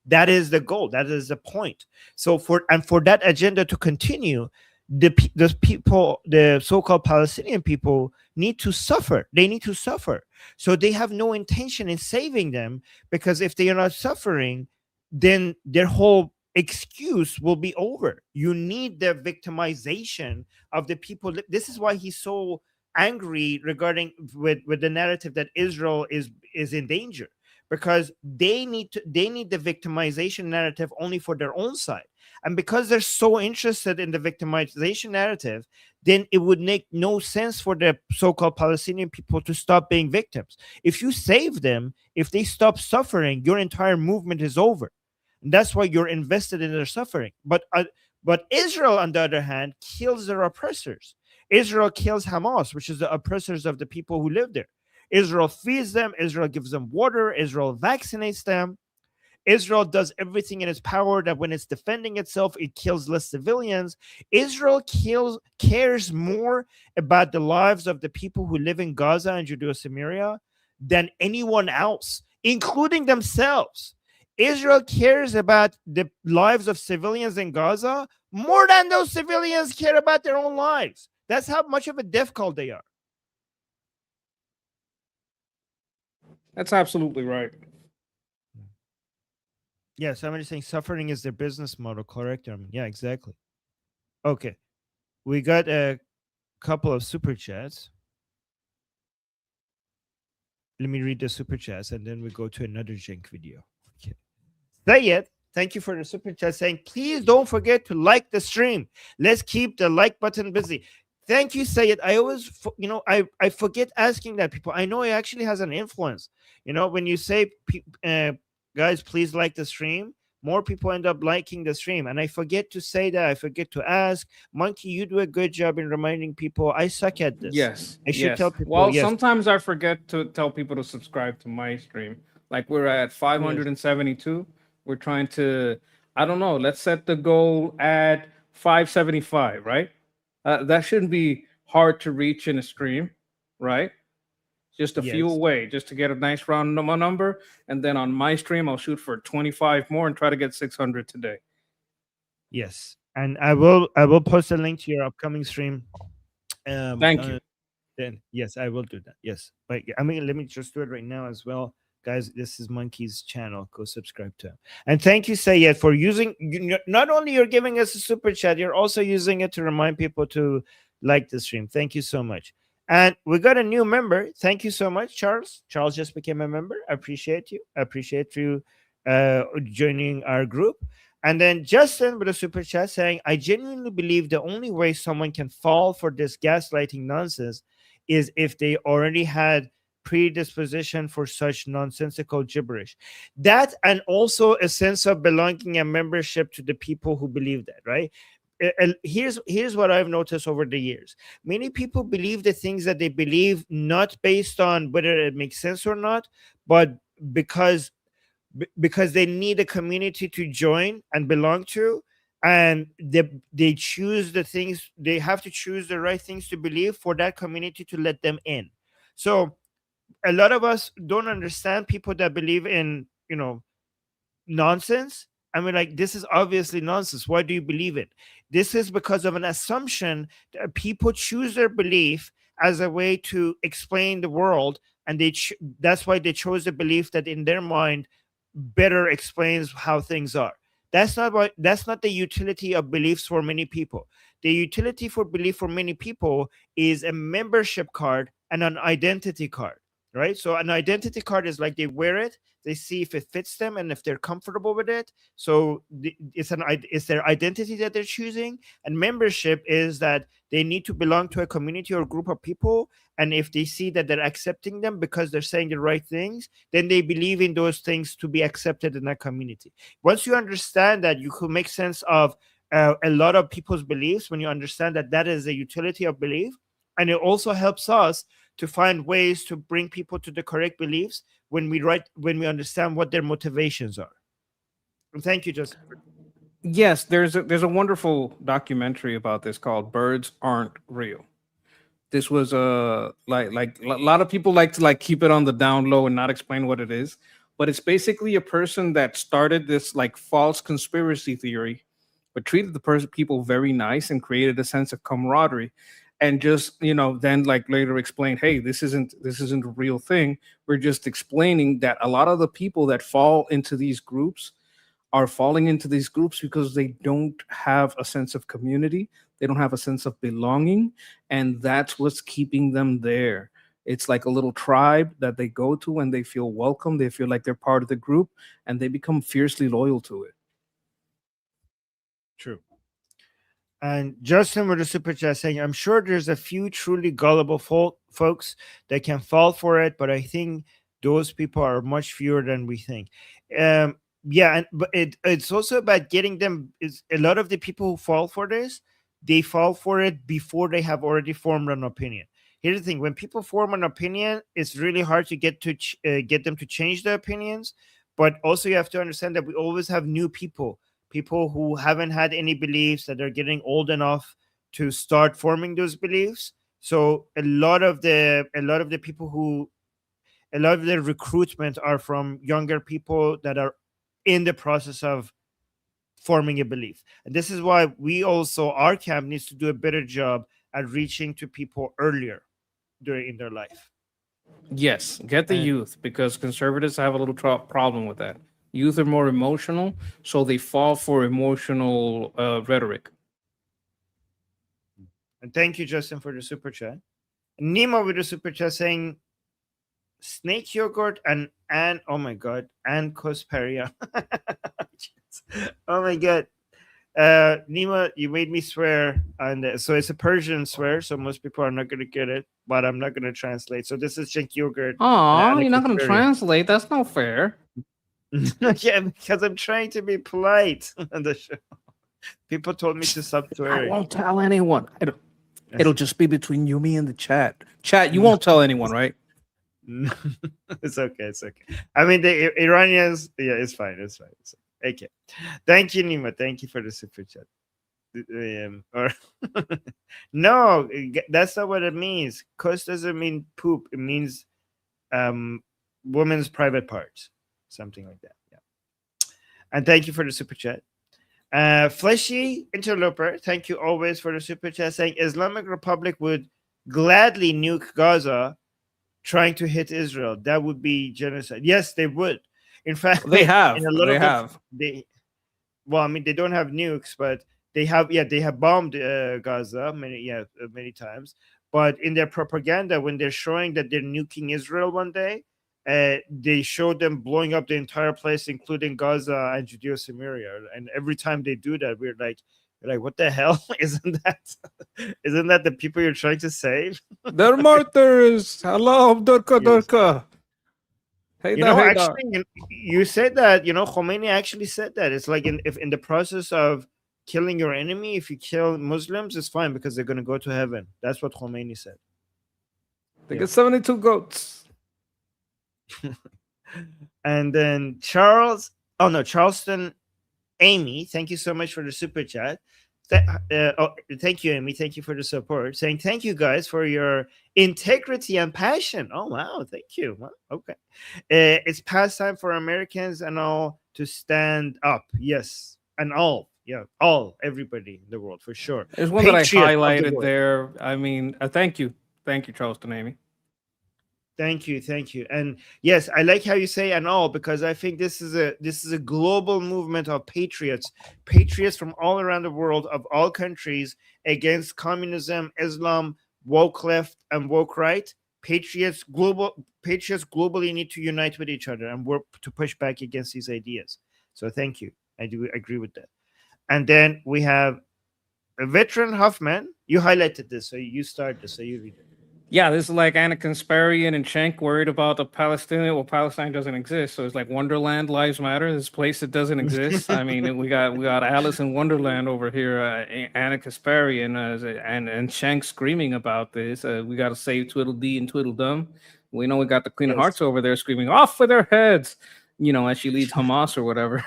That is the goal. That is the point. So for that agenda to continue, the so-called Palestinian people need to suffer. They need to suffer. So they have no intention in saving them, because if they are not suffering, then their whole excuse will be over. You need the victimization of the people. This is why he's so angry regarding with the narrative that Israel is in danger, because they need the victimization narrative only for their own side. And because they're so interested in the victimization narrative, then it would make no sense for the so-called Palestinian people to stop being victims. If you save them, if they stop suffering, your entire movement is over. And that's why you're invested in their suffering. But Israel, on the other hand, kills their oppressors. Israel kills Hamas, which is the oppressors of the people who live there. Israel feeds them. Israel gives them water. Israel vaccinates them. Israel does everything in its power that when it's defending itself, it kills less civilians. Israel cares more about the lives of the people who live in Gaza and Judea-Samaria than anyone else, including themselves. Israel cares about the lives of civilians in Gaza more than those civilians care about their own lives. That's how much of a death cult they are. That's absolutely right. Yeah, somebody's saying suffering is their business model, correct? Yeah, exactly. Okay. We got a couple of super chats. Let me read the super chats and then we go to another Jenk video. Okay. Sayed, thank you for the super chat saying, please don't forget to like the stream. Let's keep the like button busy. Thank you, Sayed. I always, I forget asking that people. I know it actually has an influence. When you say, guys, please like the stream, more people end up liking the stream. And I forget to say that. I forget to ask. Monkey, you do a good job in reminding people. I suck at this. Yes. I should tell people. Well, yes. sometimes I forget to tell people to subscribe to my stream. Like we're at 572. We're trying to, I don't know, let's set the goal at 575, right? That shouldn't be hard to reach in a stream, right? Just a few away, just to get a nice round number. And then on my stream, I'll shoot for 25 more and try to get 600 today. Yes. And I will post a link to your upcoming stream. Thank you. Then yes, I will do that. Yes. But I mean, let me just do it right now as well. Guys, this is Monkey's channel. Go subscribe to him. And thank you, Sayed, for using, not only you're giving us a super chat, you're also using it to remind people to like the stream. Thank you so much. And we got a new member. Thank you so much, Charles. Charles just became a member. I appreciate you. I appreciate you joining our group. And then Justin with a super chat saying, I genuinely believe the only way someone can fall for this gaslighting nonsense is if they already had predisposition for such nonsensical gibberish. That, and also a sense of belonging and membership to the people who believe that, right? Here's what I've noticed over the years. Many people believe the things that they believe not based on whether it makes sense or not, but because they need a community to join and belong to, and they choose the things, they have to choose the right things to believe for that community to let them in. So a lot of us don't understand people that believe in, nonsense. I mean, like, this is obviously nonsense. Why do you believe it? This is because of an assumption that people choose their belief as a way to explain the world. And that's why they chose the belief that in their mind better explains how things are. That's not the utility of beliefs for many people. The utility for belief for many people is a membership card and an identity card. Right? So an identity card is like they wear it, they see if it fits them and if they're comfortable with it. So it's their identity that they're choosing. And membership is that they need to belong to a community or group of people. And if they see that they're accepting them because they're saying the right things, then they believe in those things to be accepted in that community. Once you understand that, you could make sense of a lot of people's beliefs when you understand that that is a utility of belief. And it also helps us to find ways to bring people to the correct beliefs when we understand what their motivations are. And thank you, Justin. Yes, there's a wonderful documentary about this called "Birds Aren't Real." This was like a lot of people like to keep it on the down low and not explain what it is, but it's basically a person that started this like false conspiracy theory, but treated the people very nice and created a sense of camaraderie. And just, then like later explain, hey, this isn't a real thing. We're just explaining that a lot of the people that fall into these groups are falling into these groups because they don't have a sense of community. They don't have a sense of belonging. And that's what's keeping them there. It's like a little tribe that they go to and they feel welcome. They feel like they're part of the group and they become fiercely loyal to it. True. And Justin with a super chat saying, I'm sure there's a few truly gullible folks that can fall for it, but I think those people are much fewer than we think. But it's also about getting them. A lot of the people who fall for this, they fall for it before they have already formed an opinion. Here's the thing: when people form an opinion, it's really hard to get them to change their opinions. But also, you have to understand that we always have new people who haven't had any beliefs, that are getting old enough to start forming those beliefs. So a lot of the recruitment are from younger people that are in the process of forming a belief. And this is why our camp needs to do a better job at reaching to people earlier in their life. Yes, get the youth, because conservatives have a little problem with that. Youth are more emotional, so they fall for emotional rhetoric. And thank you, Justin, for the super chat. Nemo with the super chat saying, snake yogurt and oh my god, and cosperia. Oh my god. Nima, you made me swear, and so it's a Persian swear, so most people are not going to get it, but I'm not going to translate. So this is junk yogurt. Oh, you're not going to translate? That's not fair. Yeah, because I'm trying to be polite on the show. People told me to stop swearing. I won't tell anyone. It'll just be between you, me, and the chat. Chat, you won't tell anyone, right? It's okay. It's okay. I mean, the Iranians, yeah, it's fine. It's fine. Okay. Thank you, Nima. Thank you for the super chat. No, that's not what it means. Kos doesn't mean poop. It means women's private parts. Something like that. Yeah. And thank you for the super chat. Fleshy Interloper, thank you always for the super chat, saying Islamic Republic would gladly nuke Gaza, trying to hit Israel. That would be genocide. Yes, they would. In fact, they have. Well, I mean, they don't have nukes, but they have. Yeah, they have bombed Gaza many times. But in their propaganda, when they're showing that they're nuking Israel one day, they show them blowing up the entire place, including Gaza and Judea Samaria. And every time they do that, we're like, what the hell? Isn't that the people you're trying to save? They're martyrs. Hello, Durka. Hey, actually, you said that. Khomeini actually said that. It's like if in the process of killing your enemy, if you kill Muslims, it's fine because they're going to go to heaven. That's what Khomeini said. They get 72 goats. And then Charleston Amy, thank you so much for the super chat. Thank you, Amy. Thank you for the support. Saying thank you guys for your integrity and passion. Oh wow, thank you. Well, okay, it's past time for Americans and all to stand up. Yes, and all. Yeah, everybody in the world for sure. There's one that I highlighted there. I mean, thank you, Charleston Amy. Thank you. And yes, I like how you say and all, because I think this is a global movement of patriots from all around the world, of all countries, against communism, Islam, woke left and woke right. Patriots globally need to unite with each other and work to push back against these ideas. So thank you. I do agree with that. And then we have a veteran Huffman. You highlighted this, so you started this, so you read it. Yeah, this is like Anna Kasparian and Cenk worried about the Palestinian. Well, Palestine doesn't exist, so it's like Wonderland Lives Matter. This place that doesn't exist. I mean, we got Alice in Wonderland over here. Anna Kasparian and Cenk screaming about this. We got to save Tweedledee and Tweedledum. We know we got the Queen of Hearts over there screaming off with their heads. As she leads Hamas or whatever.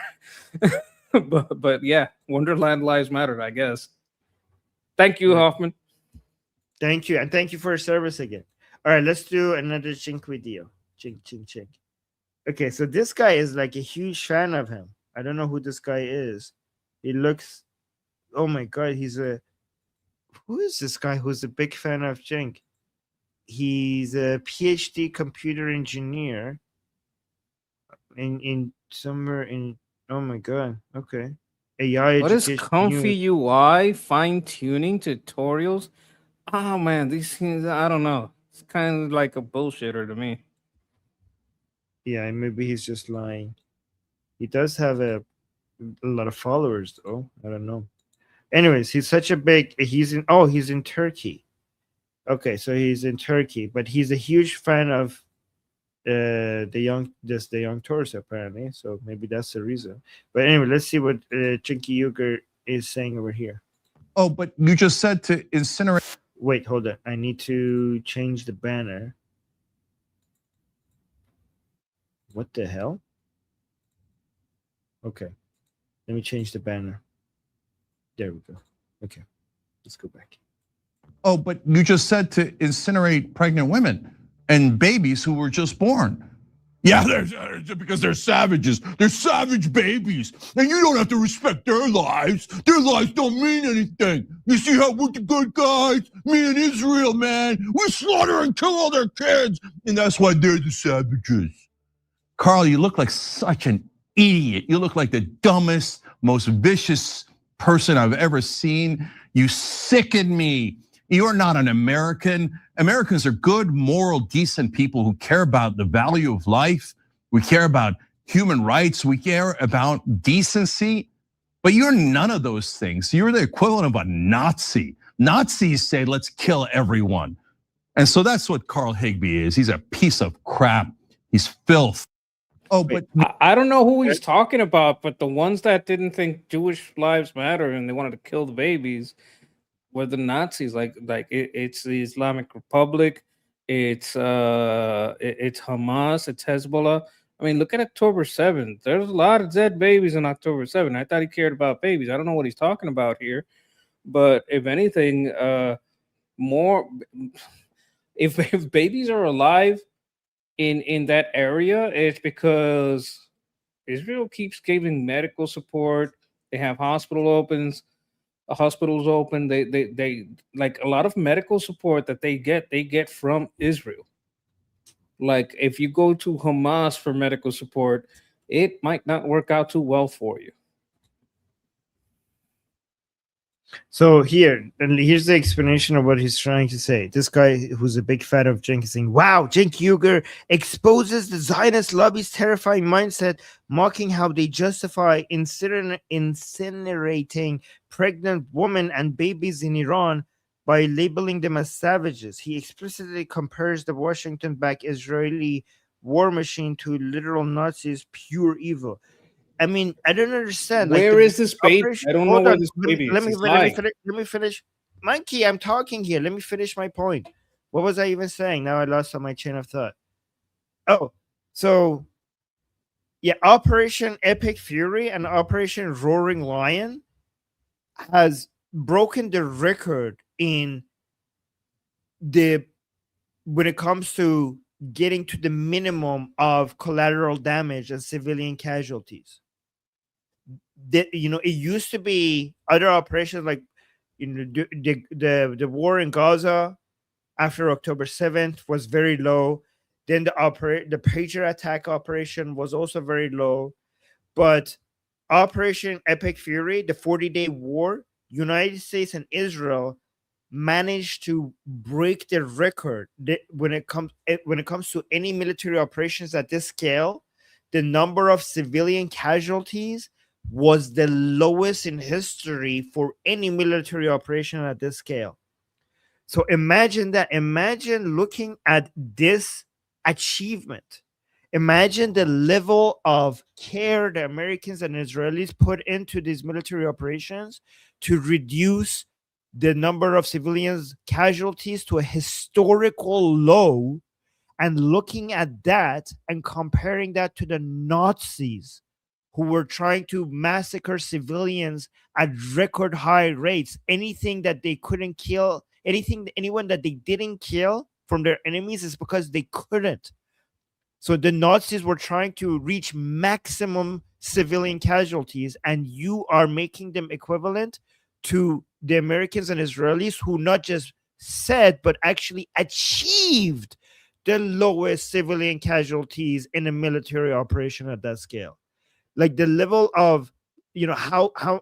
but yeah, Wonderland Lives Matter, I guess. Thank you, Hoffman. Thank you, and thank you for your service again. All right, let's do another Chink video. Chink. Okay, so this guy is like a huge fan of him. I don't know who this guy is. He looks, oh my god, who is this guy who's a big fan of Chink? He's a PhD computer engineer in somewhere in Oh my god. Okay. AI What is education. comfy UI fine tuning tutorials? Oh man, these things I don't know. It's kind of like a bullshitter to me. Yeah, maybe he's just lying. He does have a lot of followers though. I don't know. Anyways, he's such a big. He's in Turkey. Okay, so he's in Turkey, but he's a huge fan of the young Taurus apparently. So maybe that's the reason. But anyway, let's see what Chinky Uyghur is saying over here. Oh, but you just said to incinerate. Wait, hold on. I need to change the banner. What the hell? Okay, let me change the banner. There we go. Okay, let's go back. Oh, but you just said to incinerate pregnant women and babies who were just born. Yeah, because they're savages. They're savage babies. And you don't have to respect their lives. Their lives don't mean anything. You see how we're the good guys? Me and Israel, man. We slaughter and kill all their kids. And that's why they're the savages. Carl, you look like such an idiot. You look like the dumbest, most vicious person I've ever seen. You sicken me. You're not an American. Americans are good, moral, decent people who care about the value of life. We care about human rights. We care about decency. But you're none of those things. You're the equivalent of a Nazi. Nazis say, let's kill everyone. And so that's what Carl Higbie is. He's a piece of crap. He's filth. Oh, but I don't know who he's talking about, but the ones that didn't think Jewish lives matter and they wanted to kill the babies were the Nazis. It's the Islamic Republic, it's Hamas, it's Hezbollah. I mean, look at October 7th. There's a lot of dead babies on October 7th. I thought he cared about babies. I don't know what he's talking about here, but if anything, more if babies are alive in that area, it's because Israel keeps giving medical support. They have hospitals open. They like a lot of medical support that they get from Israel. Like if you go to Hamas for medical support, it might not work out too well for you. So here's the explanation of what he's trying to say. This guy who's a big fan of Cenk is saying, wow, Cenk Uyghur exposes the Zionist lobby's terrifying mindset, mocking how they justify incinerating pregnant women and babies in Iran by labeling them as savages. He explicitly compares the Washington-backed Israeli war machine to literal Nazis' pure evil. I mean, I don't understand. Where is this baby? I don't know where this baby is. Let me finish. Mikey, I'm talking here. Let me finish my point. What was I even saying? Now I lost on my chain of thought. Oh, so yeah, Operation Epic Fury and Operation Roaring Lion has broken the record when it comes to getting to the minimum of collateral damage and civilian casualties. It used to be other operations like the war in Gaza after October 7th was very low. Then the Patriot attack operation was also very low. But Operation Epic Fury, the 40-day war, United States and Israel managed to break the record when it comes to any military operations at this scale. The number of civilian casualties was the lowest in history for any military operation at this scale. So imagine that. Imagine looking at this achievement. Imagine the level of care the Americans and Israelis put into these military operations to reduce the number of civilians casualties to a historical low, and looking at that and comparing that to the Nazis who were trying to massacre civilians at record high rates. Anyone that they didn't kill from their enemies is because they couldn't. So the Nazis were trying to reach maximum civilian casualties, and you are making them equivalent to the Americans and Israelis who not just said, but actually achieved the lowest civilian casualties in a military operation at that scale. Like the level of, how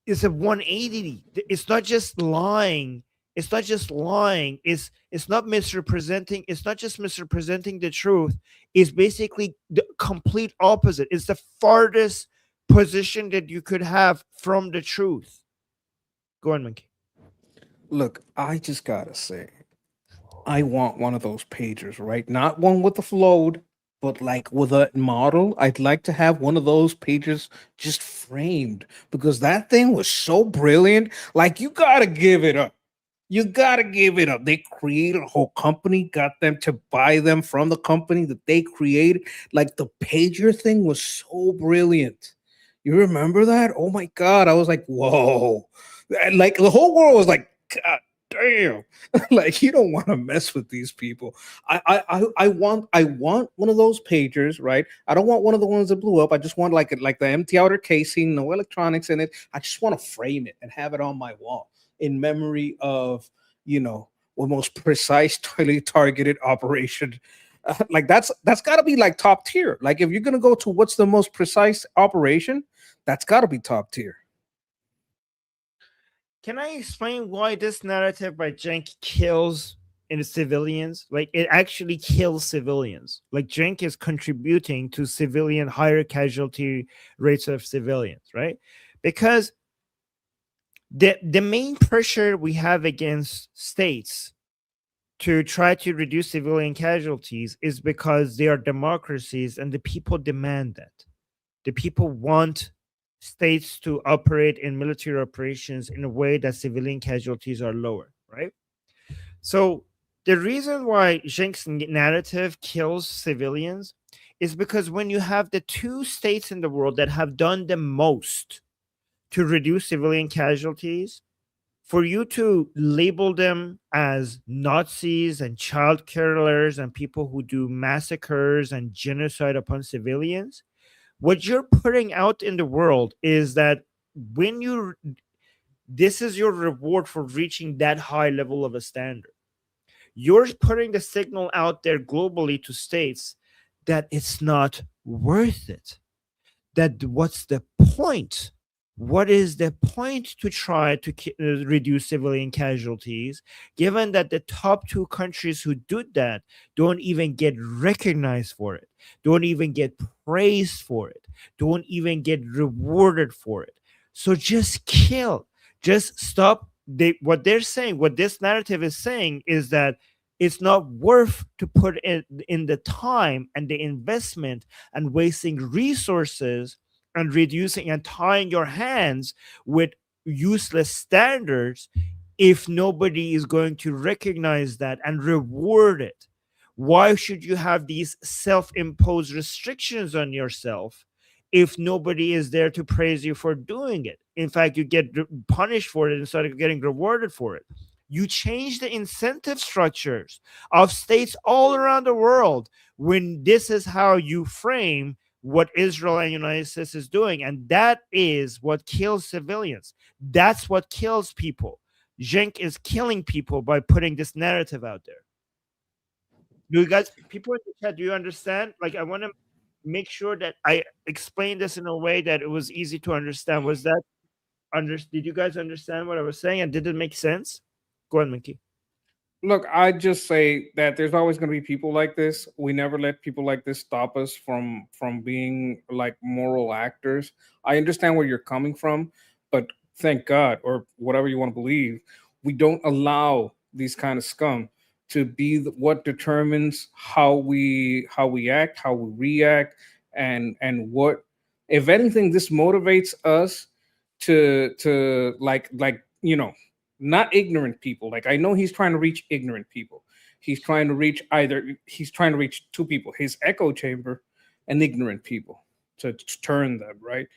it's a 180. It's not just lying. It's not just lying. It's not misrepresenting. It's not just misrepresenting the truth. It's basically the complete opposite. It's the farthest position that you could have from the truth. Go on, Monkey. Look, I just gotta say, I want one of those pagers, right? Not one with the float, but like with a model. I'd like to have one of those pagers just framed because that thing was so brilliant. Like, you gotta give it up. You gotta give it up. They created a whole company, got them to buy them from the company that they created. Like, the pager thing was so brilliant. You remember that? Oh my God. I was like, whoa. And like, the whole world was like, God damn. Like, you don't want to mess with these people. I want one of those pagers, right? I don't want one of the ones that blew up. I just want like the empty outer casing, no electronics in it. I just want to frame it and have it on my wall in memory of, the most precise, targeted operation. Like, that's got to be like top tier. Like, if you're gonna go to what's the most precise operation, that's got to be top tier. Can I explain why this narrative by Cenk kills in civilians? Like, it actually kills civilians. Like, Cenk is contributing to civilian higher casualty rates of civilians, right? Because the main pressure we have against states to try to reduce civilian casualties is because they are democracies and the people demand that. The people want states to operate in military operations in a way that civilian casualties are lower, right? So the reason why Cenk's narrative kills civilians is because when you have the two states in the world that have done the most to reduce civilian casualties, for you to label them as Nazis and child killers and people who do massacres and genocide upon civilians, what you're putting out in the world is that this is your reward for reaching that high level of a standard. You're putting the signal out there globally to states that it's not worth it. That what's the point? What is the point to try to reduce civilian casualties, given that the top two countries who do that don't even get recognized for it, don't even get praised for it, don't even get rewarded for it? So just kill, just stop. What they're saying, what this narrative is saying, is that it's not worth to put in the time and the investment and wasting resources and reducing and tying your hands with useless standards if nobody is going to recognize that and reward it. Why should you have these self-imposed restrictions on yourself if nobody is there to praise you for doing it? In fact, you get punished for it instead of getting rewarded for it. You change the incentive structures of states all around the world when this is how you frame what Israel and United States is doing. And that is what kills civilians. That's what kills people. Cenk is killing people by putting this narrative out there. Do you guys, people in the chat, do you understand? Like, I want to make sure that I explain this in a way that it was easy to understand. Was that did you guys understand what I was saying? And did it make sense? Go ahead, Mickey. Look, I just say that there's always going to be people like this. We never let people like this stop us from being like moral actors. I understand where you're coming from, but thank God, or whatever you want to believe, we don't allow these kind of scum to be what determines how we act, how we react, and what, if anything, this motivates us to like not ignorant people. Like, I know he's trying to reach ignorant people. He's trying to reach two people, his echo chamber and ignorant people, to turn them, right?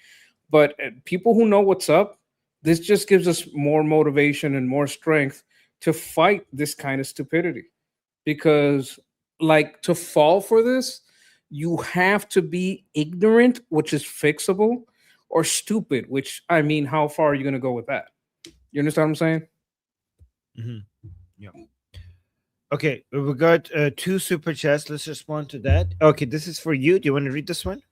But people who know what's up, this just gives us more motivation and more strength to fight this kind of stupidity. Because, like, to fall for this, you have to be ignorant, which is fixable, or stupid, which, I mean, how far are you going to go with that? You understand what I'm saying? Mm-hmm. Yeah. Okay, we got 2 super chats. Let's respond to that. Okay, this is for you. Do you want to read this one?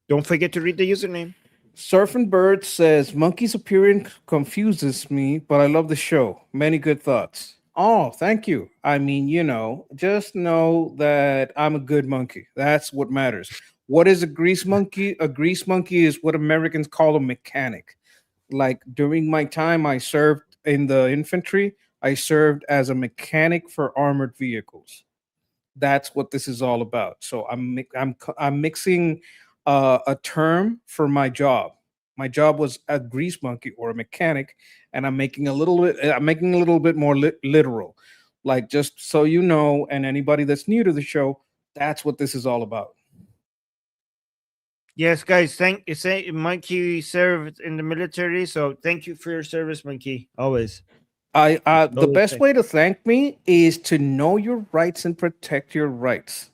Don't forget to read the username. Surfing Bird says, monkeys appearing confuses me, but I love the show. Many good thoughts. Oh, thank you. I mean, just know that I'm a good monkey. That's what matters. What is a grease monkey? A grease monkey is what Americans call a mechanic. Like during my time, I served in the infantry. I served as a mechanic for armored vehicles. That's what this is all about. So I'm mixing a term for my job. My job was a grease monkey or a mechanic, and I'm making a little bit more literal, like just so you know, and anybody that's new to the show, that's what this is all about. Yes, guys. You say Monkey served in the military, so thank you for your service, Monkey. Always. The best way to thank me is to know your rights and protect your rights.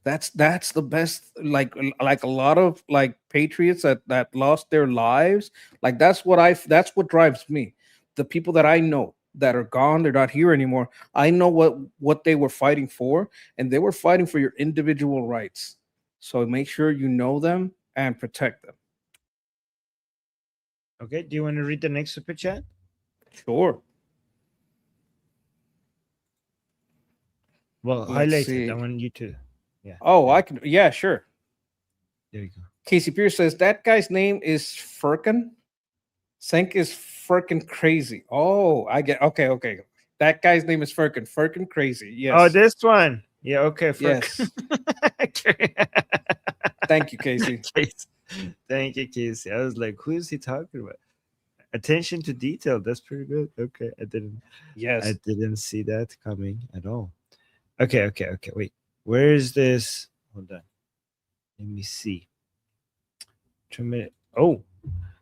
That's the best. Like a lot of patriots that lost their lives. Like that's what drives me. The people that I know that are gone, they're not here anymore. I know what they were fighting for, and they were fighting for your individual rights. So make sure you know them and protect them. Okay. Do you want to read the next super chat? Sure. Well, highlight it. I want you to. Yeah. Oh, I can. Yeah, sure. There you go. Casey Pierce says that guy's name is Firkin. Senk is Firkin crazy. Oh, I get. Okay. That guy's name is Firkin. Firkin crazy. Yes. Oh, this one. Yeah. Okay. Firkin. Yes. Thank you, Casey. Thank you, Casey. I was like, who is he talking about? Attention to detail. That's pretty good. Okay. I didn't see that coming at all. Okay. Wait. Where is this? Hold on. Let me see. 2 minutes. Oh,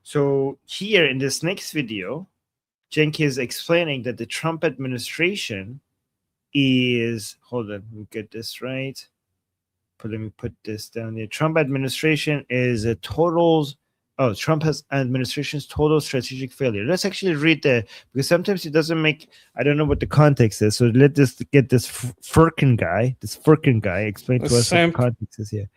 so here in this next video, Cenk is explaining that the Trump administration is. Hold on. Let me get this right. But let me put this down there. Trump administration is a total. Oh, Trump administration's total strategic failure. Let's actually read because sometimes it doesn't make. I don't know what the context is. So let us get this Firkin guy explain to us what the context is here.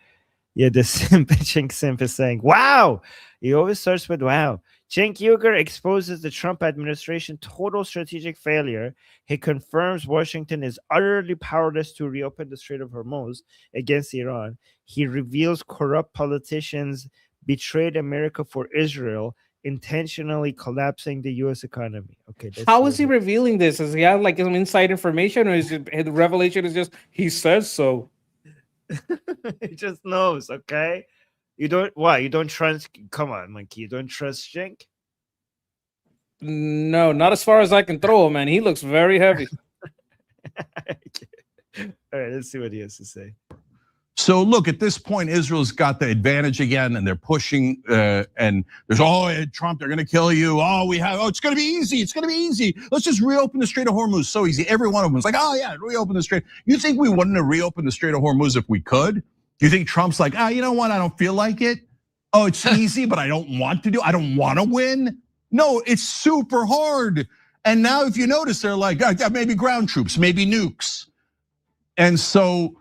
Yeah, the Cenk is saying, "Wow." He always starts with "Wow." Cenk Uygur exposes the Trump administration total strategic failure. He confirms Washington is utterly powerless to reopen the Strait of Hormuz against Iran. He reveals corrupt politicians betrayed America for Israel, intentionally collapsing the U.S. economy. Okay. How is he revealing this? Is he have some inside information, or is it the revelation is just he says so? He just knows. Okay. You don't trust? Come on, Monkey. You don't trust Cenk? No, not as far as I can throw him, man. He looks very heavy. All right. Let's see what he has to say. So look, at this point, Israel's got the advantage again, and they're pushing. And there's Trump, they're going to kill you. It's going to be easy. It's going to be easy. Let's just reopen the Strait of Hormuz. So easy. Every one of them was like, oh yeah, reopen the Strait. You think we wouldn't have reopened the Strait of Hormuz if we could? You think Trump's like, you know what? I don't feel like it. Oh, it's easy, but I don't want to do. I don't want to win. No, it's super hard. And now, if you notice, they're like, maybe ground troops, maybe nukes, and so.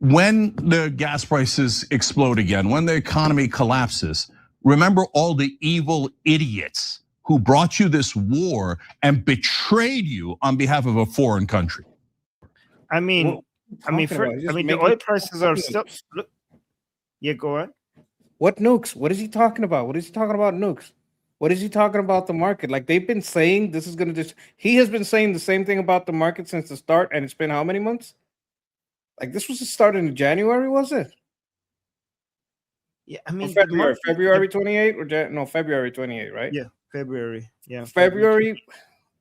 When the gas prices explode again, when the economy collapses, remember all the evil idiots who brought you this war and betrayed you on behalf of a foreign country. The oil prices are still. Yeah, go on. What nukes? What is he talking about? What is he talking about nukes? What is he talking about the market? Like they've been saying this is going to he has been saying the same thing about the market since the start, and it's been how many months? Like this was started in January, was it? Yeah, I mean February 28 or February 28, right? Yeah, February. Yeah, February.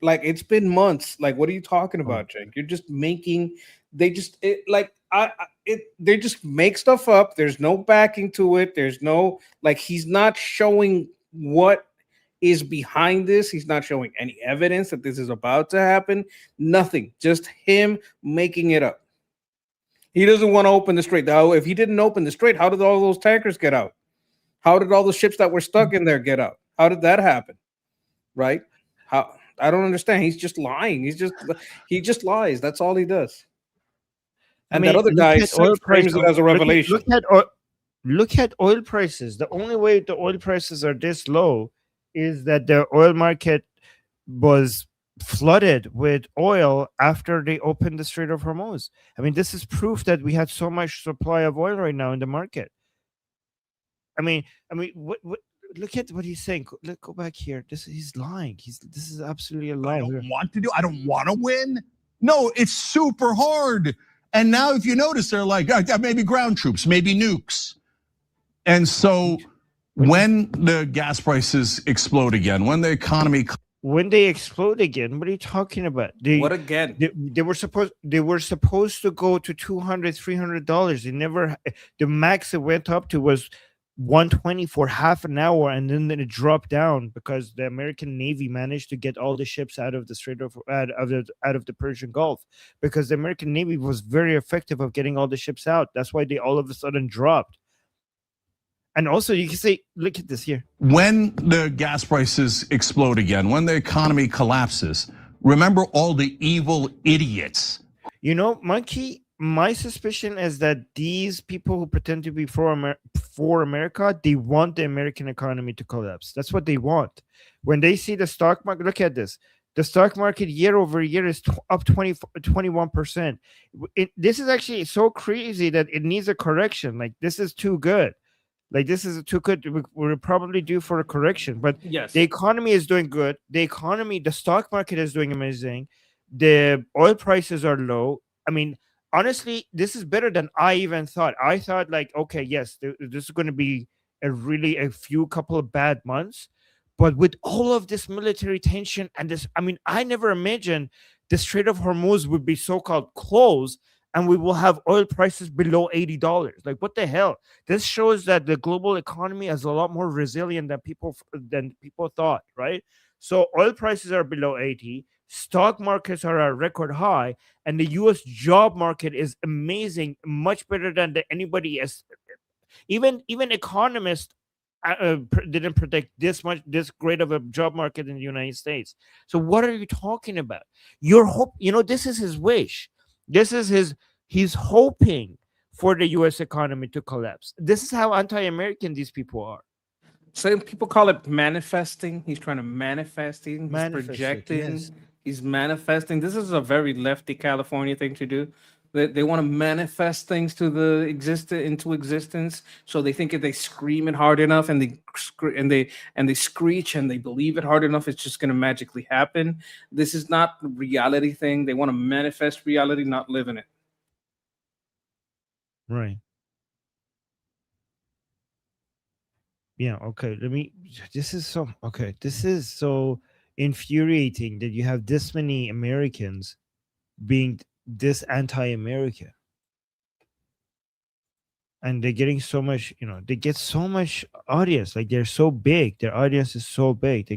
Like it's been months. Like what are you talking about, Cenk? You're just making. They just they just make stuff up. There's no backing to it. There's no he's not showing what is behind this. He's not showing any evidence that this is about to happen. Nothing. Just him making it up. He doesn't want to open the strait. Now, if he didn't open the strait, how did all those tankers get out? How did all the ships that were stuck in there get out? How did that happen? Right? How? I don't understand. He's just lying. He just lies. That's all he does. And that other guy frames it as a revelation. look at oil prices. The only way the oil prices are this low is that the oil market was flooded with oil after they opened the Strait of Hormuz. I mean, this is proof that we had so much supply of oil right now in the market. I mean, what? Look at what he's saying. Let's go back here. He's lying. This is absolutely a lie. I don't want to win. No, it's super hard. And now, if you notice, they're like, maybe ground troops, maybe nukes. And so when the gas prices explode again, when the economy... When they explode again, what are you talking about? What again? They were supposed to go to $200, $300. They never. The max it went up to was $120 for half an hour, and then it dropped down because the American Navy managed to get all the ships out of the Strait of out of the Persian Gulf, because the American Navy was very effective of getting all the ships out. That's why they all of a sudden dropped. And also, you can say, look at this here. When the gas prices explode again, when the economy collapses, remember all the evil idiots. You know, Monkey, my suspicion is that these people who pretend to be for America, they want the American economy to collapse. That's what they want. When they see the stock market, look at this. The stock market year over year is up 21%. This is actually so crazy that it needs a correction. Like, this is too good. Like, this is too good. We're probably due for a correction. But yes, the economy is doing good. The stock market is doing amazing. The oil prices are low. I mean, honestly, this is better than I even thought. I thought, like, okay, yes, this is going to be a few couple of bad months. But with all of this military tension and this, I mean, I never imagined the Strait of Hormuz would be so-called closed and we will have oil prices below $80. Like, what the hell? This shows that the global economy is a lot more resilient than people thought, right? So oil prices are below 80. Stock markets are at a record high, and the U.S. job market is amazing, much better than anybody else. Even economists didn't predict this great of a job market in the United States. So what are you talking about? This is his wish. He's hoping for the U.S. economy to collapse. This is how anti-American these people are. Some people call it manifesting. He's trying to manifest. He's projecting. Yes. He's manifesting. This is a very lefty California thing to do. They want to manifest things into existence. So they think if they scream it hard enough and they screech and they believe it hard enough, it's just going to magically happen. This is not a reality thing. They want to manifest reality, not live in it. Right. Yeah. Okay. This is so infuriating that you have this many Americans being this anti-America, and they're getting so much, they get so much audience. Like, they're so big, their audience is so big.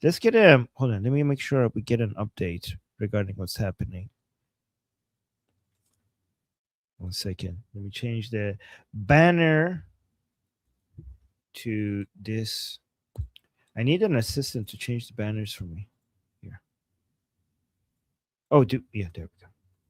Let's get hold on, let me make sure we get an update regarding what's happening. 1 second, let me change the banner to this. I need an assistant to change the banners for me here. There we go.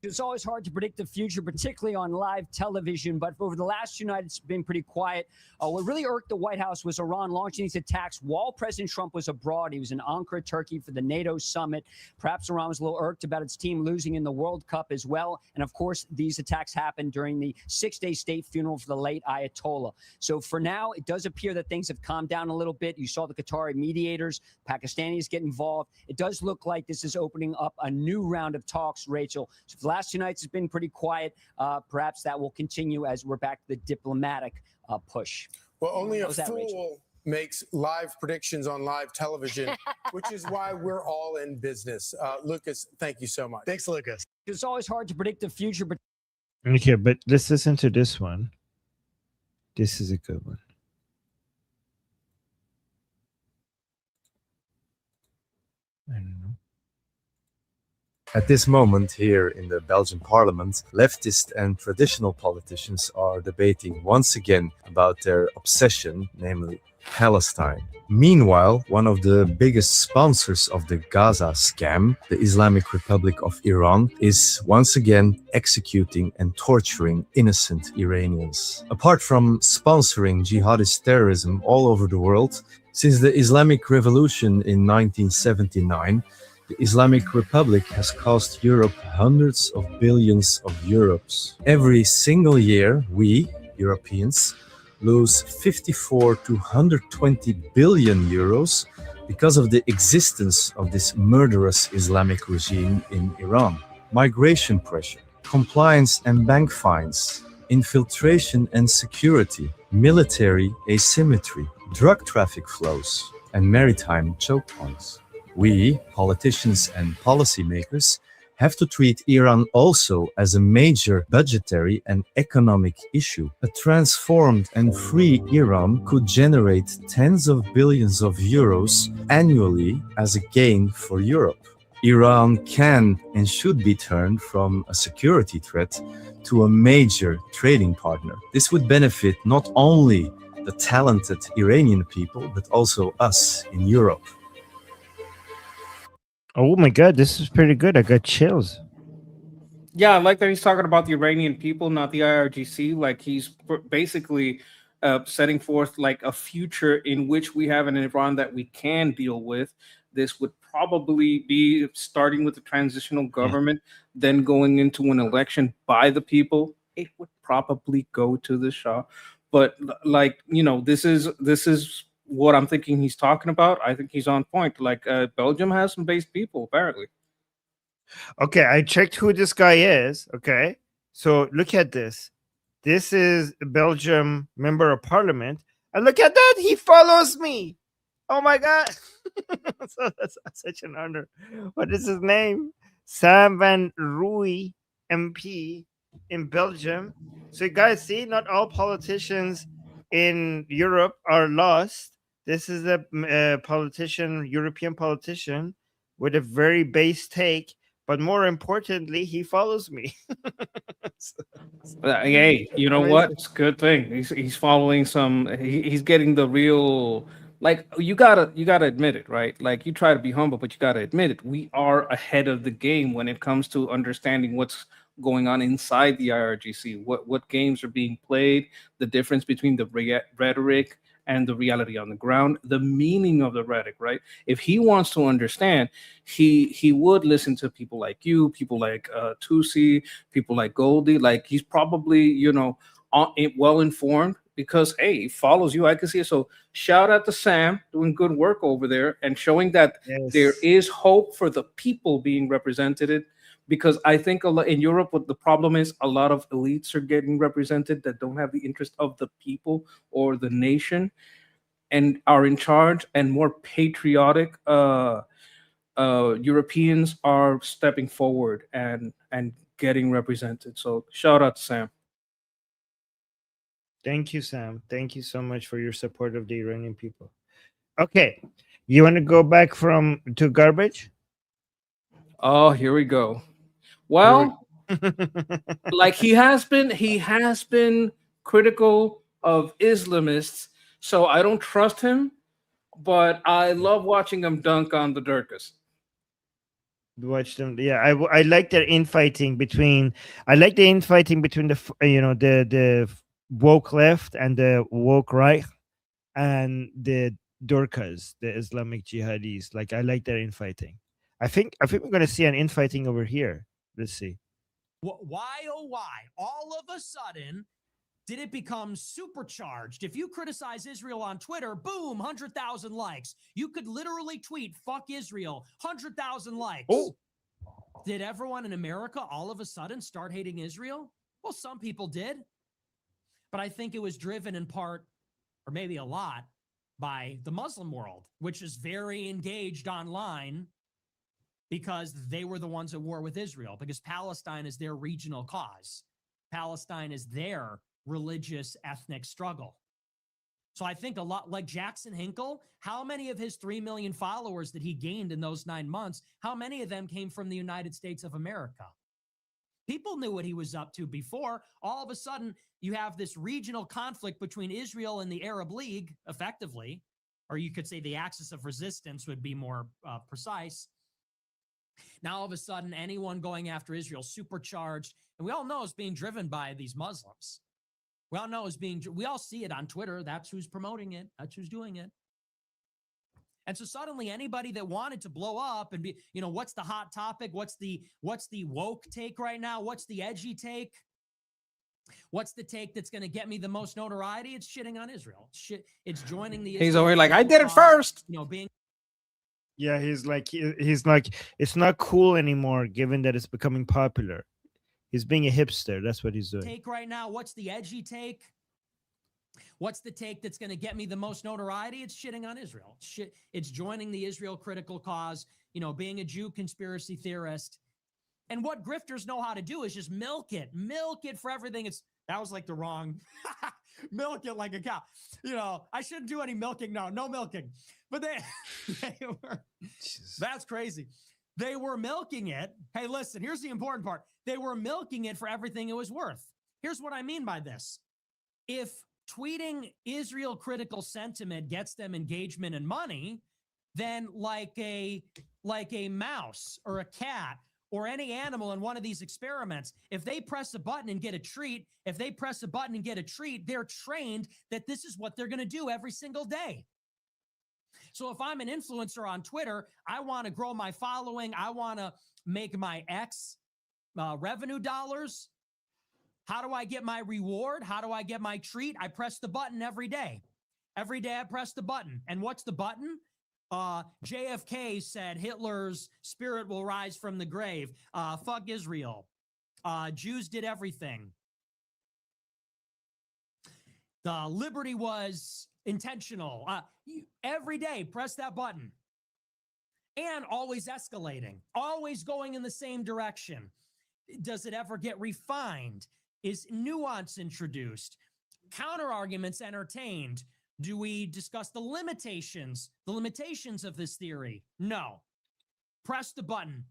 It's always hard to predict the future, particularly on live television. But over the last 2 nights, it's been pretty quiet. What really irked the White House was Iran launching these attacks while President Trump was abroad. He was in Ankara, Turkey for the NATO summit. Perhaps Iran was a little irked about its team losing in the World Cup as well. And of course, these attacks happened during the 6-day state funeral for the late Ayatollah. So for now, it does appear that things have calmed down a little bit. You saw the Qatari mediators, Pakistanis get involved. It does look like this is opening up a new round of talks, Rachel. So for the last 2 nights, it's been pretty quiet. Perhaps that will continue as we're back to the diplomatic push. Well, only a fool makes live predictions on live television, which is why we're all in business. Lucas, thank you so much. Thanks, Lucas. It's always hard to predict the future, but Okay, but let's listen to this one. This is a good one. I don't know. At this moment here in the Belgian parliament, leftist and traditional politicians are debating once again about their obsession, namely Palestine. Meanwhile, one of the biggest sponsors of the Gaza scam, the Islamic Republic of Iran, is once again executing and torturing innocent Iranians. Apart from sponsoring jihadist terrorism all over the world, since the Islamic Revolution in 1979, the Islamic Republic has cost Europe hundreds of billions of euros. Every single year, we, Europeans, lose 54 to 120 billion euros because of the existence of this murderous Islamic regime in Iran. Migration pressure, compliance and bank fines, infiltration and security, military asymmetry, drug traffic flows, and maritime choke points. We, politicians and policymakers, have to treat Iran also as a major budgetary and economic issue. A transformed and free Iran could generate tens of billions of euros annually as a gain for Europe. Iran can and should be turned from a security threat to a major trading partner. This would benefit not only the talented Iranian people, but also us in Europe. Oh my God, this is pretty good. I got chills. Yeah, I like that he's talking about the Iranian people, not the IRGC. Like he's basically setting forth like a future in which we have an Iran that we can deal with. This would probably be starting with a transitional government, then going into an election by the people. It would probably go to the Shah. But like, you know, this is what I'm thinking he's talking about. I think he's on point. Like Belgium has some base people, apparently. Okay, I checked who this guy is. Okay, so look at this. This is a Belgium member of parliament. And look at that, he follows me. Oh my God. So that's such an honor. What is his name? Sam van Rooij, MP in Belgium. So you guys see, not all politicians in Europe are lost. This is a politician, European politician, with a very base take, but more importantly, he follows me. Hey, you know what? It's a good thing. He's following some. He's getting the real. Like you gotta admit it, right? Like you try to be humble, but you gotta admit it. We are ahead of the game when it comes to understanding what's going on inside the IRGC. What games are being played? The difference between the rhetoric and the reality on the ground, the meaning of the rhetoric, right? If he wants to understand, he would listen to people like you, people like Tusi, people like Goldie. Like he's probably, you know, well informed because hey, he follows you. I can see it. So shout out to Sam doing good work over there and showing that there is hope for the people being represented. Because I think a lot in Europe, what the problem is, a lot of elites are getting represented that don't have the interest of the people or the nation, and are in charge. And more patriotic Europeans are stepping forward and getting represented. So shout out to Sam. Thank you, Sam. Thank you so much for your support of the Iranian people. Okay, you want to go back to garbage? Oh, here we go. Well, like he has been critical of Islamists, so I don't trust him, but I love watching him dunk on the Durkas. Watch them. Yeah, I like their infighting between. I like the infighting between the woke left and the woke right and the Durkas, the Islamic jihadis. Like I like their infighting. I think we're gonna see an infighting over here. Let's see. Why, oh, why? All of a sudden, did it become supercharged? If you criticize Israel on Twitter, boom, 100,000 likes. You could literally tweet, fuck Israel, 100,000 likes. Oh. Did everyone in America all of a sudden start hating Israel? Well, some people did. But I think it was driven in part, or maybe a lot, by the Muslim world, which is very engaged online, because they were the ones at war with Israel, because Palestine is their regional cause. Palestine is their religious ethnic struggle. So I think a lot like Jackson Hinkle, how many of his 3 million followers that he gained in those 9 months, how many of them came from the United States of America? People knew what he was up to before. All of a sudden, you have this regional conflict between Israel and the Arab League, effectively, or you could say the axis of resistance would be more precise. Now, all of a sudden, anyone going after Israel supercharged, and we all know it's being driven by these Muslims. We all know we all see it on Twitter. That's who's promoting it. That's who's doing it. And so suddenly anybody that wanted to blow up and be, what's the hot topic? What's the woke take right now? What's the edgy take? What's the take that's going to get me the most notoriety? It's shitting on Israel. It's joining the He's over here like, I did it first. Yeah, he's like, it's not cool anymore, given that it's becoming popular. He's being a hipster. That's what he's doing. Take right now. What's the edgy take? What's the take that's going to get me the most notoriety? It's shitting on Israel. It's joining the Israel critical cause, being a Jew conspiracy theorist. And what grifters know how to do is just milk it for everything. That was like the wrong, milk it like a cow. I shouldn't do any milking. No milking. But they were, that's crazy. They were milking it. Hey, listen, here's the important part. They were milking it for everything it was worth. Here's what I mean by this. If tweeting Israel critical sentiment gets them engagement and money, then like a mouse or a cat or any animal in one of these experiments, if they press a button and get a treat, they're trained that this is what they're going to do every single day. So if I'm an influencer on Twitter, I want to grow my following. I want to make my X revenue dollars. How do I get my reward? How do I get my treat? I press the button every day. Every day I press the button. And what's the button? JFK said Hitler's spirit will rise from the grave. Fuck Israel. Jews did everything. The liberty was intentional. Every day, press that button. And always escalating. Always going in the same direction. Does it ever get refined? Is nuance introduced? Counter arguments entertained? Do we discuss the limitations of this theory? No. Press the button.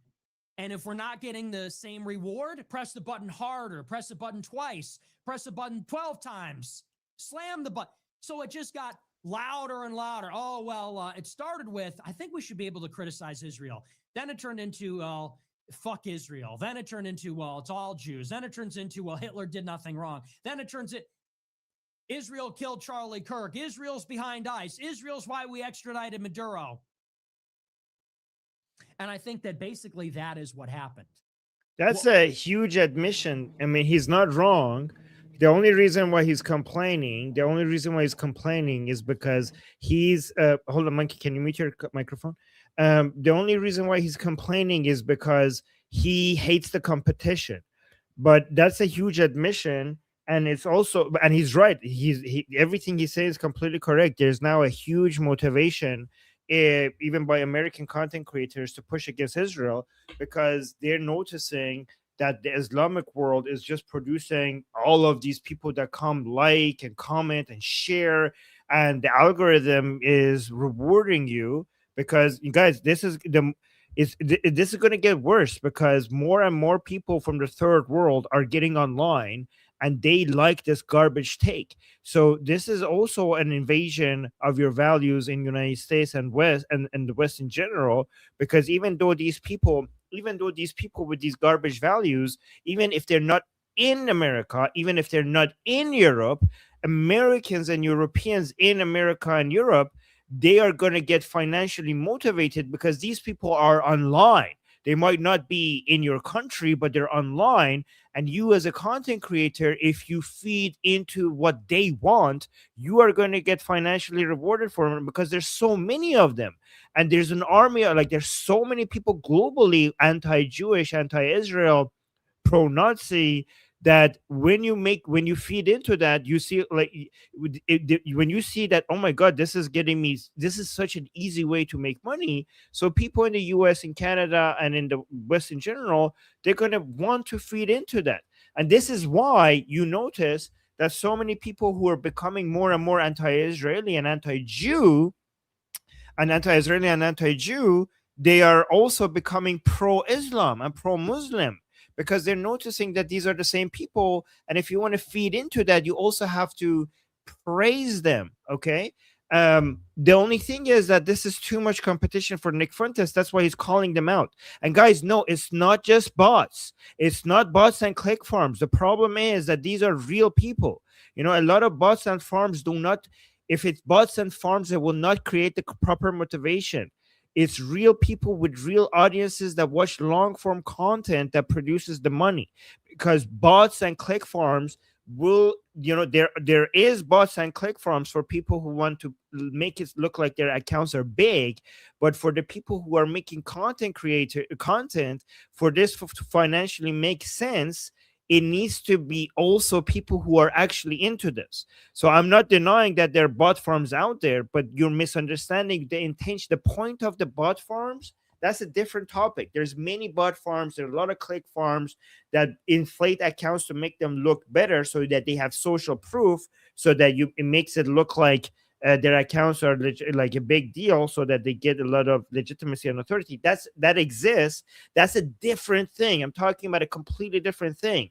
And if we're not getting the same reward, press the button harder. Press the button twice. Press the button 12 times. Slam the button. So it just got louder and louder. Oh, well, it started with, I think we should be able to criticize Israel. Then it turned into, fuck Israel. Then it turned into, well, it's all Jews. Then it turns into, well, Hitler did nothing wrong. Then it turns it, Israel killed Charlie Kirk. Israel's behind ICE. Israel's why we extradited Maduro. And I think that basically that is what happened. That's a huge admission. I mean, he's not wrong. The only reason why he's complaining is because he's, hold on, Monkey, can you mute your microphone? The only reason why he's complaining is because he hates the competition. But that's a huge admission. And it's also, and he's right. Everything he says is completely correct. There's now a huge motivation, even by American content creators, to push against Israel because they're noticing that the Islamic world is just producing all of these people that come like and comment and share, and the algorithm is rewarding you because you guys, this is going to get worse because more and more people from the third world are getting online and they like this garbage take. So this is also an invasion of your values in the United States and West and the West in general, because even though these people with these garbage values, even if they're not in America, even if they're not in Europe, Americans and Europeans in America and Europe, they are going to get financially motivated because these people are online. They might not be in your country, but they're online. And you as a content creator, if you feed into what they want, you are going to get financially rewarded for them because there's so many of them. And there's an army, like there's so many people globally, anti-Jewish, anti-Israel, pro-Nazi, that when you feed into that, you see when you see that, oh my God, this is such an easy way to make money. So people in the US and Canada and in the West in general, they're going to want to feed into that. And this is why you notice that so many people who are becoming more and more anti-Israeli and anti-Jew and anti-Israeli and anti-Jew, they are also becoming pro-Islam and pro-Muslim. because they're noticing that these are the same people. And if you want to feed into that, you also have to praise them. Okay. The only thing is that this is too much competition for Nick Fuentes. That's why he's calling them out. And guys, no, it's not just bots. It's not bots and click farms. The problem is that these are real people. You know, a lot of bots and farms do not, if it's bots and farms, they will not create the proper motivation. It's real people with real audiences that watch long form content that produces the money, because bots and click farms will, you know, there is bots and click farms for people who want to make it look like their accounts are big, but for the people who are making content for this to financially make sense, it needs to be also people who are actually into this. So I'm not denying that there are bot farms out there, but you're misunderstanding the intention. The point of the bot farms, that's a different topic. There's many bot farms. There are a lot of click farms that inflate accounts to make them look better, so that they have social proof, so that it makes it look like their accounts are like a big deal, so that they get a lot of legitimacy and authority. That exists. That's a different thing. I'm talking about a completely different thing.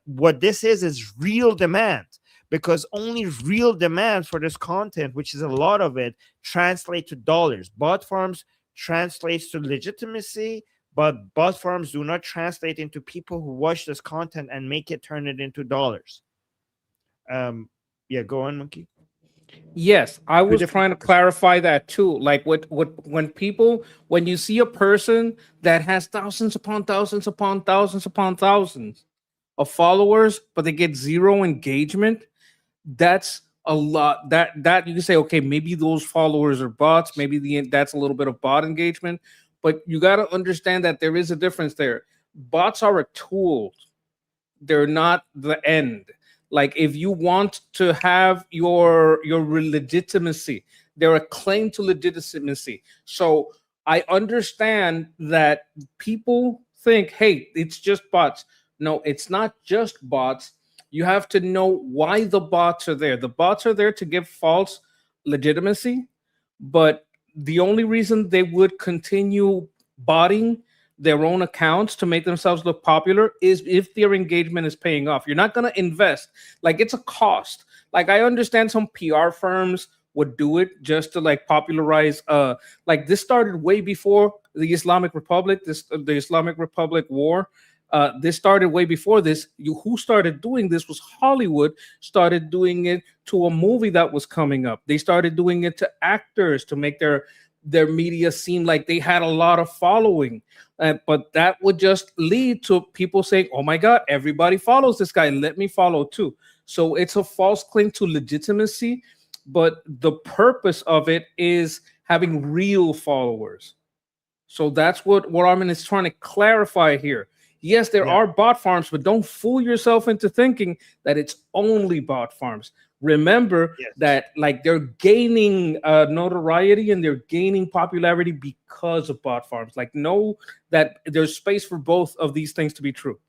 What this is real demand, because only real demand for this content, which is a lot of it, translate to dollars. Bot farms translates to legitimacy, but bot farms do not translate into people who watch this content and make it turn it into dollars. Yeah, go on, Monkey. Yes, I was trying to clarify that too. Like when you see a person that has thousands upon thousands upon thousands upon thousands of followers, but they get zero engagement, that's a lot. That you can say, okay, maybe those followers are bots, maybe that's a little bit of bot engagement, but you got to understand that there is a difference there. Bots are a tool. They're not the end. Like, if you want to have your legitimacy, they're a claim to legitimacy. So I understand that people think, hey, it's just bots. No, it's not just bots. You have to know why the bots are there. The bots are there to give false legitimacy, but the only reason they would continue botting their own accounts to make themselves look popular is if their engagement is paying off. You're not going to invest. Like, it's a cost. Like, I understand some PR firms would do it just to like popularize. Like, this started way before the Islamic Republic, the Islamic Republic War. This started way before this. Who started doing this was Hollywood. Started doing it to a movie that was coming up. They started doing it to actors to make their media seem like they had a lot of following. But that would just lead to people saying, oh my God, everybody follows this guy, let me follow too. So it's a false claim to legitimacy, but the purpose of it is having real followers. So that's what Armin is trying to clarify here. Yes, there are bot farms, but don't fool yourself into thinking that it's only bot farms. Remember that like they're gaining notoriety and they're gaining popularity because of bot farms. Like, know that there's space for both of these things to be true.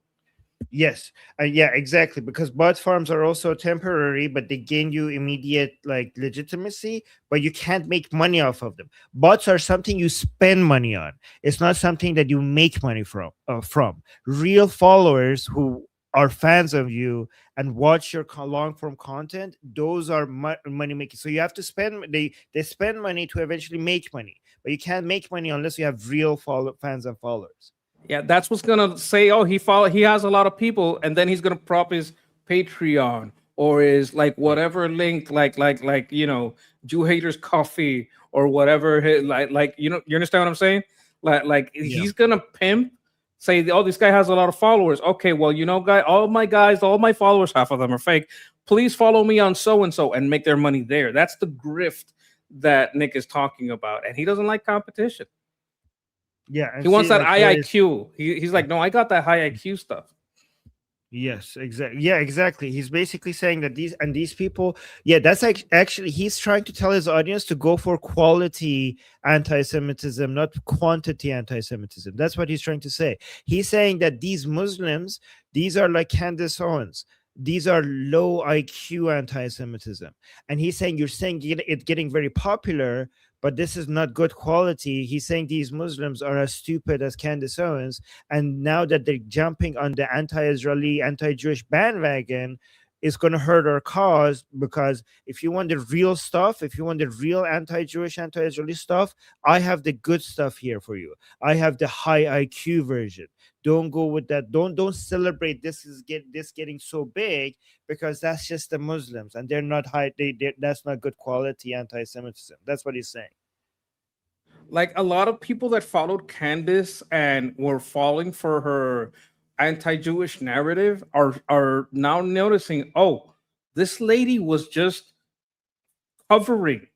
Yes, yeah, exactly. Because bot farms are also temporary, but they gain you immediate like legitimacy, but you can't make money off of them. Bots are something you spend money on. It's not something that you make money from. Real followers who are fans of you and watch your long form content, those are money making. So you have to spend. They spend money to eventually make money, but you can't make money unless you have real fans and followers. Yeah, that's what's gonna say, oh, he has a lot of people, and then he's gonna prop his Patreon or his like whatever link, like you know, Jew Haters Coffee or whatever, like you know, you understand what I'm saying? Like he's gonna pimp, say, oh, this guy has a lot of followers. Okay, well, you know, all my followers, half of them are fake. Please follow me on so and so and make their money there. That's the grift that Nick is talking about, and he doesn't like competition. Yeah, he wants that IIQ. He's like, no, I got that high IQ stuff. Yes, exactly. Yeah, exactly. He's basically saying that these people, that's actually he's trying to tell his audience to go for quality anti-Semitism, not quantity anti-Semitism. That's what he's trying to say. He's saying that these Muslims, these are like Candace Owens. These are low IQ anti-Semitism. And he's saying, you're saying it getting very popular, but this is not good quality. He's saying these Muslims are as stupid as Candace Owens, and now that they're jumping on the anti-Israeli, anti-Jewish bandwagon, it's going to hurt our cause, because if you want the real stuff, if you want the real anti-Jewish, anti-Israeli stuff, I have the good stuff here for you. I have the high IQ version. Don't go with that. Don't celebrate this getting so big, because that's just the Muslims, and they're not high. That's not good quality anti-Semitism. That's what he's saying. Like a lot of people that followed Candace and were falling for her anti-Jewish narrative are now noticing, oh, this lady was just covering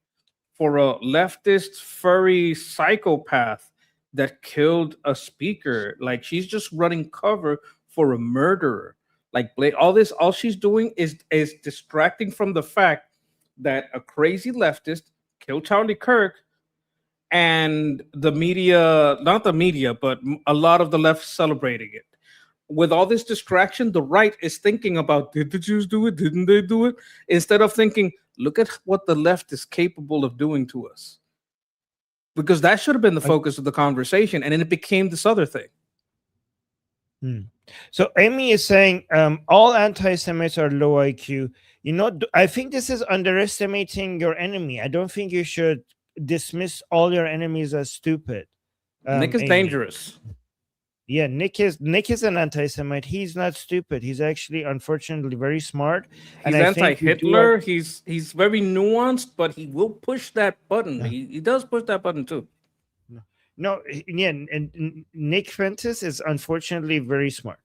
for a leftist furry psychopath that killed a speaker. Like, she's just running cover for a murderer. Like, all she's doing is distracting from the fact that a crazy leftist killed Charlie Kirk, and the media, not the media, but a lot of the left celebrating it. With all this distraction, the right is thinking about, did the Jews do it? Didn't they do it? Instead of thinking, look at what the left is capable of doing to us. Because that should have been the focus of the conversation, and then it became this other thing. So Amy is saying all anti-Semites are low IQ. You know, I think this is underestimating your enemy. I don't think you should dismiss all your enemies as stupid. Nick is Amy. dangerous. Yeah, Nick is an anti-Semite. He's not stupid. He's actually, unfortunately, very smart. He's anti-Hitler. He's very nuanced, but he will push that button. He does push that button too. No, yeah, and Nick Fentis is unfortunately very smart,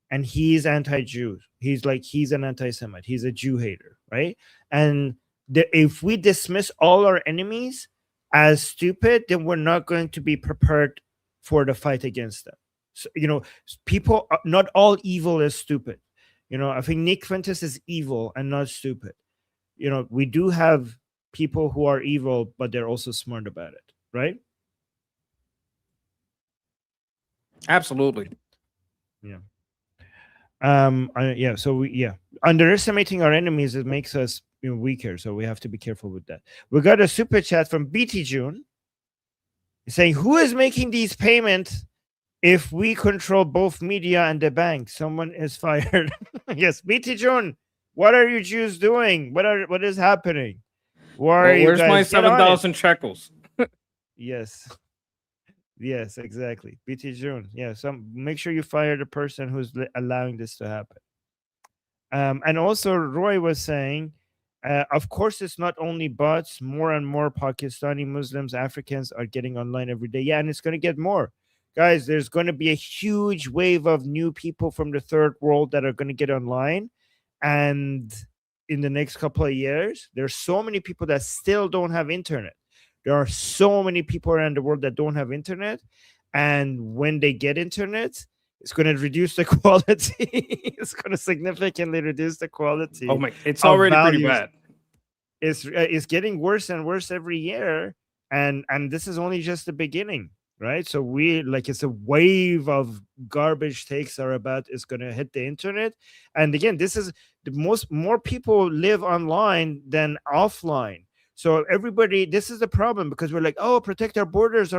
and he's anti-Jew. He's an anti-Semite. He's a Jew hater, right? And if we dismiss all our enemies as stupid, then we're not going to be prepared for the fight against them. So, you know, people, not all evil is stupid. You know, I think Nick Fentis is evil and not stupid. You know, we do have people who are evil, but they're also smart about it, right? Absolutely. Yeah. So underestimating our enemies, it makes us weaker. So we have to be careful with that. We got a super chat from BT June saying, who is making these payments? If we control both media and the bank, someone is fired. Yes, BT June, what are you Jews doing? What is happening? Where's my 7,000 shekels? Yes. Yes, exactly. BT June. Yeah, make sure you fire the person who's allowing this to happen. And also Roy was saying, of course, it's not only bots. More and more Pakistani Muslims, Africans are getting online every day. Yeah, and it's going to get more. Guys, there's going to be a huge wave of new people from the third world that are going to get online. And in the next couple of years, there's so many people that still don't have internet. There are so many people around the world that don't have internet. And when they get internet, it's going to reduce the quality. It's going to significantly reduce the quality. Oh my, it's already pretty bad. It's getting worse and worse every year. And this is only just the beginning. Right, so it's a wave of garbage takes is going to hit the internet, and again, this is more people live online than offline. So this is the problem, because we're like, oh, protect our borders.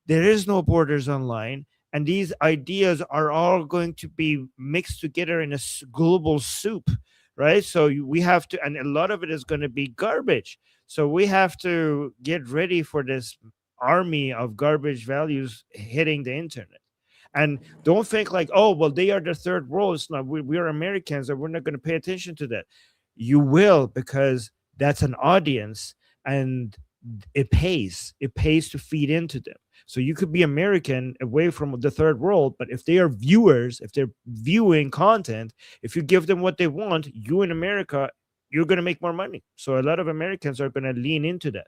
There is no borders online, and these ideas are all going to be mixed together in a global soup, right? So we have to, and a lot of it is going to be garbage. So we have to get ready for this army of garbage values hitting the internet. And don't think like, oh, well, they are the third world. It's not, we're Americans, and we're not going to pay attention to that. You will, because that's an audience, and it pays to feed into them. So you could be American away from the third world, but if they are viewers, if they're viewing content, if you give them what they want, you in America, you're going to make more money. So a lot of Americans are going to lean into that.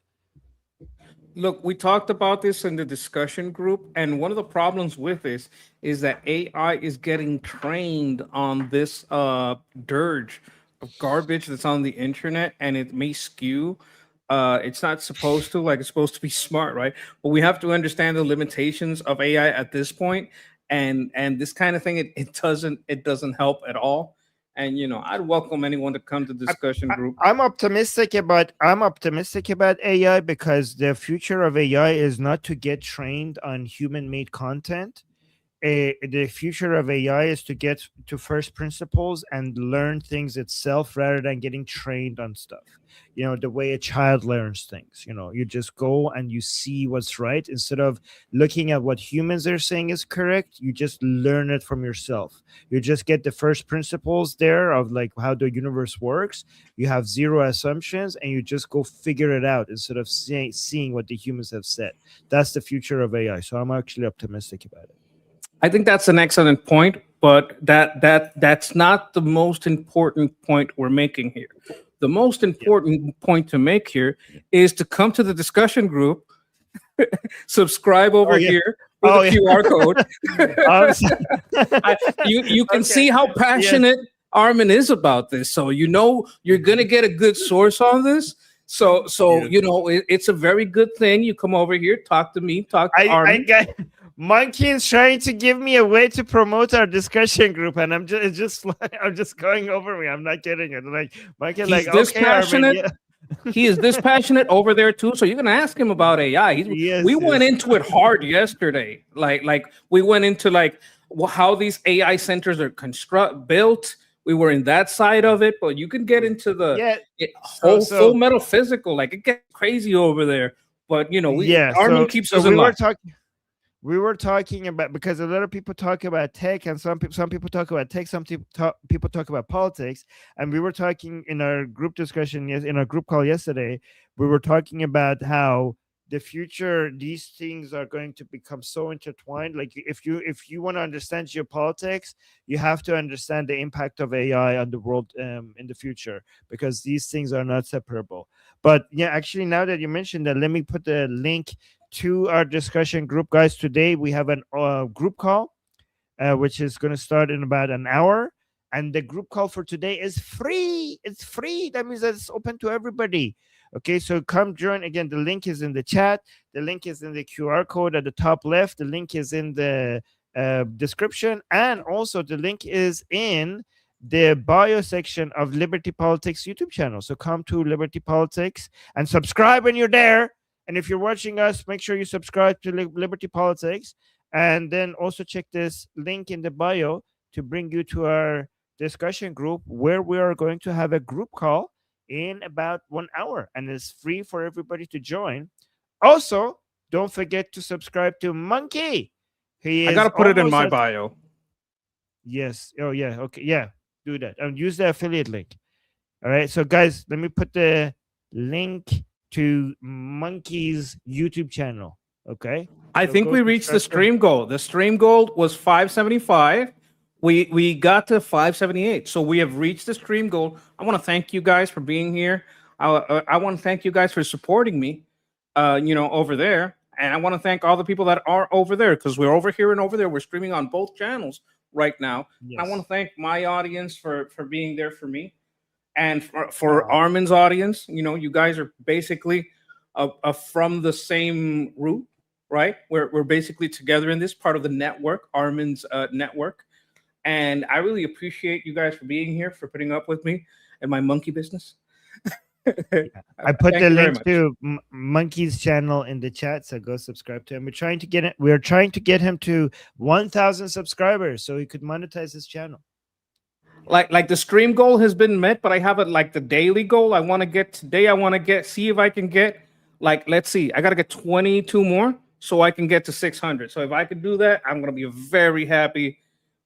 Look, we talked about this in the discussion group, and one of the problems with this is that AI is getting trained on this dirge of garbage that's on the internet, and it may skew. It's not supposed to, it's supposed to be smart, right? But we have to understand the limitations of AI at this point, and this kind of thing, it doesn't help at all. And I'd welcome anyone to come to the discussion group. I'm optimistic about AI because the future of AI is not to get trained on human-made content. The future of AI is to get to first principles and learn things itself rather than getting trained on stuff. The way a child learns things. You just go and you see what's right instead of looking at what humans are saying is correct. You just learn it from yourself. You just get the first principles there of like how the universe works. You have zero assumptions and you just go figure it out instead of seeing what the humans have said. That's the future of AI. So I'm actually optimistic about it. I think that's an excellent point, but that's not the most important point we're making here. The most important point to make here is to come to the discussion group, subscribe over here with the QR code. You can see how passionate Armin is about this. So you're gonna get a good source on this. So it's a very good thing. You come over here, talk to me, talk to Armin. Monkey is trying to give me a way to promote our discussion group, and I'm just going over me. I'm not getting it. Like Monkey, He's this passionate. Armin, He is this passionate over there too. So you're gonna ask him about AI. We went into it hard yesterday. Like we went into how these AI centers are built. We were in that side of it, but you can get into the full metaphysical. Like it gets crazy over there. But Armin keeps us in line. We were talking about, because a lot of people talk about tech, and some people talk about tech, some people talk about politics, and we were talking in our group discussion, in our group call yesterday, we were talking about how the future, these things are going to become so intertwined. Like if you want to understand geopolitics, you have to understand the impact of AI on the world in the future, because these things are not separable. But actually, now that you mentioned that, let me put the link to our discussion group, guys. Today we have a group call which is going to start in about an hour, and the group call for today is free. It's free. That means that it's open to everybody. Okay, so come join. Again, the link is in the chat, the link is in the QR code at the top left, the link is in the description, and also the link is in the bio section of Liberty Politics YouTube channel. So come to Liberty Politics and subscribe when you're there. And if you're watching us, make sure you subscribe to Liberty Politics, and then also check this link in the bio to bring you to our discussion group, where we are going to have a group call in about 1 hour, and it's free for everybody to join. Also, don't forget to subscribe to Monkey. I gotta put it in my bio. Yes. Oh yeah. Okay. Yeah. Do that and use the affiliate link. All right. So guys, let me put the link to Monkey's YouTube channel. Okay. I think we reached the stream goal. The stream goal was 575. We got to 578. So we have reached the stream goal. I want to thank you guys for being here. I want to thank you guys for supporting me, over there. And I want to thank all the people that are over there, because we're over here and over there. We're streaming on both channels right now. Yes. I want to thank my audience for being there for me. And for Armin's audience, you guys are basically from the same root, right? We're basically together in this part of the network, Armin's network. And I really appreciate you guys for being here, for putting up with me and my monkey business. I put the link to Monkey's channel in the chat, so go subscribe to him. We're trying to get him to 1,000 subscribers so he could monetize his channel. Like the stream goal has been met, but I have it like the daily goal. I want to get today. See if I can get let's see. I got to get 22 more so I can get to 600. So if I can do that, I'm going to be a very happy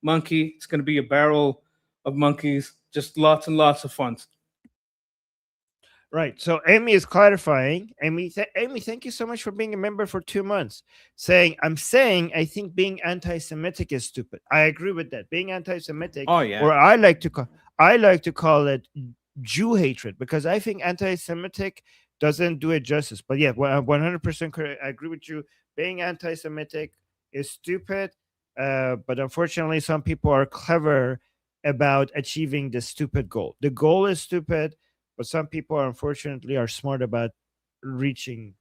monkey. It's going to be a barrel of monkeys. Just lots and lots of fun. Right. So Amy is clarifying. Amy, thank you so much for being a member for 2 months. I'm saying I think being anti-Semitic is stupid. I agree with that. Being anti-Semitic, or I like to call it Jew hatred, because I think anti-Semitic doesn't do it justice. But yeah, 100% correct. I agree with you. Being anti-Semitic is stupid. But unfortunately, some people are clever about achieving the stupid goal. The goal is stupid. But some people, unfortunately, are smart about reaching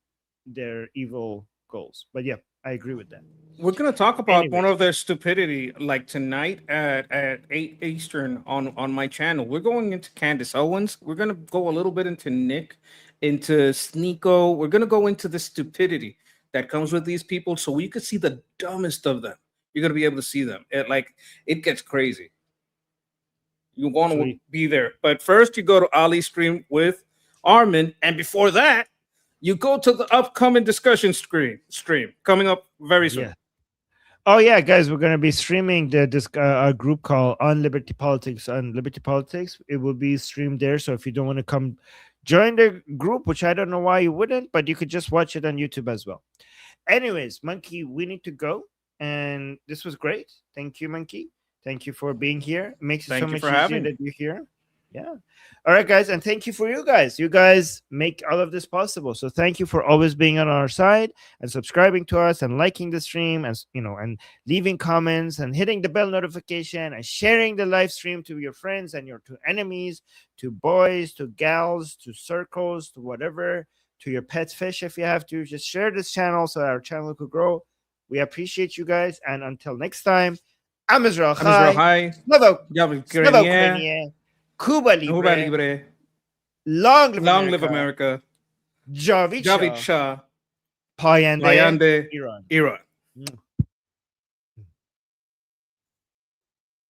their evil goals. But yeah, I agree with that. We're gonna talk about Anyways. one of their stupidity like tonight at 8 Eastern on my channel. We're going into Candace Owens. We're gonna go a little bit into Nick, into Sneeko. We're gonna go into the stupidity that comes with these people, so you can see the dumbest of them. You're gonna be able to see them. It gets crazy. You want to Sweet. be there, but first you go to Ali's stream with Armin, and before that, you go to the upcoming discussion stream coming up very soon. Yeah. Oh yeah, guys, we're gonna be streaming this a group called On Liberty Politics on Liberty Politics. It will be streamed there. So if you don't want to come join the group, which I don't know why you wouldn't, but you could just watch it on YouTube as well. Anyways, Monkey, we need to go, and this was great. Thank you, Monkey. Thank you for being here. It makes it Thank so you much for easier having that you're here. Yeah. All right, guys, and thank you for you guys. You guys make all of this possible. So thank you for always being on our side and subscribing to us and liking the stream and and leaving comments and hitting the bell notification and sharing the live stream to your friends and to enemies, to boys, to gals, to circles, to whatever, to your pet fish if you have to. Just share this channel so our channel could grow. We appreciate you guys, and until next time, I'm Israel Chai. Cuba Libre. Long live America. Javid Shah. Payande Iran. Iran.